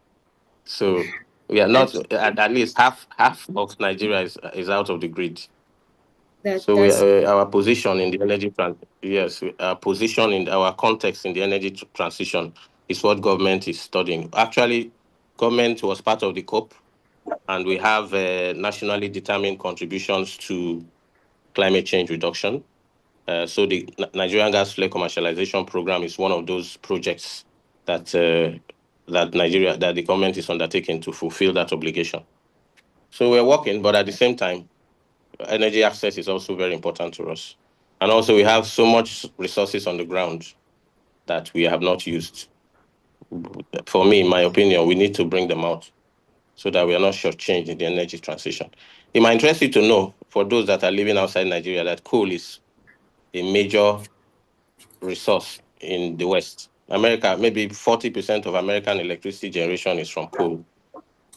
So we are not, at least half of Nigeria is out of the grid. So our position in the energy our position in our context in the energy transition is what government is studying. Actually, government was part of the COP, and we have nationally determined contributions to climate change reduction. So the Nigerian Gas Flare Commercialization Program is one of those projects that the government is undertaking to fulfill that obligation. So we're working, but at the same time, energy access is also very important to us. And also we have so much resources on the ground that we have not used. For me, in my opinion, we need to bring them out so that we are not shortchanged in the energy transition. It might interest you to know, for those that are living outside Nigeria, that coal is a major resource in the West. America, maybe 40% of American electricity generation is from coal.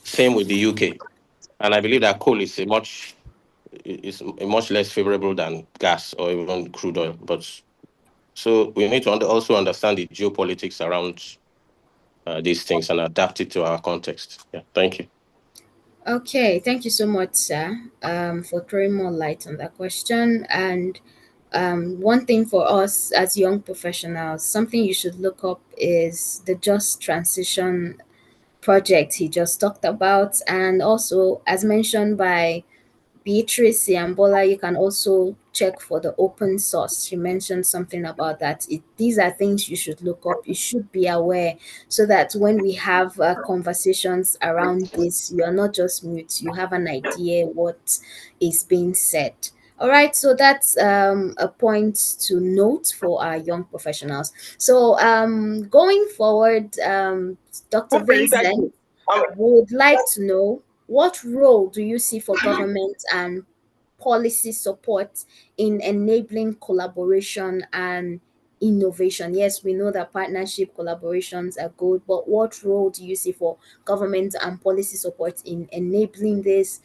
Same with the UK. And I believe that coal is a much less favorable than gas or even crude oil. But so we need to also understand the geopolitics around these things and adapt it to our context. Yeah, thank you. Okay, thank you so much, sir, for throwing more light on that question. And one thing for us as young professionals, something you should look up is the Just Transition project he just talked about. And also, as mentioned by Beatrice Siambola, you can also check for the open source. She mentioned something about that. These are things you should look up. You should be aware so that when we have conversations around this, you are not just mute. You have an idea what is being said. All right, so that's a point to note for our young professionals. So going forward, Dr. Vincent would like to know, what role do you see for government and policy support in enabling collaboration and innovation? Yes, we know that partnership collaborations are good, but what role do you see for government and policy support in enabling this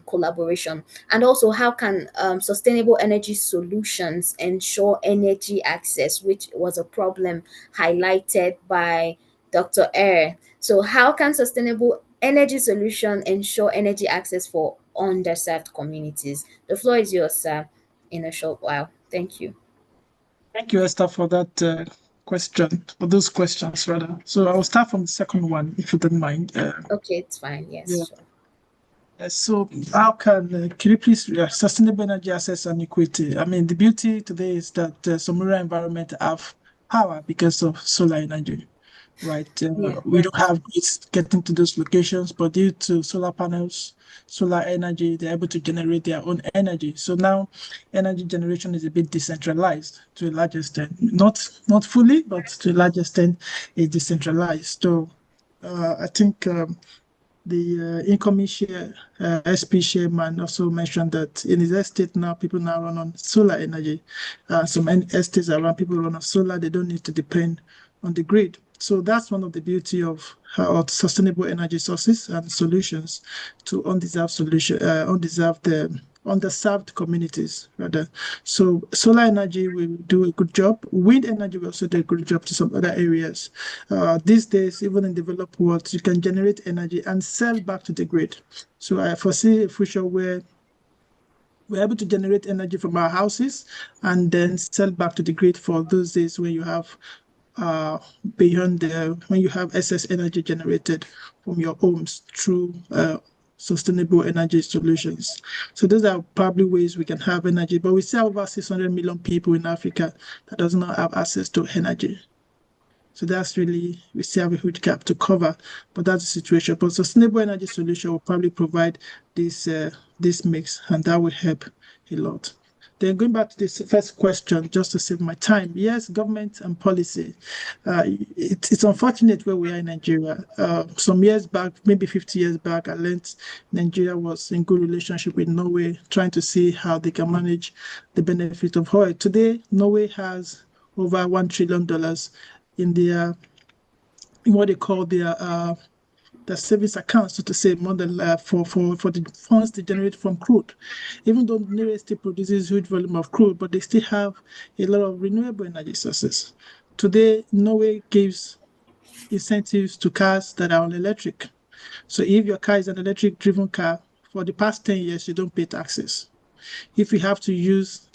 collaboration? And also, how can sustainable energy solutions ensure energy access, which was a problem highlighted by Dr. Eyre? So how can sustainable energy solution ensure energy access for underserved communities? The floor is yours, sir, in a short while. Thank you. Thank you, Esther, for that question, or those questions, rather. So I'll start from the second one, if you don't mind. Okay, it's fine. Yes, yeah. sure. So how can you please sustainable energy access and equity? I mean, the beauty today is that some rural environment have power because of solar energy, right? We don't have grids getting to those locations, but due to solar panels, solar energy, they're able to generate their own energy. So now energy generation is a bit decentralized to a large extent. Not fully, but to a large extent, it's decentralized. So I think the incoming SP chairman also mentioned that in his estate now, people now run on solar energy. Some estates around people run on solar. They don't need to depend on the grid. So that's one of the beauty of sustainable energy sources and solutions to underserved communities, rather. So solar energy will do a good job. Wind energy will also do a good job to some other areas. These days, even in developed worlds, you can generate energy and sell back to the grid. So I foresee a future where we're able to generate energy from our houses and then sell back to the grid for those days when you have when you have excess energy generated from your homes through sustainable energy solutions. So those are probably ways we can have energy, but we still have over 600 million people in Africa that does not have access to energy. So that's really, we still have a huge gap to cover, but that's the situation. But sustainable energy solution will probably provide this mix, and that will help a lot. Then going back to this first question, just to save my time, yes, government and policy. It's unfortunate where we are in Nigeria. Some years back, maybe 50 years back, I learned Nigeria was in good relationship with Norway, trying to see how they can manage the benefit of oil. Today, Norway has over $1 trillion in what they call their savings accounts, so to say, more than for the funds they generate from crude. Even though Nigeria still produces huge volume of crude, but they still have a lot of renewable energy sources. Today, Norway gives incentives to cars that are on electric. So if your car is an electric-driven car, for the past 10 years, you don't pay taxes. If you have to use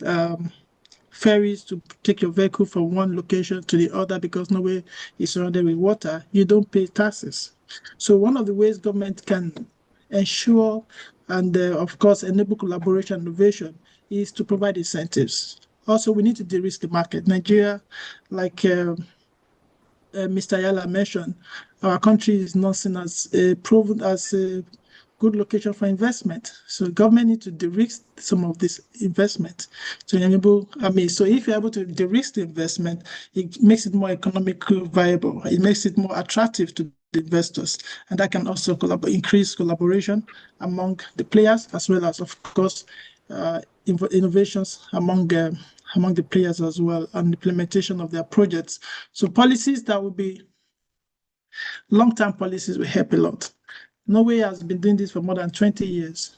ferries to take your vehicle from one location to the other because nowhere is surrounded with water, you don't pay taxes. So one of the ways government can ensure and of course enable collaboration and innovation is to provide incentives. Also, we need to de-risk the market. Nigeria, like Mr. Yala mentioned, our country is not seen as proven as a good location for investment. So government need to de-risk some of this investment to enable, so if you're able to de-risk the investment, it makes it more economically viable. It makes it more attractive to the investors. And that can also increase collaboration among the players, as well as, of course, innovations among the players as well, and implementation of their projects. So policies that will be long-term policies will help a lot. Norway has been doing this for more than 20 years.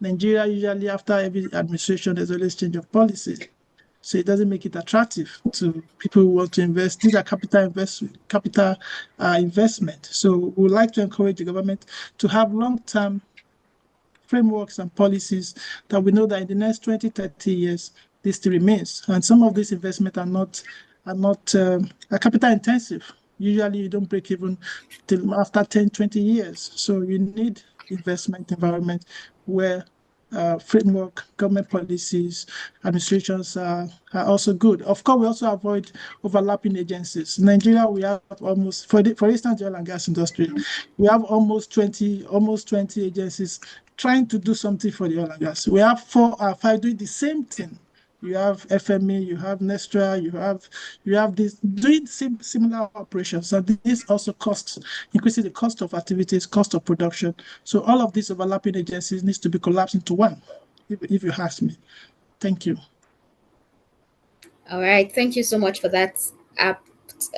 Nigeria, usually after every administration, there's always change of policy. So it doesn't make it attractive to people who want to invest. These are capital investment. So we would like to encourage the government to have long-term frameworks and policies that we know that in the next 20, 30 years, this still remains. And some of these investments are capital intensive. Usually you don't break even till after 10, 20 years. So you need investment environment where framework, government policies, administrations are also good. Of course, we also avoid overlapping agencies. In Nigeria, we have almost, for instance, the oil and gas industry, we have almost 20 agencies trying to do something for the oil and gas. We have 4 or 5 doing the same thing. You have FME, you have Nestra, you have this doing similar operations. And this also increases the cost of activities, cost of production. So all of these overlapping agencies needs to be collapsed into one, if you ask me. Thank you. All right. Thank you so much for that apt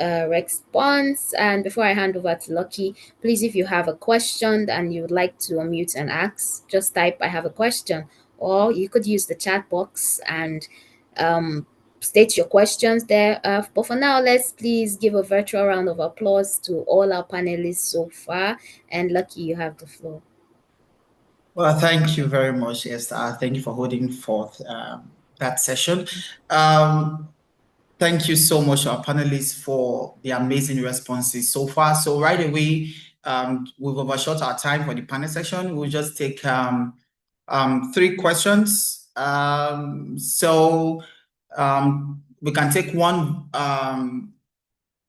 response. And before I hand over to Lucky, please, if you have a question and you would like to unmute and ask, just type "I have a question," or you could use the chat box and state your questions there. But for now, let's please give a virtual round of applause to all our panelists so far. And Lucky, you have the floor. Well, thank you very much, Esther. Thank you for holding forth that session. Thank you so much, our panelists, for the amazing responses so far. So right away, we've overshot our time for the panel session. We'll just take 3 questions. We can take one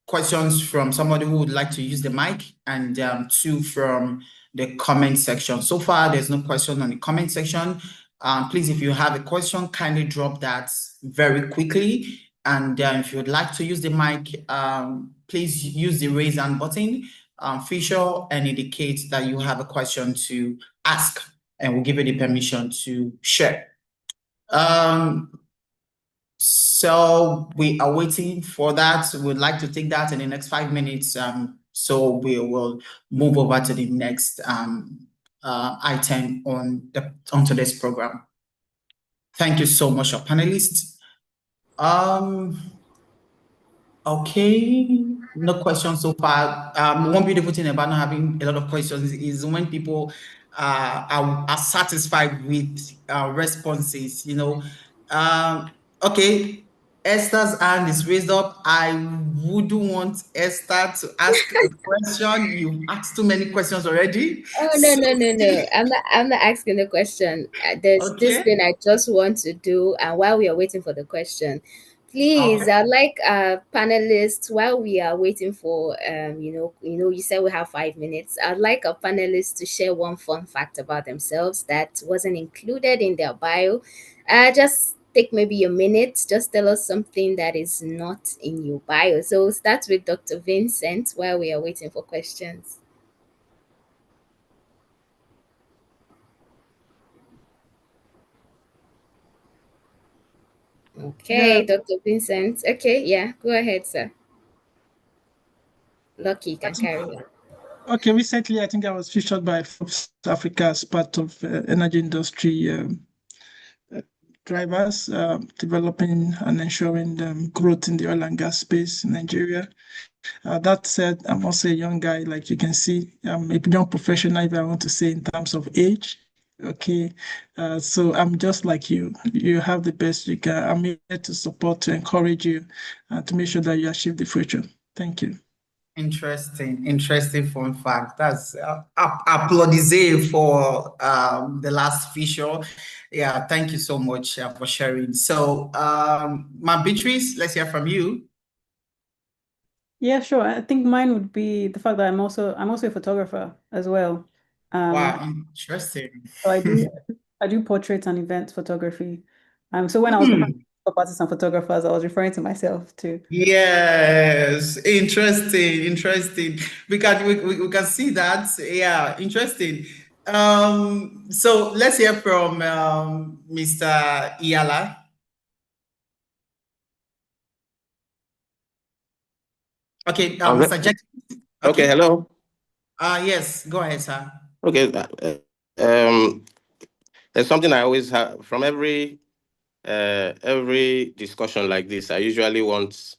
questions from somebody who would like to use the mic, and 2 from the comment section. So far, there's no question on the comment section. Please, if you have a question, kindly drop that very quickly. And if you would like to use the mic, please use the raise hand button feature and indicate that you have a question to ask, and we'll give you the permission to share. So we are waiting for that. We'd like to take that in the next 5 minutes. So we will move over to the next item on today's program. Thank you so much, our panelists. Okay, no questions so far. One beautiful thing about not having a lot of questions is when people are satisfied with responses, you know. Okay, Esther's hand is raised up. I wouldn't want Esther to ask a question. You've asked too many questions already. Oh, no. I'm not asking the question. There's this thing I just want to do, and while we are waiting for the question, please, I'd like panelists, while we are waiting for you said we have 5 minutes. I'd like a panelist to share one fun fact about themselves that wasn't included in their bio. Just take maybe a minute, just tell us something that is not in your bio. So we'll start with Dr. Vincent while we are waiting for questions. Okay, yeah. Dr. Vincent. Okay, yeah, go ahead, sir. Lucky can carry on. Okay, recently I think I was featured by Forbes Africa as part of energy industry drivers developing and ensuring growth in the oil and gas space in Nigeria. That said, I'm also a young guy, like you can see. I'm a young professional, if I want to say, in terms of age. Okay, so I'm just like you. You have the best you can. I'm here to support, to encourage you, to make sure that you achieve the future. Thank you. Interesting fun fact. That's applaudise for the last feature. Yeah, thank you so much for sharing. So, Beatrice, let's hear from you. Yeah, sure. I think mine would be the fact that I'm also a photographer as well. Wow, interesting. So I do portraits and event photography. So when I was referring to artists and photographers, I was referring to myself too. Yes, interesting. We can see that. Yeah, interesting. So let's hear from Mr. Iyala. Okay, Mr. Jackson. Okay, hello. Yes, go ahead, sir. Okay. There's something I always have from every discussion like this. I usually want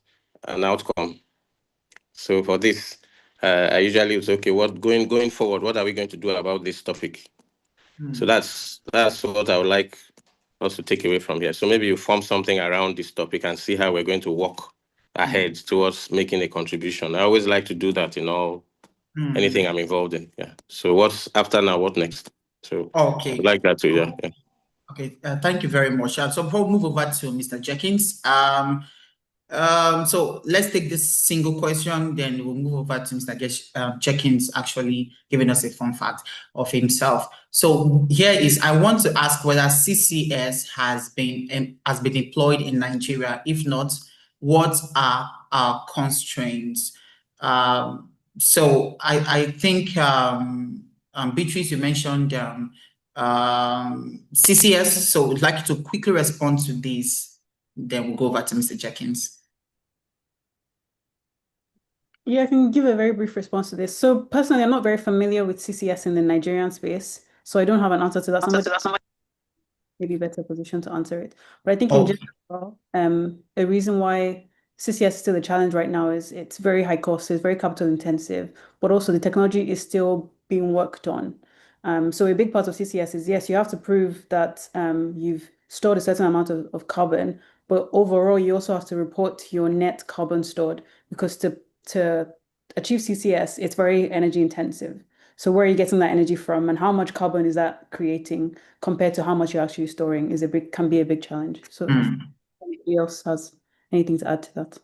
an outcome. So for this, I usually was okay. What going forward? What are we going to do about this topic? So that's what I would like us to take away from here. So maybe you form something around this topic and see how we're going to walk ahead towards making a contribution. I always like to do that in all anything I'm involved in. Yeah. So what's after now? What next? So Okay. I'd like that too. Yeah. Yeah. Okay. Thank you very much. So we'll move over to Mr. Jenkins. So let's take this single question, then we'll move over to Mr. Jenkins actually giving us a fun fact of himself. So here is, I want to ask whether CCS has been deployed in Nigeria. If not, what are our constraints? So I think Beatrice, you mentioned CCS, so I'd like you to quickly respond to this. Then we'll go over to Mr. Jenkins. Yeah, I can give a very brief response to this. So personally, I'm not very familiar with CCS in the Nigerian space, so I don't have an answer to that. Somebody maybe better position to answer it. But I think in general, a reason why CCS is still a challenge right now is it's very high cost, it's very capital intensive, but also the technology is still being worked on. So a big part of CCS is, yes, you have to prove that you've stored a certain amount of carbon, but overall you also have to report your net carbon stored, because to achieve CCS, it's very energy intensive. So where are you getting that energy from, and how much carbon is that creating compared to how much you're actually storing can be a big challenge. So if anybody else has anything to add to that.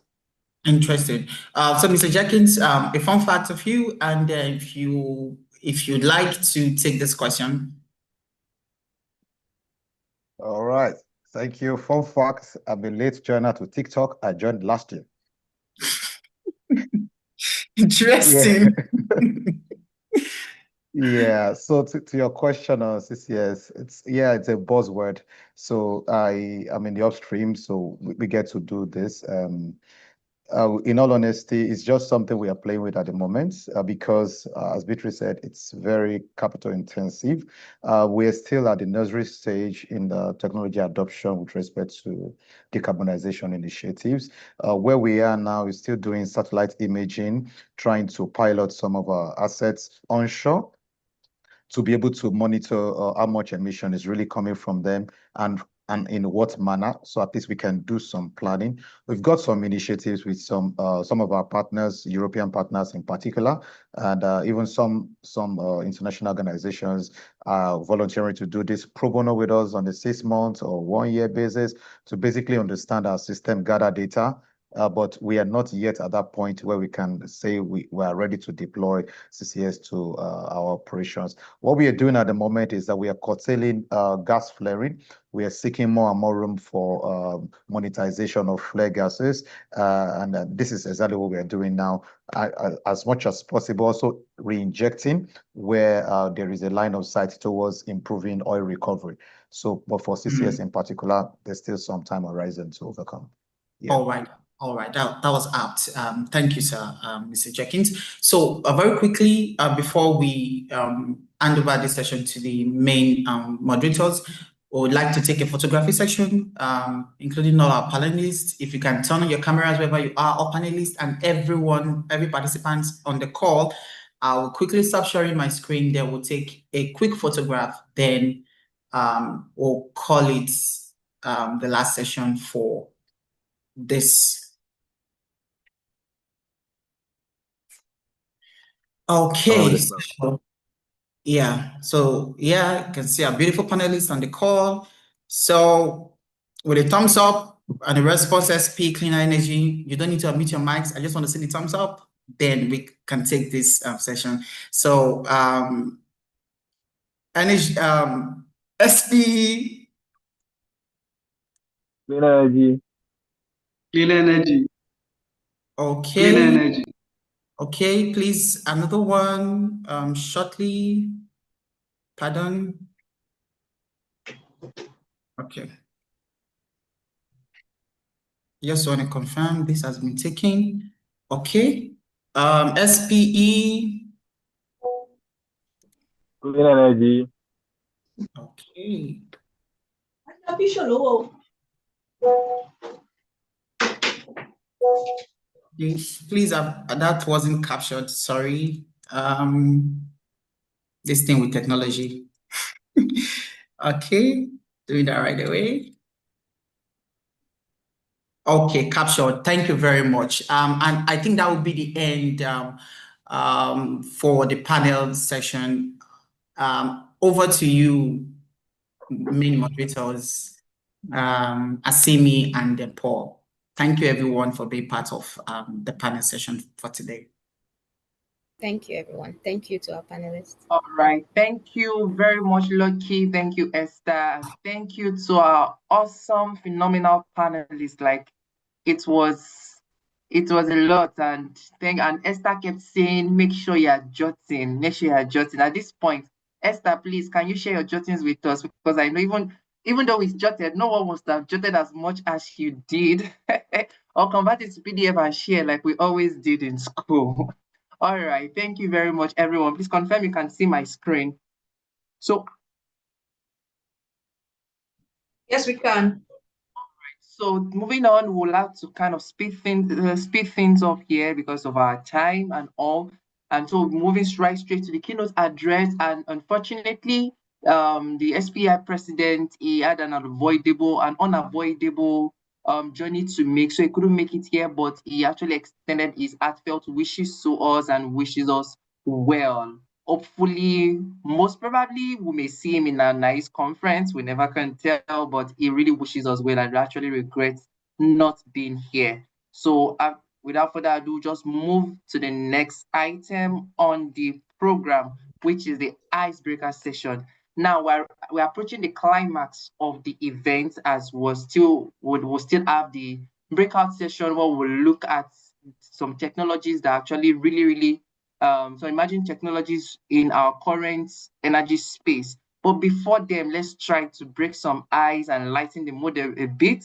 Interesting. So Mr. Jenkins, a fun fact of you, and if you'd like to take this question. All right. Thank you. Fun fact, I'm a late joiner to TikTok. I joined last year. Interesting. Yeah. So to your question on CCS, it's a buzzword. So I'm in the upstream, so we get to do this. In all honesty, it's just something we are playing with at the moment because, as Beatrice said, it's very capital intensive. We're still at the nursery stage in the technology adoption with respect to decarbonization initiatives. Where we are now is still doing satellite imaging, trying to pilot some of our assets onshore to be able to monitor how much emission is really coming from them and in what manner. So at least we can do some planning. We've got some initiatives with some of our partners, European partners in particular, and even some international organizations are volunteering to do this pro bono with us on a 6-month or 1-year basis to basically understand our system, gather data. But we are not yet at that point where we can say we are ready to deploy CCS to our operations. What we are doing at the moment is that we are curtailing gas flaring. We are seeking more and more room for monetization of flare gases. And this is exactly what we are doing now, as much as possible, also re-injecting where there is a line of sight towards improving oil recovery. So, but for CCS in particular, there's still some time horizon to overcome. Yeah. All right. That was apt. Thank you, sir, Mr. Jenkins. So very quickly, before we hand over this session to the main moderators, we would like to take a photography section, including all our panelists. If you can turn on your cameras wherever you are, all panelists and every participant on the call, I will quickly stop sharing my screen. Then we'll take a quick photograph. Then we'll call it the last session for this. Okay. So you can see our beautiful panelists on the call. So with a thumbs up and the response SP Cleaner Energy, you don't need to unmute your mics. I just want to see the thumbs up. Then we can take this session. So energy, SP. Clean energy. Clean energy. Okay. Clean energy. Okay, please, another one shortly. Pardon. Okay. Just want to confirm this has been taken. Okay. SPE. Clean energy. Okay. Please, that wasn't captured. Sorry. This thing with technology. Okay, doing that right away. Okay, captured. Thank you very much. And I think that will be the end for the panel session. Over to you, main moderators, Asimi and Paul. Thank you, everyone, for being part of the panel session for today. Thank you, everyone. Thank you to our panelists. All right. Thank you very much, Lucky. Thank you, Esther. And thank you to our awesome, phenomenal panelists. Like it was a lot. And Esther kept saying, make sure you are jotting. Make sure you are jotting. At this point, Esther, please, can you share your jottings with us? Because I know even though it's jotted, no one must have jotted as much as you did. Or convert it to PDF and share like we always did in school. All right, thank you very much, everyone. Please confirm you can see my screen. So, yes, we can. So moving on, we'll have to kind of speed things up here because of our time and all. And so moving right straight to the keynote address. And unfortunately, the SPI president, he had an unavoidable journey to make. So he couldn't make it here, but he actually extended his heartfelt wishes to us and wishes us well. Hopefully, most probably, we may see him in a nice conference. We never can tell, but he really wishes us well and actually regrets not being here. So, without further ado, just move to the next item on the program, which is the icebreaker session. Now, we're approaching the climax of the event, as we'll still have the breakout session where we'll look at some technologies that actually really so imagine technologies in our current energy space. But before them, let's try to break some ice and lighten the mood a bit,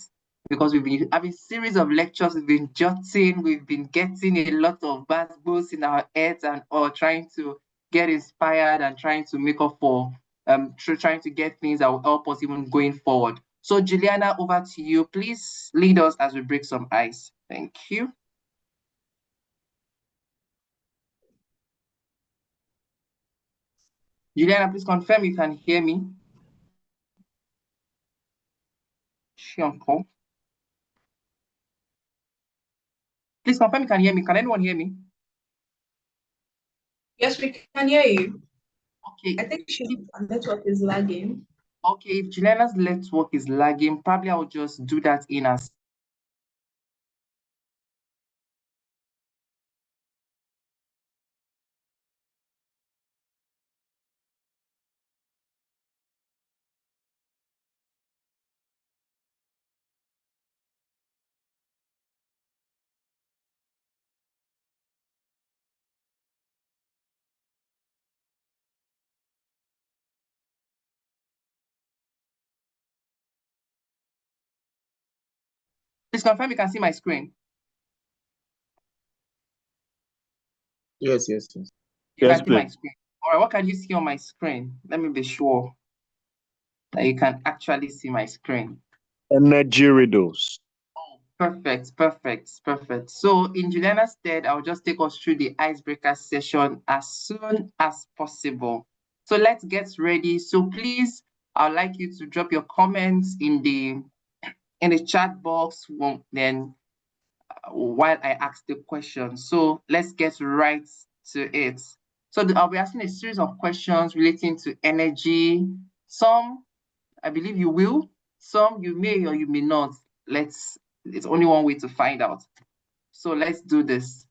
because we've been having a series of lectures, we've been jotting, we've been getting a lot of bad boosts in our heads and or trying to get inspired and trying to make up for trying to get things that will help us even going forward. So Juliana, over to you. Please lead us as we break some ice. Thank you. Juliana, please confirm you can hear me. Shionko. Please confirm you can hear me. Can anyone hear me? Yes, we can hear you. Okay. I think her network is lagging. Okay, if Juliana's network is lagging, probably I'll just do that in a Please confirm you can see my screen. Yes. You Yes, can see my please. screen. All right, what can you see on my screen? Let me be sure that you can actually see my screen. Energy riddles. Perfect. So in Juliana's stead, I'll just take us through the icebreaker session as soon as possible. So let's get ready. So please, I'd like you to drop your comments in the chat box then while I ask the question. So let's get right to it. So I'll be asking a series of questions relating to energy. Some, I believe you will. Some you may or you may not. It's only one way to find out. So let's do this.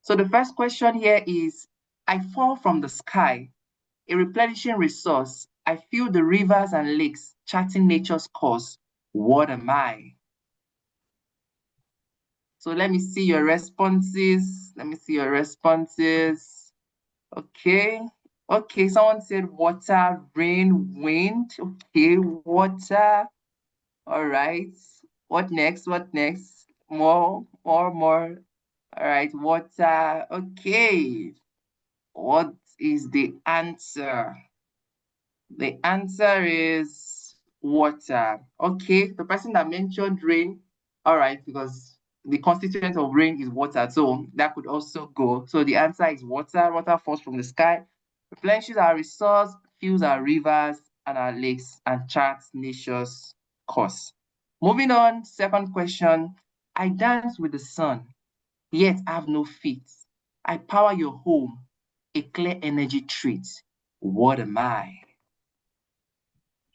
So the first question here is, I fall from the sky, a replenishing resource. I feel the rivers and lakes charting nature's course. What am I? So let me see your responses. Okay, someone said water, rain, wind. Okay, water. All right. What next? More. All right, water. Okay. What is the answer? The answer is water. Okay, the person that mentioned rain, all right, because the constituent of rain is water, so that could also go. So the answer is water. Water falls from the sky, replenishes our resource, fuels our rivers and our lakes, and charts nature's course. Moving on, second question. I dance with the sun, yet have no feet. I power your home, a clear energy treat. What am I?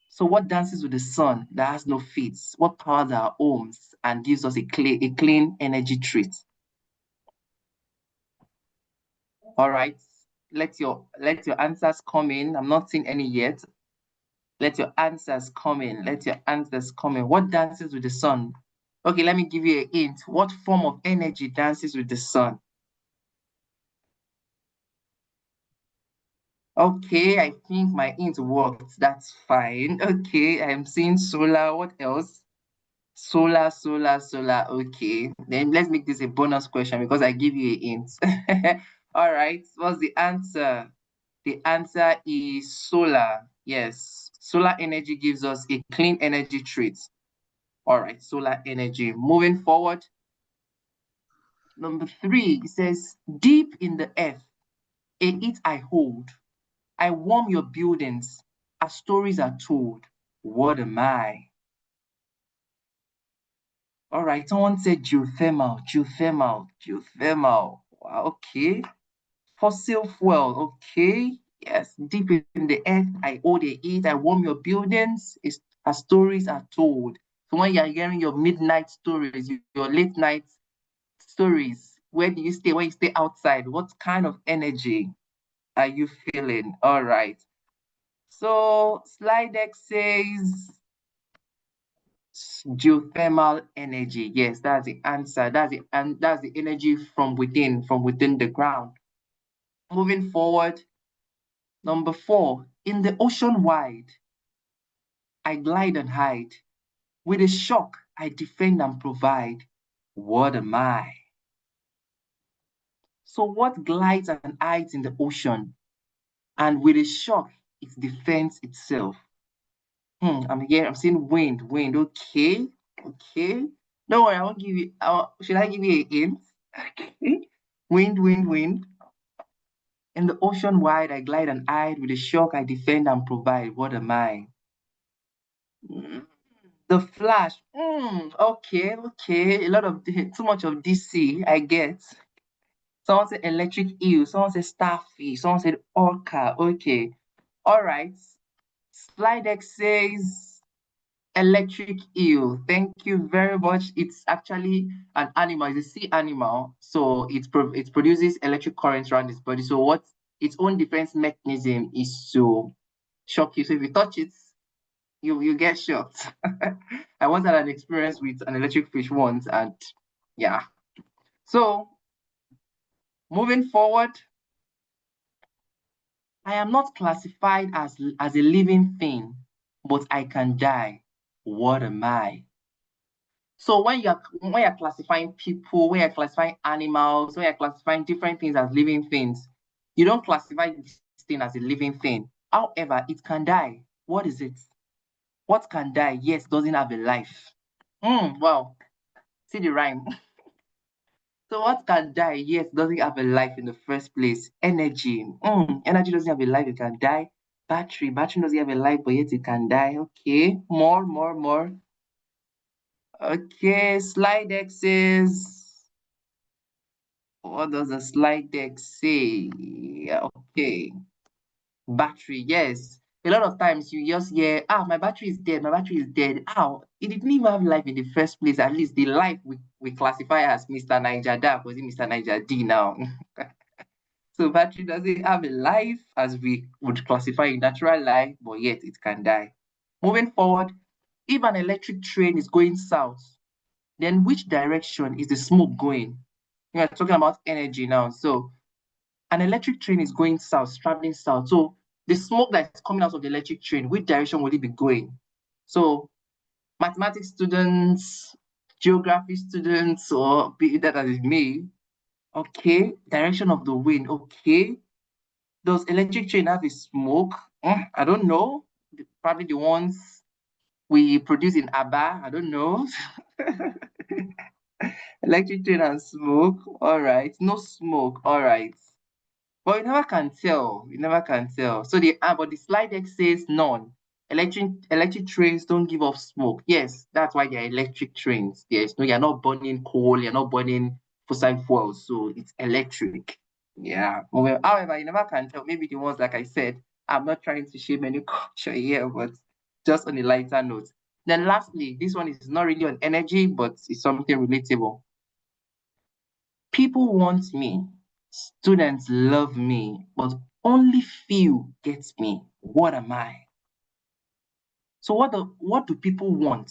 So what dances with the sun that has no feet? What powers our homes and gives us a clean energy treat? All right. Let your answers come in. I'm not seeing any yet. Let your answers come in. Let your answers come in. What dances with the sun? Okay, let me give you a hint. What form of energy dances with the sun? Okay, I think my hint worked. That's fine. Okay, I'm seeing solar. What else? Solar. Okay, then let's make this a bonus question because I give you a hint. All right, what's the answer? The answer is solar. Yes, solar energy gives us a clean energy treat. All right, solar energy. Moving forward, number 3, it says, deep in the earth, a it I hold. I warm your buildings as stories are told. What am I? All right, someone said geothermal. Wow, okay. Fossil fuel, okay. Yes, deep in the earth, I hold a heat, I warm your buildings, as stories are told. So when you're hearing your midnight stories, your late night stories, where do you stay? When you stay outside, what kind of energy are you feeling? All right. So slide deck says geothermal energy. Yes, that's the answer. That's the energy from within the ground. Moving forward, number 4, in the ocean wide, I glide and hide. With a shock, I defend and provide. What am I? So what glides and hides in the ocean? And with a shock, it defends itself. I'm seeing wind. Okay. Don't worry, I won't give you. Should I give you a hint? Okay. Wind. In the ocean wide, I glide and hide. With a shock, I defend and provide. What am I? The Flash. Okay. A lot of too much of DC. I get. Someone said electric eel. Someone said starfish. Someone said orca. Okay. All right. Slide X says electric eel. Thank you very much. It's actually an animal. It's a sea animal. So it produces electric currents around its body. So what its own defense mechanism is to shock you. So if you touch it, you get shocked. I once had an experience with an electric fish once, and yeah. So moving forward, I am not classified as a living thing, but I can die. What am I? So when you're classifying people, when you're classifying animals, when you're classifying different things as living things, you don't classify this thing as a living thing. However, it can die. What is it? What can die? Yes, doesn't have a life. Wow. See the rhyme. So what can die? Yes, doesn't have a life in the first place. Energy. Energy doesn't have a life, it can die. Battery doesn't have a life, but yet it can die. Okay, more. Okay, slide deck says, what does the slide deck say? Okay, battery, yes. A lot of times you just hear, my battery is dead, it didn't even have life in the first place. At least the life we classify as Mr. Niger Da, was it Mr. Niger D now? So battery doesn't have a life as we would classify a natural life, but yet it can die. Moving forward, if an electric train is going south, then which direction is the smoke going? We are talking about energy now. So an electric train is going south, traveling south. So the smoke that's coming out of the electric train, which direction will it be going? So mathematics students, geography students, or be it that as me, okay, direction of the wind, okay. Does electric train have a smoke? I don't know. probably the ones we produce in Aba. I don't know. Electric train and smoke. All right. No smoke. All right. But you never can tell. You never can tell. So but the slide deck says none. Electric trains don't give off smoke. Yes, that's why they're electric trains. Yes, no, you're not burning coal, you're not burning fossil fuels, so it's electric. Yeah. Well, however, you never can tell. Maybe the ones like I said, I'm not trying to shame any culture here, but just on a lighter note. Then lastly, this one is not really on energy, but it's something relatable. People want me, students love me, but only few get me. What am I? So what do people want?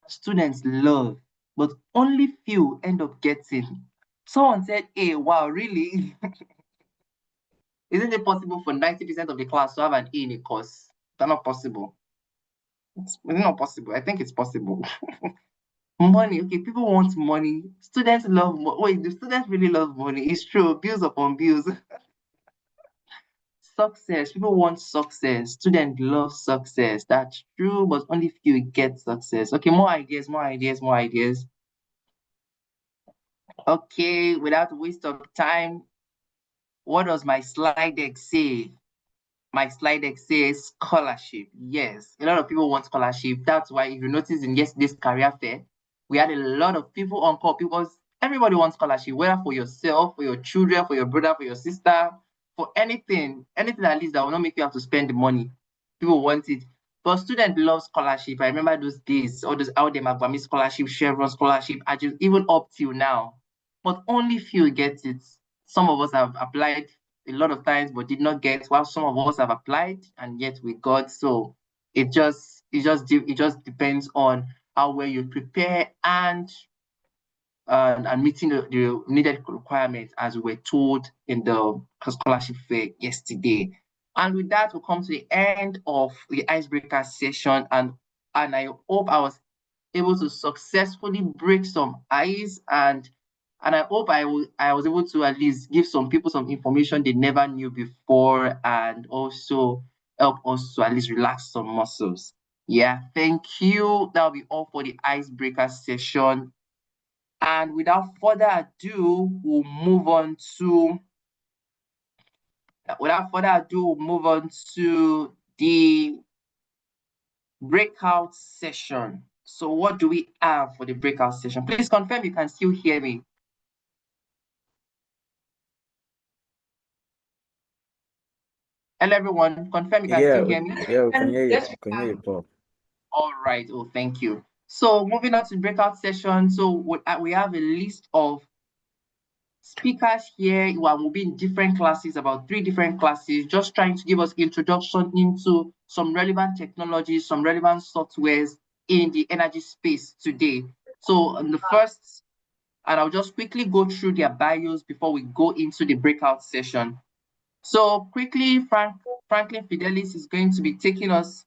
Students love, but only few end up getting. Someone said, hey, wow, really? Isn't it possible for 90% of the class to have an A in a course? That's not possible. It's not possible. I think it's possible. Money, okay, people want money. Students love money. Wait, do students really love money? It's true, bills upon bills. Success, people want success. Students love success. That's true, but only few get success. Okay, more ideas, more ideas, more ideas. Okay, without waste of time, what does my slide deck say? My slide deck says scholarship. Yes, a lot of people want scholarship. That's why if you notice in yesterday's career fair, we had a lot of people on call because everybody wants scholarship, whether for yourself, for your children, for your brother, for your sister, for anything at least that will not make you have to spend the money. People want it. But students love scholarship. I remember those days, all those out there, Magwami scholarship, Chevron scholarship, even up till now. But only few get it. Some of us have applied a lot of times but did not get, while some of us have applied and yet we got. So it just depends on how well you prepare and meeting the needed requirements as we were told in the scholarship fair yesterday. And with that, we come to the end of the icebreaker session, and I hope I was able to successfully break some ice, and I hope I was able to at least give some people some information they never knew before, and also help us to at least relax some muscles. Yeah, thank you. That'll be all for the icebreaker session. And without further ado, we'll move on to the breakout session. So what do we have for the breakout session? Please confirm you can still hear me. Hello, everyone. Confirm you can still hear me. Yeah, we can hear you. Yes, We can hear you, Paul. All right. Oh, thank you. So moving on to breakout session. So we have a list of speakers here who will be in different classes, about 3 different classes, just trying to give us introduction into some relevant technologies, some relevant softwares in the energy space today. So on the first, and I'll just quickly go through their bios before we go into the breakout session. So quickly, Franklin Fidelis is going to be taking us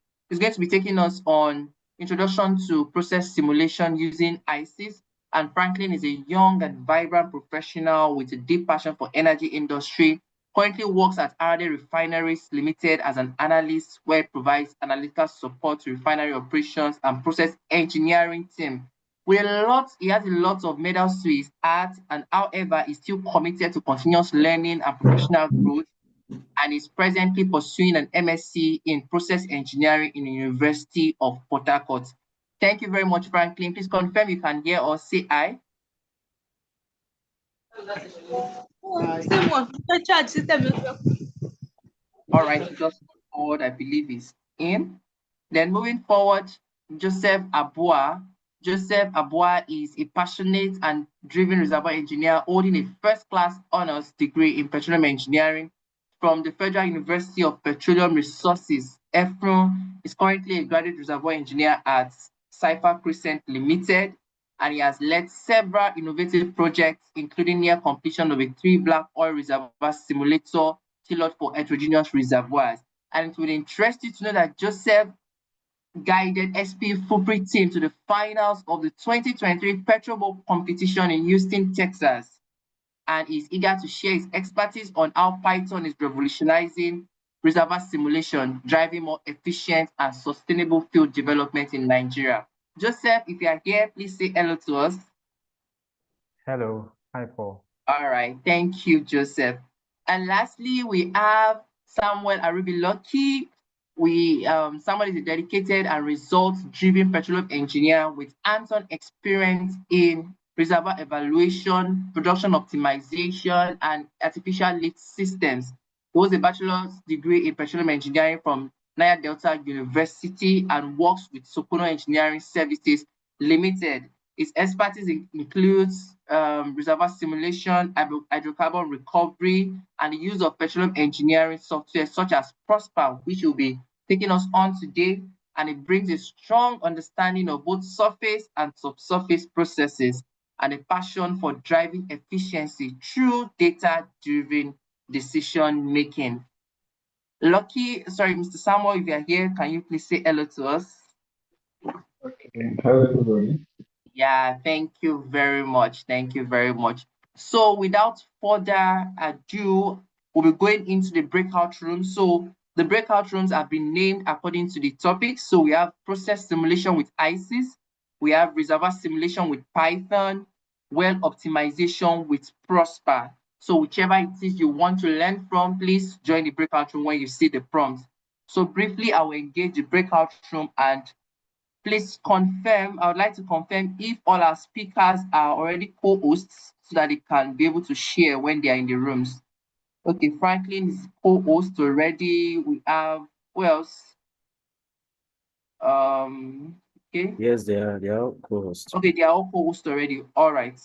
on introduction to process simulation using ICES. And Franklin is a young and vibrant professional with a deep passion for energy industry. Currently works at Arade Refineries Limited as an analyst, where he provides analytical support to refinery operations and process engineering team. He has a lot of medals to his art, and however, is still committed to continuous learning and professional growth, and is presently pursuing an MSc in process engineering in the University of Port Harcourt. Thank you very much, Franklin. Please confirm you can hear us. Say aye. All right, just forward, I believe is in. Then moving forward, Joseph Abua. Joseph Abua is a passionate and driven reservoir engineer holding a first-class honors degree in petroleum engineering from the Federal University of Petroleum Resources. EFRUN is currently a graduate reservoir engineer at Cypher Crescent Limited, and he has led several innovative projects, including near completion of a 3 black oil reservoir simulator tailored for heterogeneous reservoirs. And it would interest you to know that Joseph guided SP Fupri team to the finals of the 2023 Petrobol competition in Houston, Texas, and is eager to share his expertise on how Python is revolutionizing reservoir simulation, driving more efficient and sustainable field development in Nigeria. Joseph, if you are here, please say hello to us. Hello. Hi, Paul. All right. Thank you, Joseph. And lastly, we have Samuel Aribiloki. Samuel is a dedicated and results-driven petroleum engineer with hands-on experience in reservoir evaluation, production optimization, and artificial lift systems. He holds a bachelor's degree in petroleum engineering from Naya Delta University and works with Sokono Engineering Services Limited. His expertise includes reservoir simulation, hydrocarbon recovery, and the use of petroleum engineering software such as Prosper, which will be taking us on today. And it brings a strong understanding of both surface and subsurface processes and a passion for driving efficiency through data-driven decision making. Mr. Samuel, if you are here, can you please say hello to us? Okay. Hello, everybody. Yeah, thank you very much. Thank you very much. So without further ado, we'll be going into the breakout room. So the breakout rooms have been named according to the topic. So we have process simulation with ISIS, we have reservoir simulation with Python, well optimization with Prosper. So whichever it is you want to learn from, please join the breakout room when you see the prompts. So briefly, I will engage the breakout room and please confirm, I would like to confirm if all our speakers are already co-hosts so that they can be able to share when they are in the rooms. Okay, Franklin is co-host already. We have, who else? Okay. Yes, they are all co-hosts. Okay, they are all co-hosts already. All right,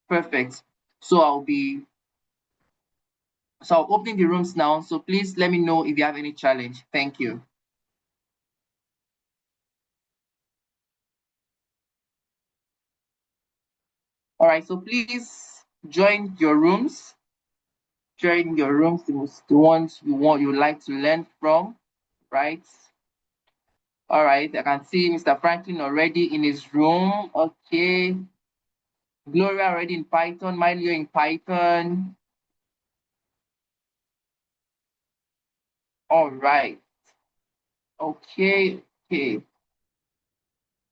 perfect. So I'll opening the rooms now. So please let me know if you have any challenge. Thank you. All right, so please join your rooms. Join your rooms, the ones you like to learn from, right? All right, I can see Mr. Franklin already in his room. Okay. Gloria already in Python, Milio in Python. All right. Okay, okay.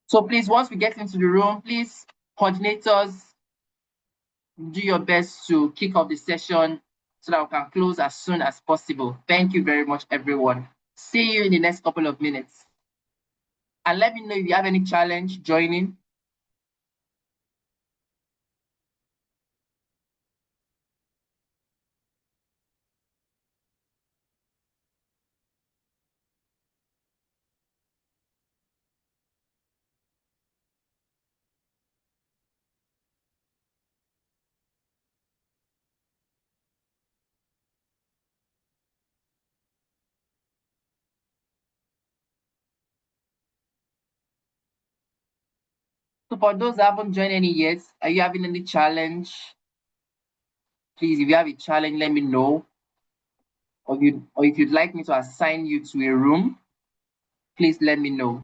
So please, once we get into the room, please, coordinators, do your best to kick off the session so that we can close as soon as possible. Thank you very much, everyone. See you in the next couple of minutes. And let me know if you have any challenge joining. So for those that haven't joined any yet, are you having any challenge? Please, if you have a challenge, let me know. Or if you'd like me to assign you to a room, please let me know.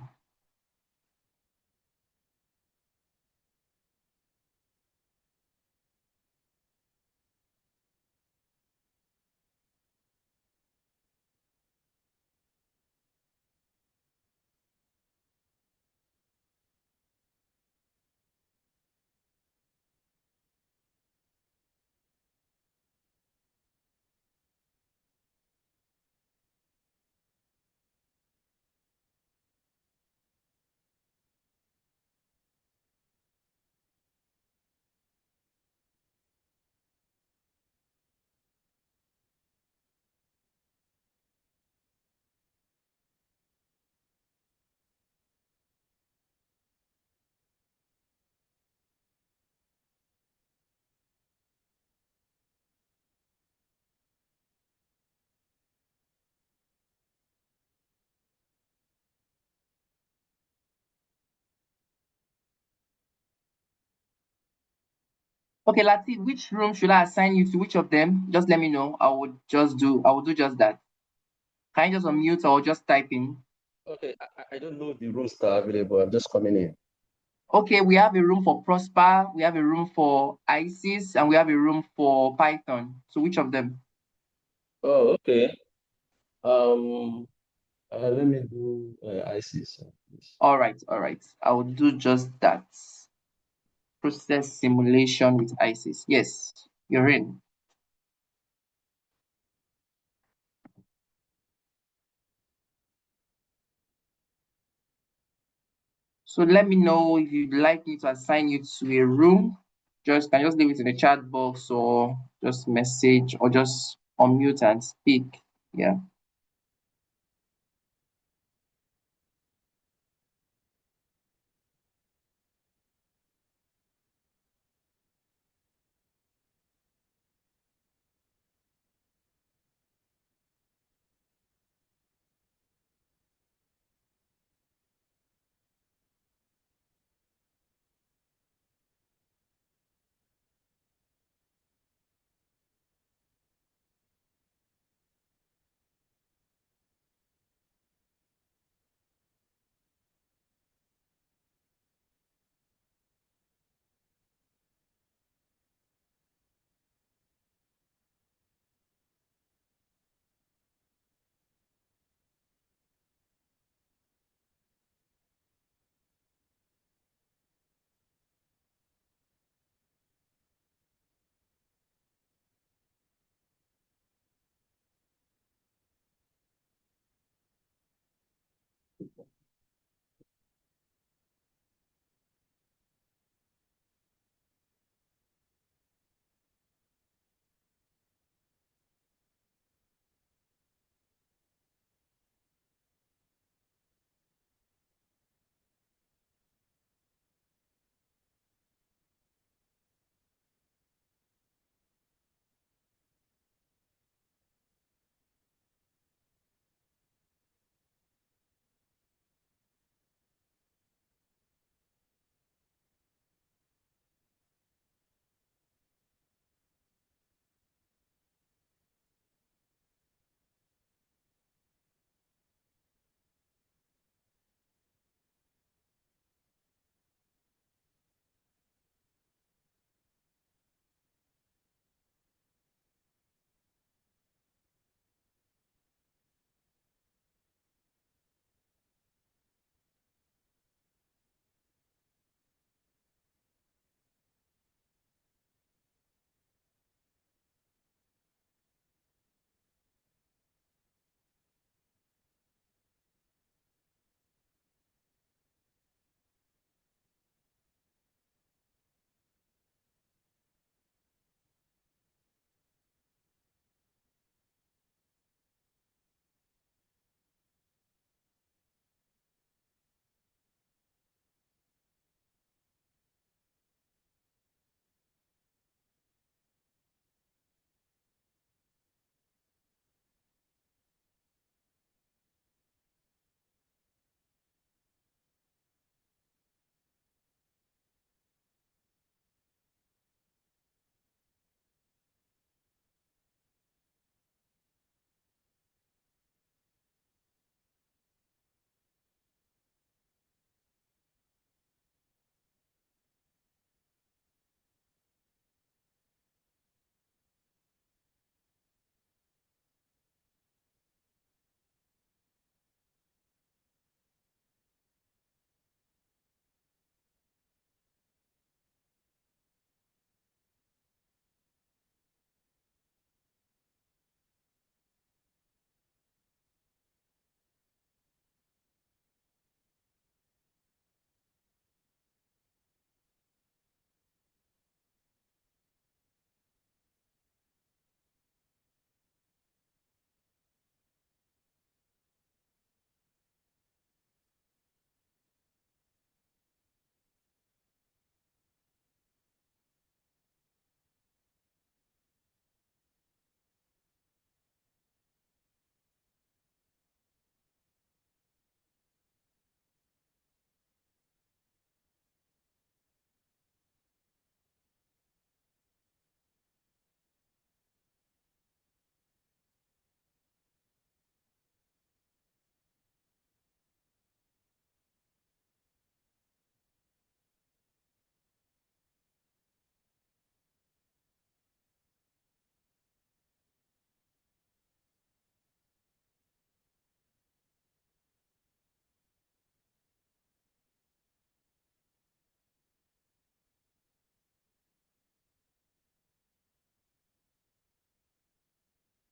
Okay, Latif, which room should I assign you to? Which of them? Just let me know. I will do just that. Can you just unmute or just type in? Okay, I don't know the rooms that are available. I'm just coming in. Okay, we have a room for Prosper, we have a room for ISIS, and we have a room for Python. So which of them? Oh, okay. Let me do ISIS, please. All right, all right. I will do just that. Process simulation with ISIS. Yes, you're in. So let me know if you'd like me to assign you to a room. Can just leave it in the chat box or just message or just unmute and speak. Yeah.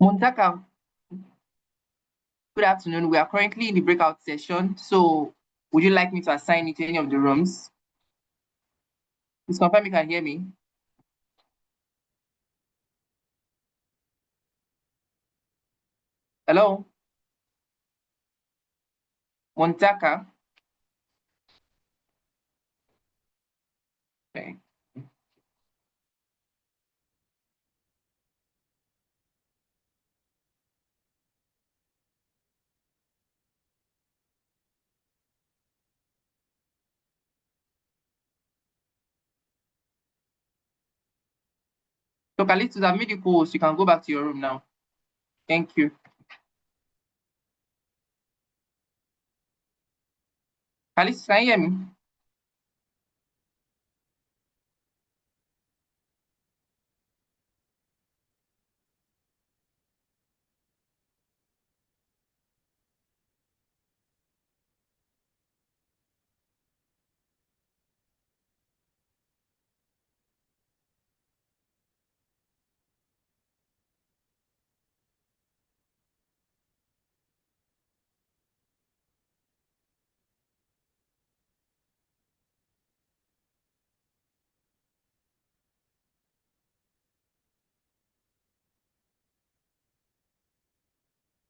Montaka, good afternoon. We are currently in the breakout session, so would you like me to assign you to any of the rooms? Please confirm you can hear me. Hello? Montaka? Okay. So Calixtus, I've made you co-host. You can go back to your room now. Thank you. Calixtus, can you hear me?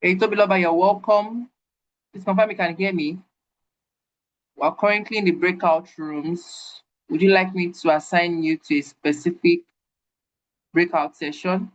Hey, Tobiloba, you're welcome. Please confirm you can hear me. We're currently in the breakout rooms. Would you like me to assign you to a specific breakout session?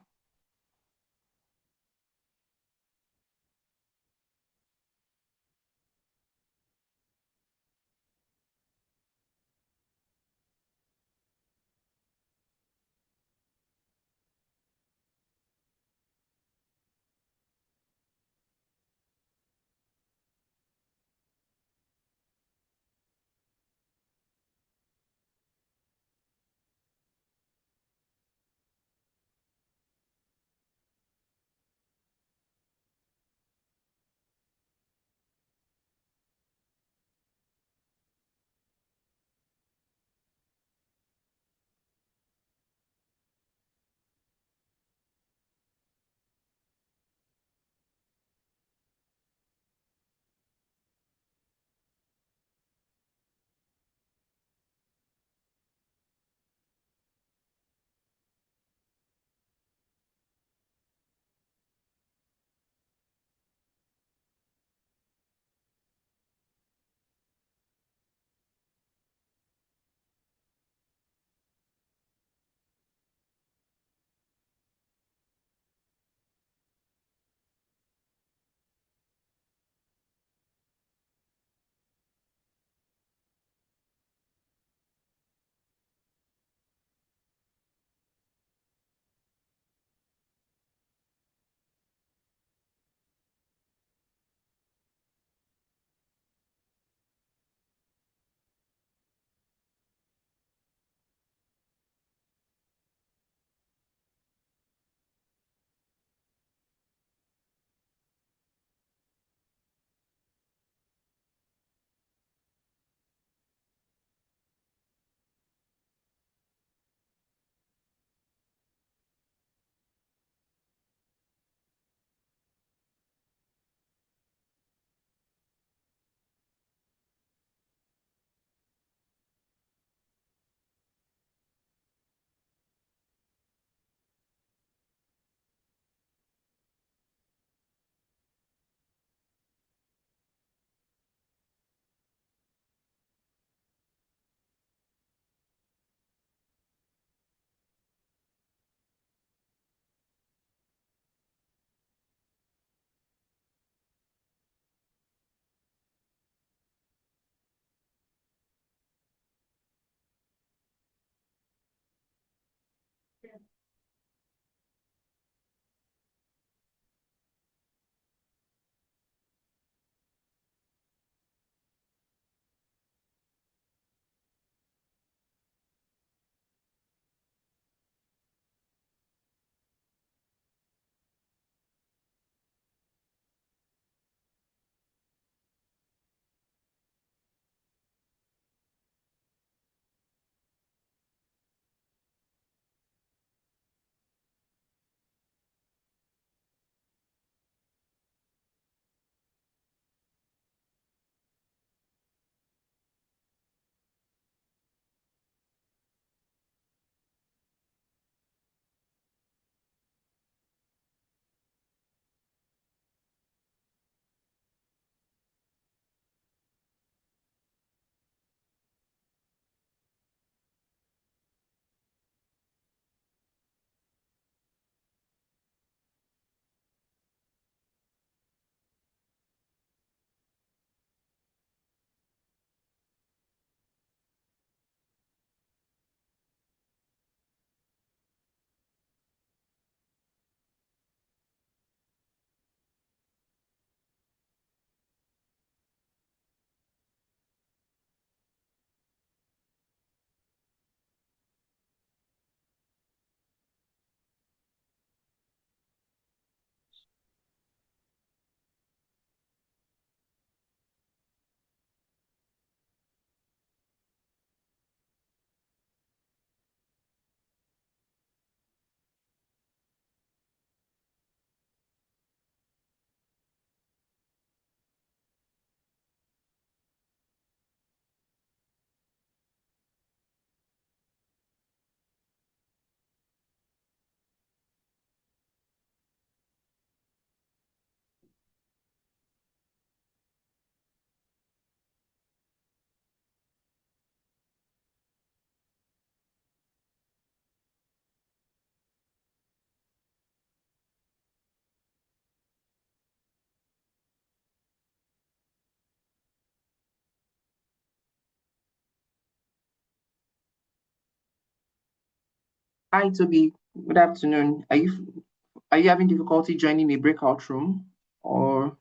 Hi, Toby. Good afternoon. Are you having difficulty joining a breakout room, or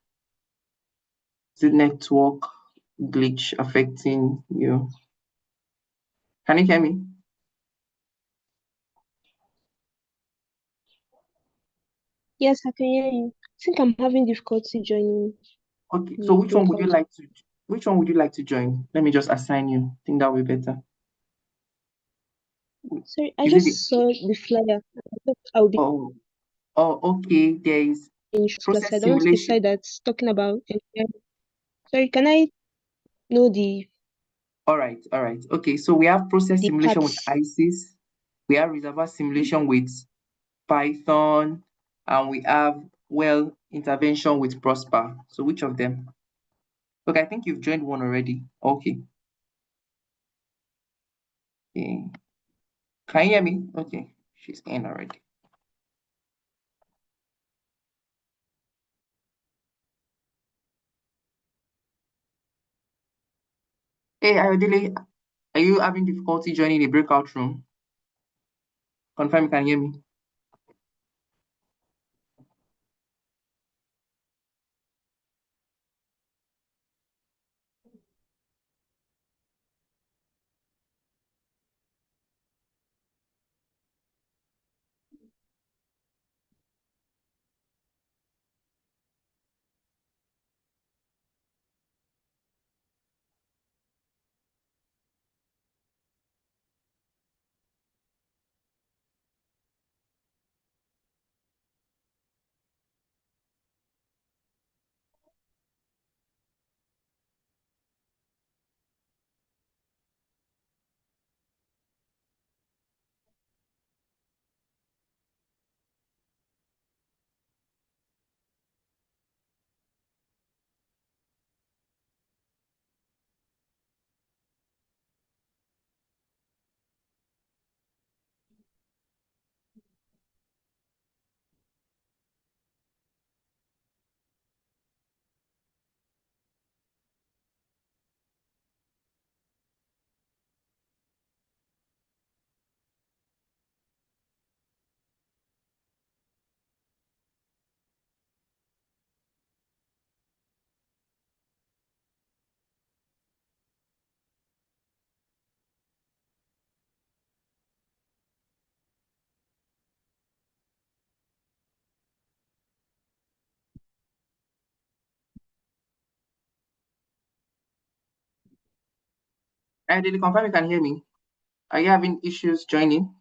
is it network glitch affecting you? Can you hear me? Yes, I can hear you. I think I'm having difficulty joining Okay, so the breakout. which one would you like to join? Let me just assign you. I think that will be better. Sorry, I Is it the, just saw the flyer. I thought I would be oh, okay, there is in class. I process don't want the simulation. flyer that's talking about engineering. Sorry, can I know the All right. Okay, so we have process simulation with parts? ISIS, we have reservoir simulation with Python, and we have well intervention with Prosper. So which of them? Okay, I think you've joined one already. Okay. Okay. Can you hear me? Okay, she's in already. Hey, Ayodele, are you having difficulty joining the breakout room? Confirm you can hear me. Ayodele, confirm you can hear me. Are you having issues joining?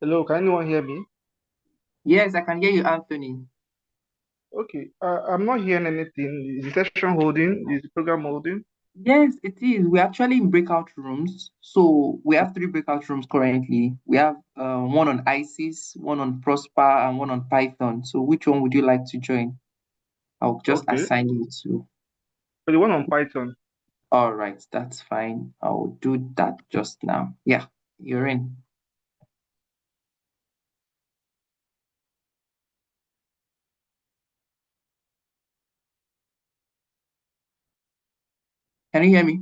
Hello, can anyone hear me? Yes, I can hear you, Anthony. Okay, I'm not hearing anything. Is the session holding? Is the program holding? Yes, it is. We're actually in breakout rooms. So we have three breakout rooms currently. We have one on ISIS, one on Prosper, and one on Python. So which one would you like to join? I'll just Okay, assign you to. so the one on Python. All right, that's fine. I'll do that just now. Yeah, you're in. Can you hear me?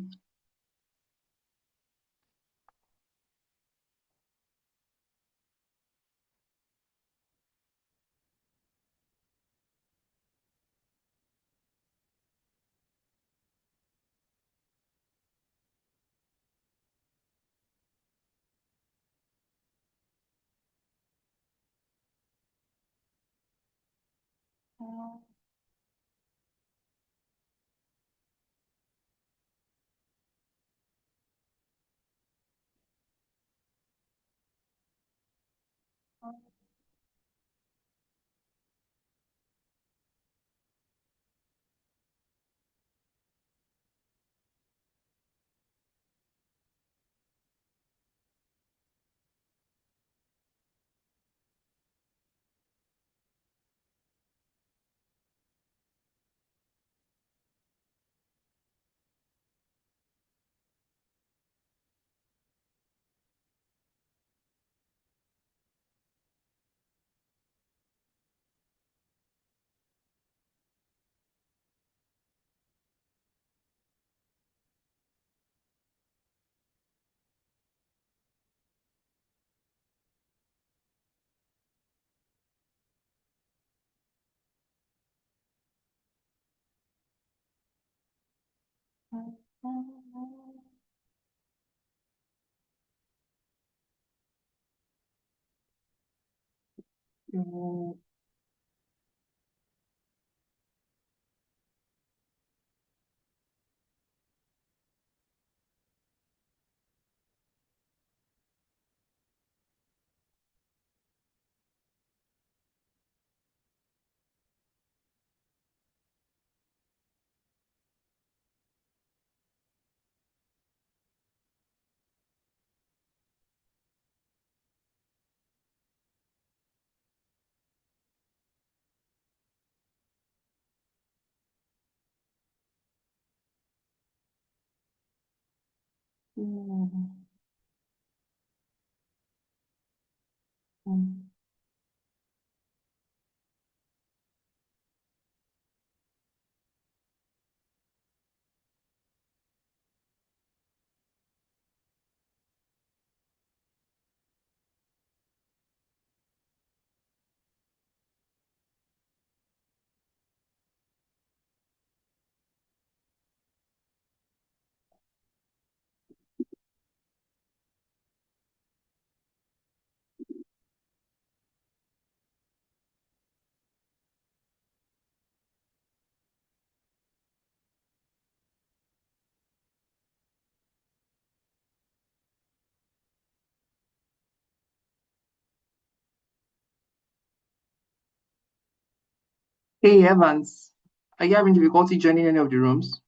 Hey, Evans, are you having difficulty joining any of the rooms?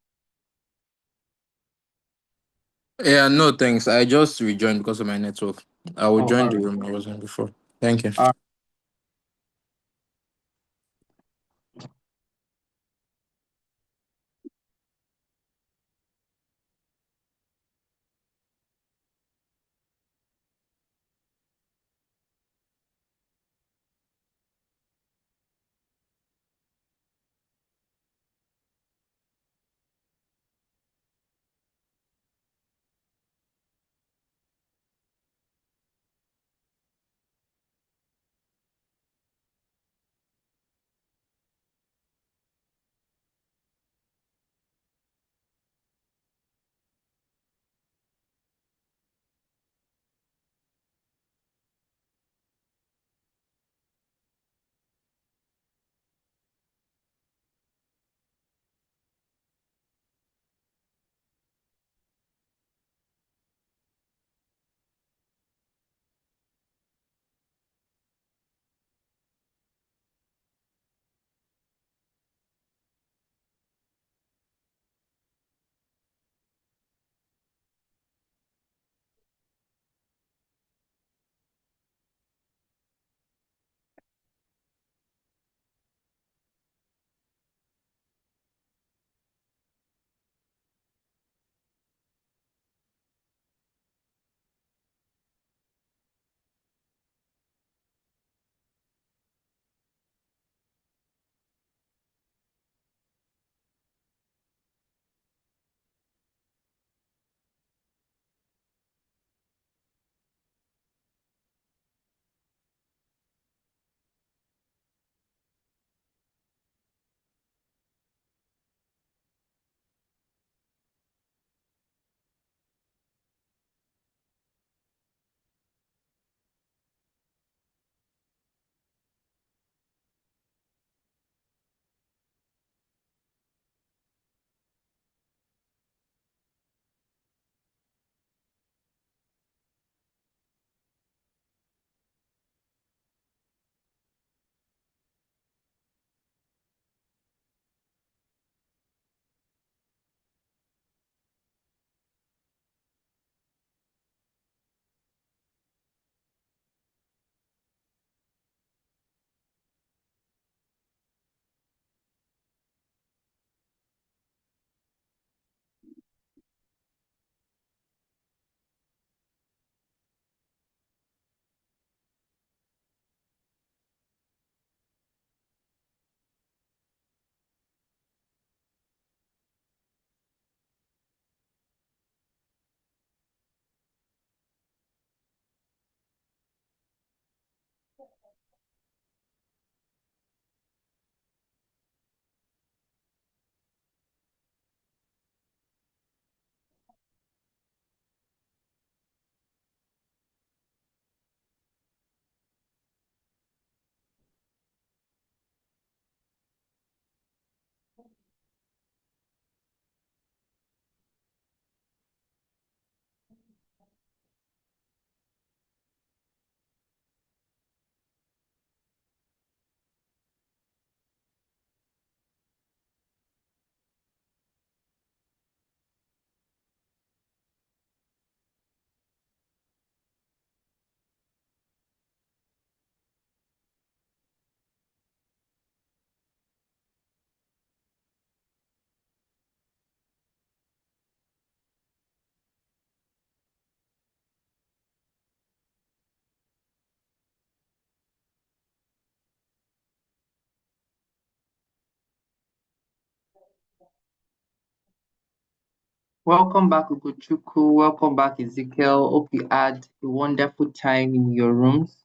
Yeah, no, thanks. I just rejoined because of my network. I will Oh, join all the right. room I was in before. Thank you. Welcome back, Ugochukwu. Welcome back, Ezekiel. Hope you had a wonderful time in your rooms.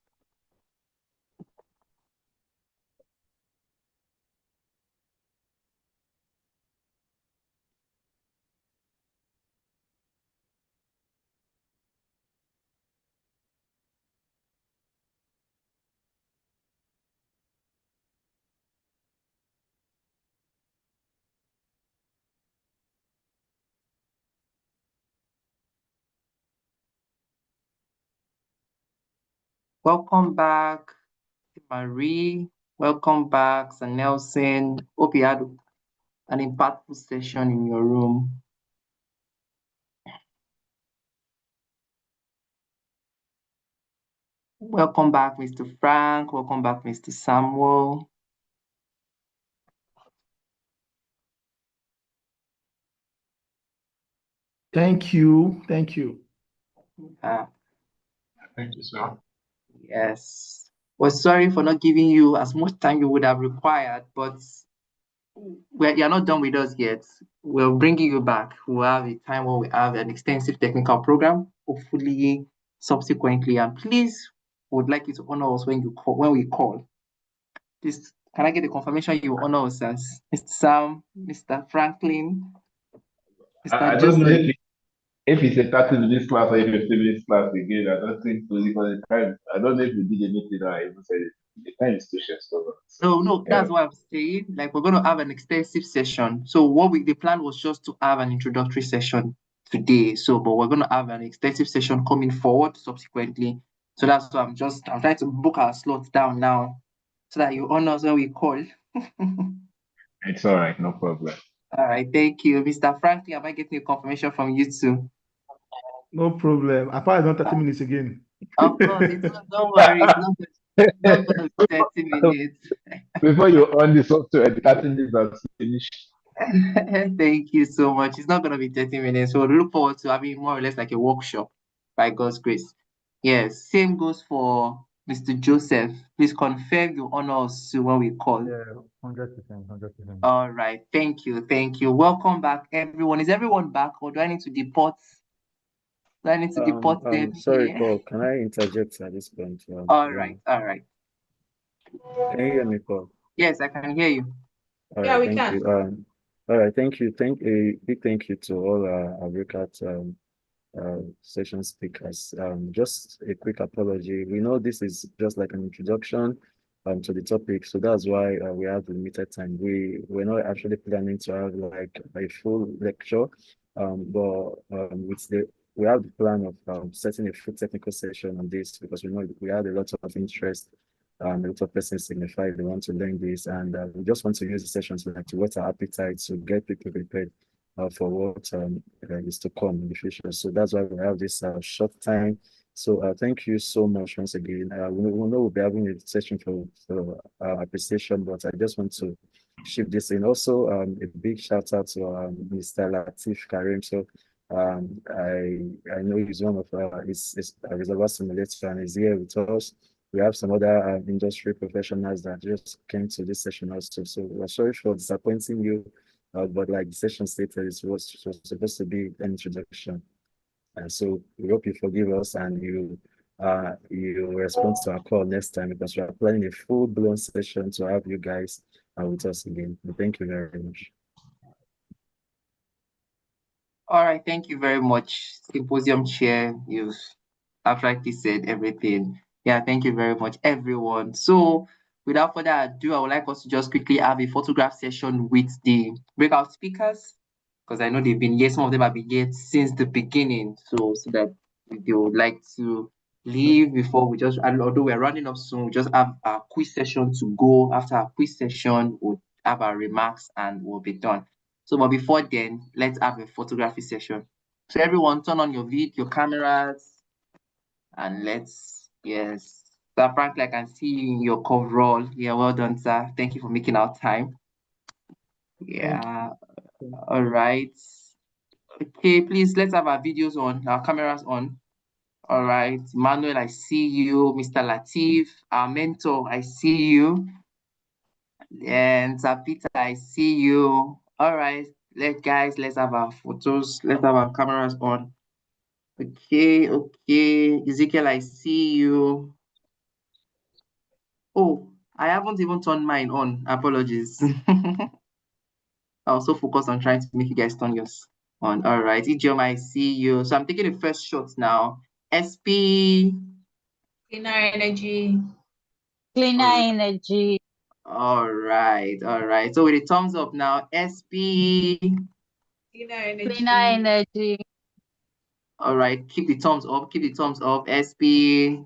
Welcome back, Marie. Welcome back, Sir Nelson. Hope you had an impactful session in your room. Welcome back, Mr. Frank. Welcome back, Mr. Samuel. Thank you. Thank you. Thank you, sir. Yes. We're sorry for not giving you as much time you would have required, but you're not done with us yet. We're bringing you back. We'll have a time where we have an extensive technical program, hopefully subsequently. And please, would like you to honor us when we call. Please, can I get a confirmation you honor us as Mr. Sam, Mr. Franklin, I Mr. don't know Joseph? if it's a 30 minutes class or if it's 15 minutes class again. I don't think so because the time, I don't know if we did anything or I even said it. The time is too short. No, that's what I'm saying. Like, we're going to have an extensive session. So the plan was just to have an introductory session today. But we're going to have an extensive session coming forward subsequently. So that's why I'm trying to book our slots down now so that you honor us when we call. It's all right, no problem. All right, thank you. Mr. Franklin, am I getting a confirmation from you too? No problem. I thought I done 30 minutes again. Of course, don't worry, it's not going to be 30 minutes. Before you on the software, the 30 minutes are finished. Thank you so much. It's not going to be 30 minutes. So look forward to having more or less like a workshop by God's grace. Yes, same goes for Mr. Joseph. Please confirm you honor us when we call. Yeah, 100%, 100%. All right. Thank you. Thank you. Welcome back, everyone. Is everyone back or do I need to deport? Do I need to deport them? Sorry, here? Paul, can I interject at this point? All right. All right. Can you hear me, Paul? Yes, I can hear you. All Yeah, right, we thank can. you. All right, thank you. Big thank you to all our breakout session speakers. Just a quick apology. We know this is just like an introduction to the topic, so that's why we have limited time. We're not actually planning to have like a full lecture, but we have the plan of setting a full technical session on this because we know we had a lot of interest. A lot of persons signify they want to learn this, and we just want to use the sessions to whet our appetite to get people prepared for what is to come in the future. So that's why we have this short time. So thank you so much once again. We know we'll be having a session for appreciation, but I just want to shift this in. Also, a big shout out to Mr. Latif Karim. So I know he's one of his reservoir simulator and he's here with us. We have some other industry professionals that just came to this session also. So we're sorry for disappointing you, but like the session stated, it was supposed to be an introduction. And so we hope you forgive us and you respond to our call next time because we are planning a full-blown session to have you guys with us again. Thank you very much. All right, thank you very much, Symposium Chair. You've rightly said everything. Yeah, thank you very much, everyone. So, without further ado, I would like us to just quickly have a photograph session with the breakout speakers, because I know they've been here. Some of them have been here since the beginning. So that if they would like to leave before we just, although we're running up soon, we just have a quiz session to go. After our quiz session, we'll have our remarks and we'll be done. So, but before then, let's have a photography session. So everyone turn on your cameras and yes. Sir Frank, I can see you in your coverall. Yeah, well done, sir. Thank you for making our time. Yeah, all right. Okay, please, let's have our videos on, our cameras on. All right, Manuel, I see you. Mr. Latif, our mentor, I see you. And Sir Peter, I see you. All right, let's have our photos. Let's have our cameras on. Okay. Ezekiel, I see you. Oh, I haven't even turned mine on. Apologies. I was so focused on trying to make you guys turn yours on. All right, Ijeoma, I see you. So I'm taking the first shot now. SP. Cleaner energy. Cleaner energy. All right. So with a thumbs up now, SP. Cleaner energy. Cleaner energy. All right, keep the thumbs up. SP.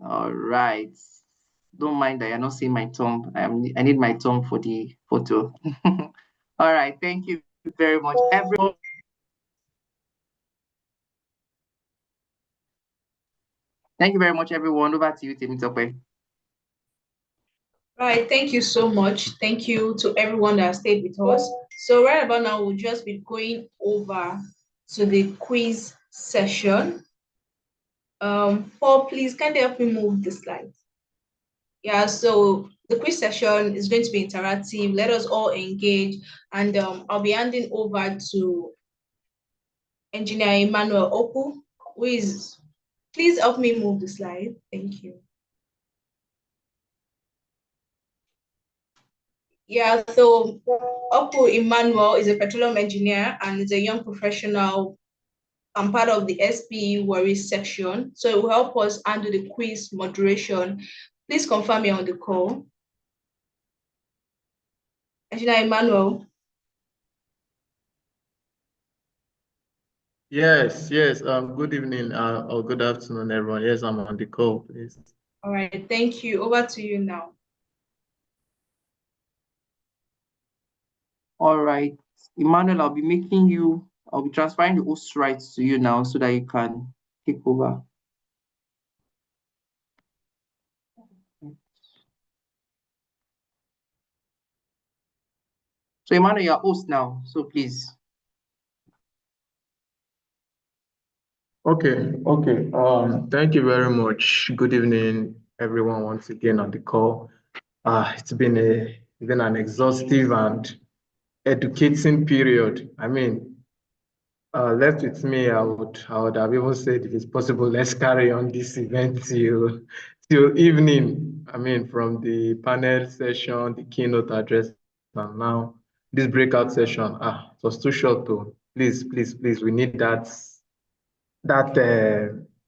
All right. Don't mind that you're not seeing my thumb. I need my thumb for the photo. All right. Thank you very much, everyone. Thank you very much, everyone. Over to you, Temitope. Right, thank you so much. Thank you to everyone that stayed with us. So right about now, we'll just be going over to the quiz session. Paul, please can you help me move the slides? Yeah, so the quiz session is going to be interactive. Let us all engage, and I'll be handing over to Engineer Emmanuel Oku, who is, please help me move the slide. Thank you. Yeah, so Oku Emmanuel is a petroleum engineer and is a young professional. I'm part of the SPE Worries section, so it will help us handle the quiz moderation. Please confirm you're on the call. Engineer Emmanuel. Yes, yes. Good evening, or good afternoon, everyone. Yes, I'm on the call, please. All right, thank you. Over to you now. All right, Emmanuel, I'll be transferring the host rights to you now so that you can take over. So Emmanuel, you're host now, so please. Okay. Thank you very much. Good evening, everyone, once again on the call. It's been an exhaustive and educating period. I mean, left with me, I would have even said, if it's possible, let's carry on this event till evening. I mean, from the panel session, the keynote address, and now this breakout session. It was too short though. Please, we need that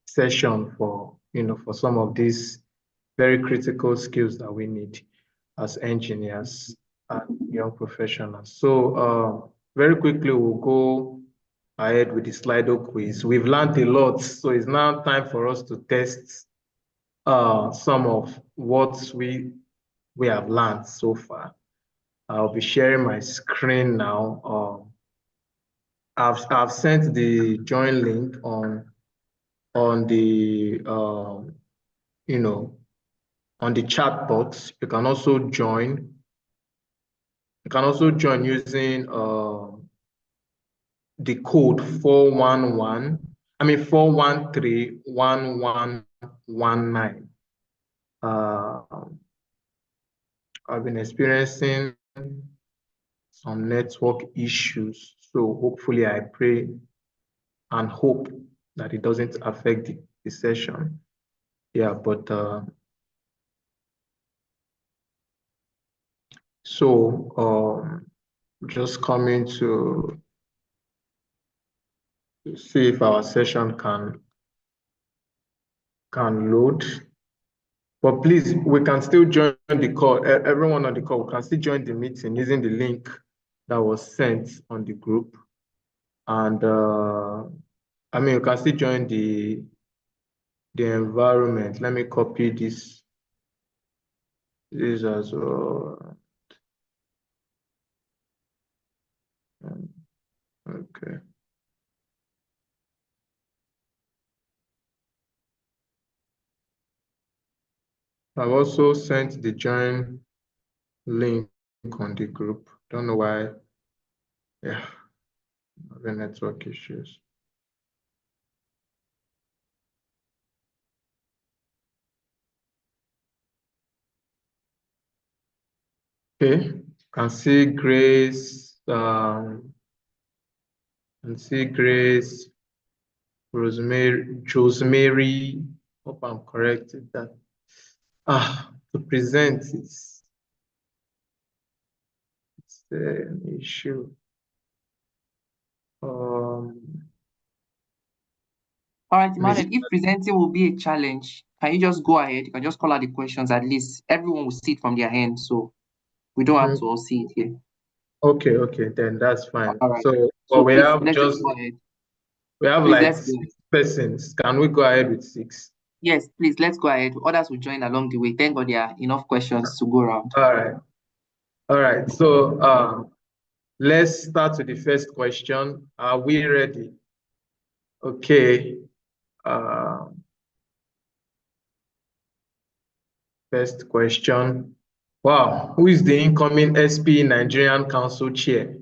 session for some of these very critical skills that we need as engineers and young professionals. So very quickly, we'll go ahead with the Slido quiz. We've learned a lot, so it's now time for us to test some of what we have learned so far. I'll be sharing my screen now. I've sent the join link on the on the chat box. You can also join. You can also join using the code 4131119. I've been experiencing some network issues, so hopefully I pray and hope that it doesn't affect the session. Yeah, but just coming to see if our session can load. But please, we can still join the call. Everyone on the call can still join the meeting using the link that was sent on the group. And I mean, you can still join the environment. Let me copy this as well. Okay. I've also sent the join link on the group. Don't know why. Yeah, the network issues. Okay, can see Grace. Can see Grace, Rosemary. Hope I'm correct with that. To present it's an issue. All right, Emmanuel, if presenting will be a challenge, can you just go ahead? You can just call out the questions. At least everyone will see it from their end, so we don't have to all see it here. Okay, then that's fine. All right. So we please, have let's just go ahead. we have Please, like let's go. 6 persons. Can we go ahead with 6? Yes, please, let's go ahead. Others will join along the way. Thank God there are enough questions to go around. All right. All right. So let's start with the first question. Are we ready? Okay. First question. Wow. Who is the incoming SP Nigerian Council Chair?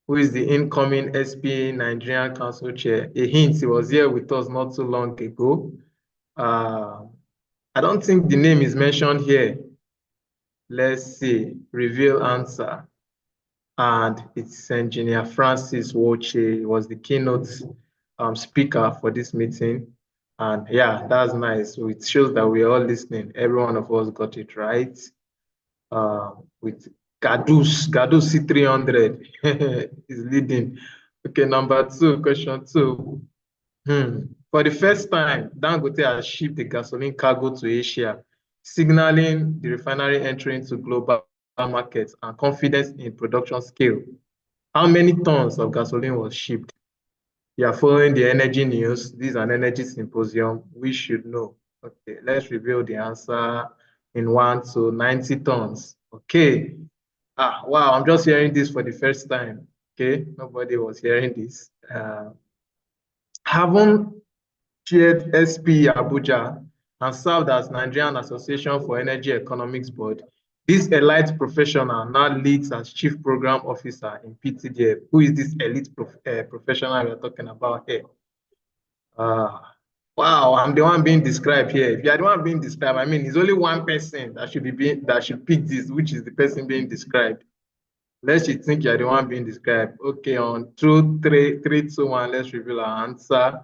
Who is the incoming SP Nigerian Council Chair? A hint, he was here with us not too long ago. I don't think the name is mentioned here. Let's see. Reveal answer. And it's Engineer Francis Woche was the keynote speaker for this meeting. And yeah, that's nice. So it shows that we're all listening. Every one of us got it right. With Gadus C300 is leading. Okay, number two, question two. For the first time, Dangote has shipped the gasoline cargo to Asia, signaling the refinery entry into global markets and confidence in production scale. How many tons of gasoline was shipped? You are following the energy news. This is an energy symposium. We should know. Okay, let's reveal the answer in 1 to 90 tons. Okay. Wow, I'm just hearing this for the first time. Okay, nobody was hearing this. Haven't chaired SP Abuja and served as Nigerian Association for Energy Economics Board. This elite professional now leads as Chief Program Officer in PTDF. Who is this elite professional we're talking about here? Wow, I'm the one being described here. If you are the one being described, I mean, it's only one person that should pick this, which is the person being described. Let's think you're the one being described. Okay, on 2, 3, 3, 2, 1, let's reveal our answer.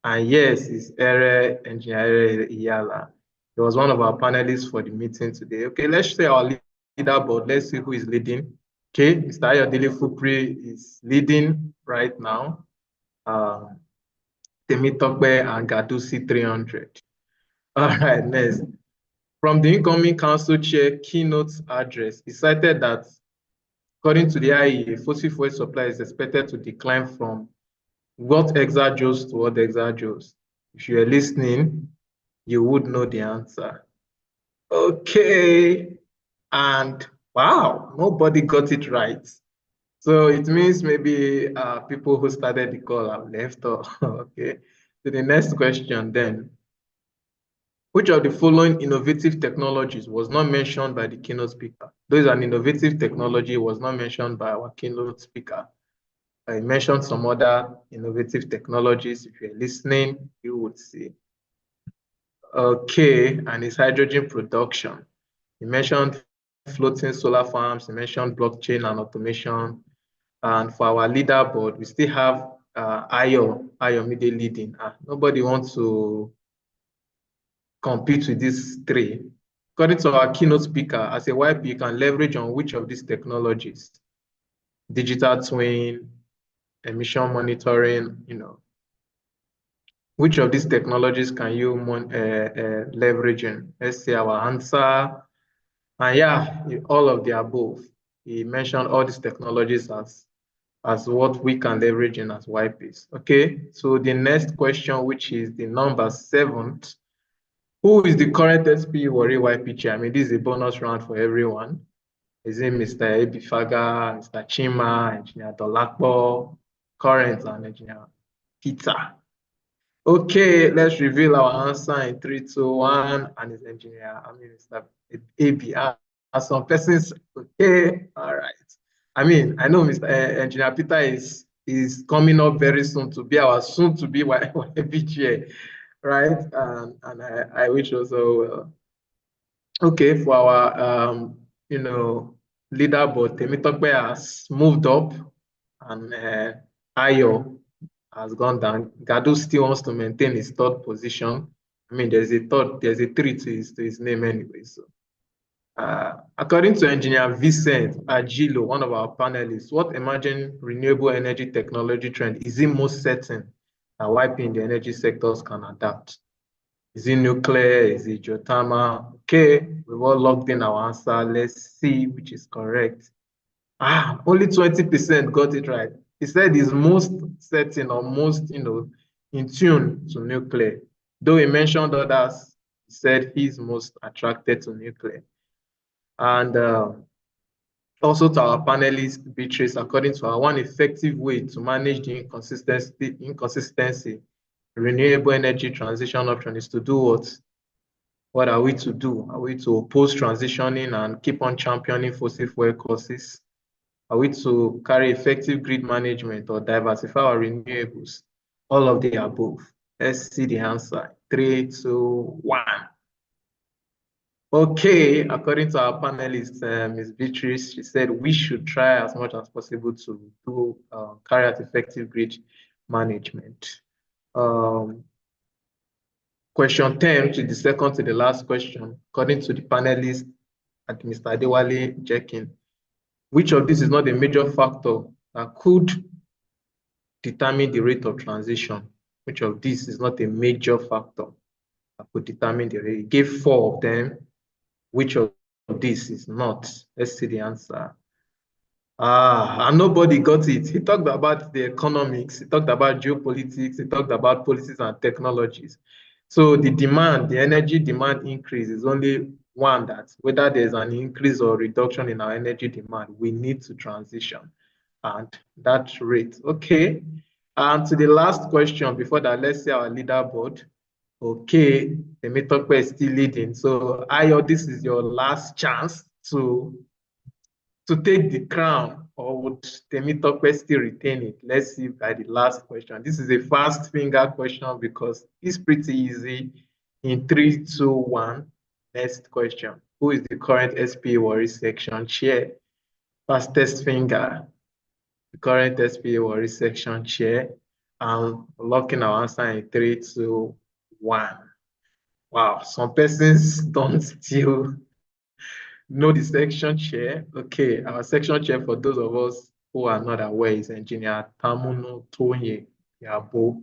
And yes, it's Engineer Iyala. He was one of our panelists for the meeting today. Okay, let's say our leaderboard. Let's see who is leading. Okay, Mr. Ayodele Fupri is leading right now. Temitokbe and Gadusi 300. All right, next. From the incoming council chair keynote address, he cited that according to the IEA, fossil fuel supply is expected to decline from what exajoules to what exajoules. If you are listening, you would know the answer. Okay. And wow, nobody got it right. So it means maybe people who started the call have left. Or okay. So the next question then. Which of the following innovative technologies was not mentioned by the keynote speaker? Though it's an innovative technology, was not mentioned by our keynote speaker. I mentioned some other innovative technologies. If you're listening, you would see. Okay, and it's hydrogen production. You mentioned floating solar farms, you mentioned blockchain and automation. And for our leaderboard, we still have Ayomide leading. Nobody wants to compete with these three. According to our keynote speaker, as a YP, you can leverage on which of these technologies? Digital twin, emission monitoring, which of these technologies can you leverage in? Let's see our answer. And yeah, all of the above. He mentioned all these technologies as what we can leverage in as YPs. Okay, so the next question, which is the number 7. Who is the current SP Warri YP chair? I mean, this is a bonus round for everyone. Is it Mr. Ebifaga, Mr. Chima, Engineer Dolapo, current and Engineer Peter? Okay, let's reveal our answer in 3, 2, 1. And it's Mr. AB. Some persons, okay, all right. I mean, I know Mr. Engineer Peter is coming up very soon to be our soon-to-be YP chair, right? And I wish also okay for our leaderboard. Temitokbe has moved up, and Ayo has gone down. Gadu still wants to maintain his 3rd position. I mean, there's a 3 to his name anyway. So, according to Engineer Vincent Agilo, one of our panelists, what emerging renewable energy technology trend is it most certain that YP in the energy sectors can adapt? Is it nuclear? Is it geothermal? Okay, we've all logged in our answer. Let's see which is correct. Only 20% got it right. He said it's most certain or most, in tune to nuclear. Though he mentioned others, he said he's most attracted to nuclear. And also to our panelists, Beatrice, according to her, one effective way to manage the inconsistency renewable energy transition option is to do what? What are we to do? Are we to oppose transitioning and keep on championing fossil fuel courses? Are we to carry effective grid management or diversify our renewables? All of the above. Let's see the answer. 3, 2, 1. Okay, according to our panelist, Ms. Beatrice, she said we should try as much as possible to do carry out effective grid management. Question 10, which is the second to the last question, according to the panelist and Mr. Adewale Jekin, which of these is not a major factor that could determine the rate of transition? Which of these is not a major factor that could determine the rate? He gave 4 of them. Which of this is not? Let's see the answer. And nobody got it. He talked about the economics, he talked about geopolitics, he talked about policies and technologies. So the demand, the energy demand increase is only one that whether there's an increase or reduction in our energy demand, we need to transition. And that rate. Okay. And to the last question before that, let's see our leaderboard. Okay, the Temitope is still leading. So Ayo, this is your last chance to take the crown, or would Temitope still retain it? Let's see by the last question. This is a fast finger question because it's pretty easy. In 3, 2, 1, next question. Who is the current SPA Worry section chair? Fastest finger, the current SPA Worry section chair. I'm locking our answer in 3, 2, 1. Wow, some persons don't still know the section chair. Okay, our section chair, for those of us who are not aware, is Engineer Tamuno Tonye Yabo.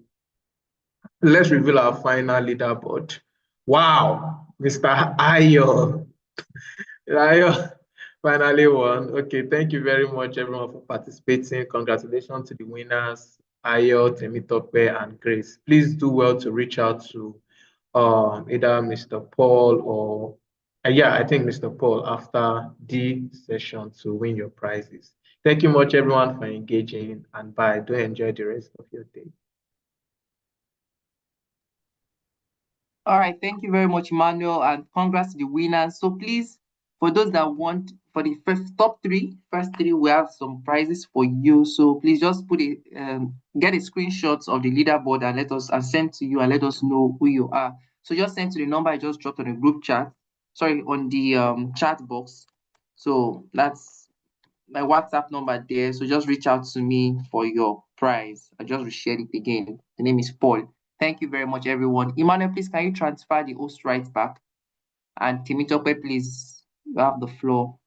Let's reveal our final leaderboard. Wow, Mr. Ayo. Ayo finally won. Okay, thank you very much, everyone, for participating. Congratulations to the winners, Ayo, Temitope, and Grace. Please do well to reach out to either Mr. Paul or I think Mr. Paul after the session to win your prizes. Thank you much, everyone, for engaging, and bye. Do enjoy the rest of your day. All right, thank you very much, Emmanuel, and congrats to the winners. So please, for those that want, for the first three, we have some prizes for you. So please just put it, get a screenshot of the leaderboard and send to you and let us know who you are. So just send to the number I just dropped on the group chat, on the chat box. So that's my WhatsApp number there. So just reach out to me for your prize. I just reshared it again. The name is Paul. Thank you very much, everyone. Emmanuel, please, can you transfer the host rights back? And Temitope, please, you have the floor.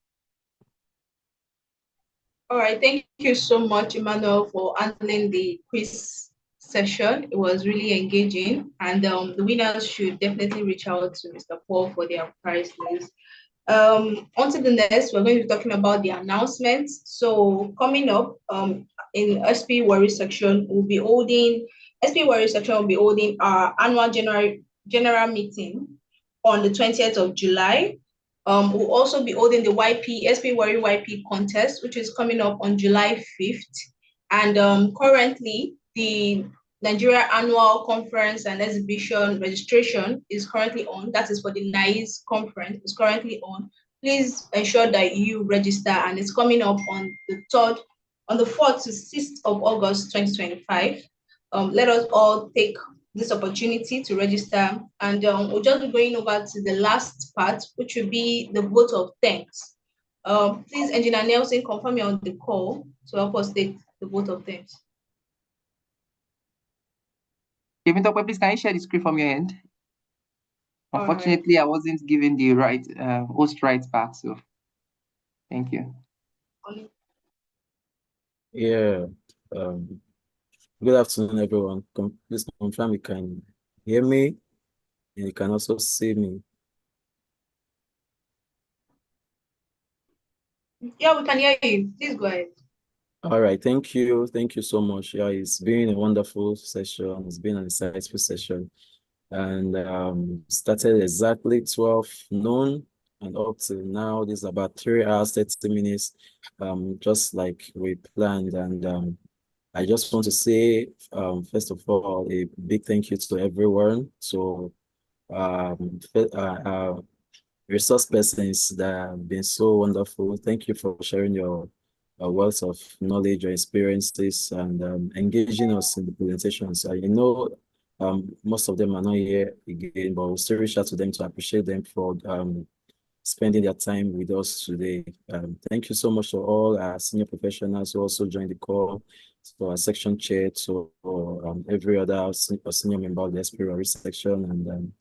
All right, thank you so much, Emmanuel, for handling the quiz session. It was really engaging, and the winners should definitely reach out to Mr. Paul for their prizes. On to the next, we're going to be talking about the announcements. So coming up in SP Worry section, SP Worry section will be holding our annual general meeting on the 20th of July. We'll also be holding the SP Worry YP contest, which is coming up on July 5th. And currently, the Nigeria Annual Conference and Exhibition registration is currently on. That is for the NICE conference, is currently on. Please ensure that you register, and it's coming up on the 4th to 6th of August 2025. Let us all take this opportunity to register, and we'll just be going over to the last part, which will be the vote of thanks. Please, Engineer Nelson, confirm you're on the call to help us take the vote of thanks. Temitope, please, can you share the screen from your end? Unfortunately, I wasn't given the right host rights back, so thank you. Yeah. Good afternoon, everyone. Please confirm you can hear me and you can also see me. Yeah, we can hear you. Please go ahead. All right, thank you. Thank you so much. Yeah, it's been a wonderful session. It's been an insightful session. and started exactly 12 noon, and up to now, this is about 3 hours, 30 minutes, just like we planned. And I just want to say, first of all, a big thank you to everyone. So, resource persons that have been so wonderful. Thank you for sharing your wealth of knowledge, your experiences, and engaging us in the presentations. I know most of them are not here again, but we'll still reach out to them to appreciate them for spending their time with us today. Thank you so much to all our senior professionals who also joined the call, to our section chair, to every other senior member of the SP section, and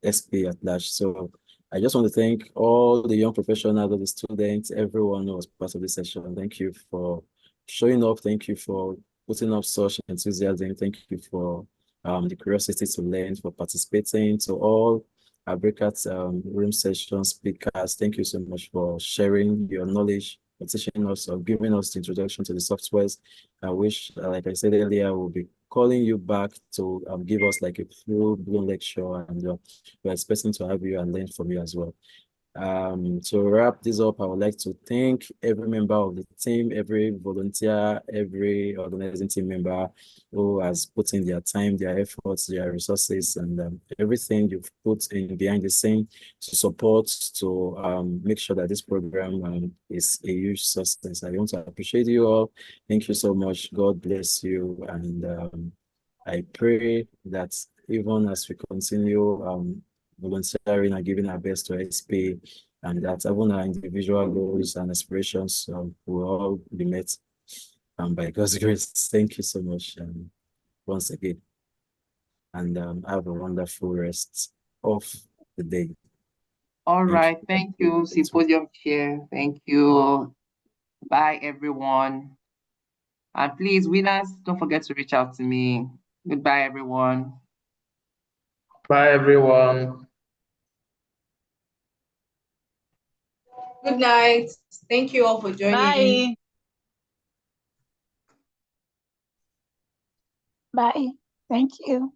SP at large. So I just want to thank all the young professionals, all the students, everyone who was part of this session. Thank you for showing up. Thank you for putting up such enthusiasm. Thank you for the curiosity to learn, for participating. To all our breakout room session speakers, thank you so much for sharing your knowledge, for teaching us or giving us the introduction to the softwares. I wish, like I said earlier, we'll be calling you back to give us like a full-blown lecture, and we're expecting to have you and learn from you as well. To wrap this up, I would like to thank every member of the team, every volunteer, every organizing team member who has put in their time, their efforts, their resources, and everything you've put in behind the scene to support, to make sure that this program is a huge success. I want to appreciate you all. Thank you so much. God bless you. And I pray that even as we continue volunteering and giving our best to SP, and that even our individual goals and aspirations will all be met by God's grace. Thank you so much once again, and have a wonderful rest of the day. All right. Thank you, Symposium Chair. Thank you. Bye, everyone. And please, winners, don't forget to reach out to me. Goodbye, everyone. Bye, everyone. Good night. Thank you all for joining. Bye. Bye. Thank you.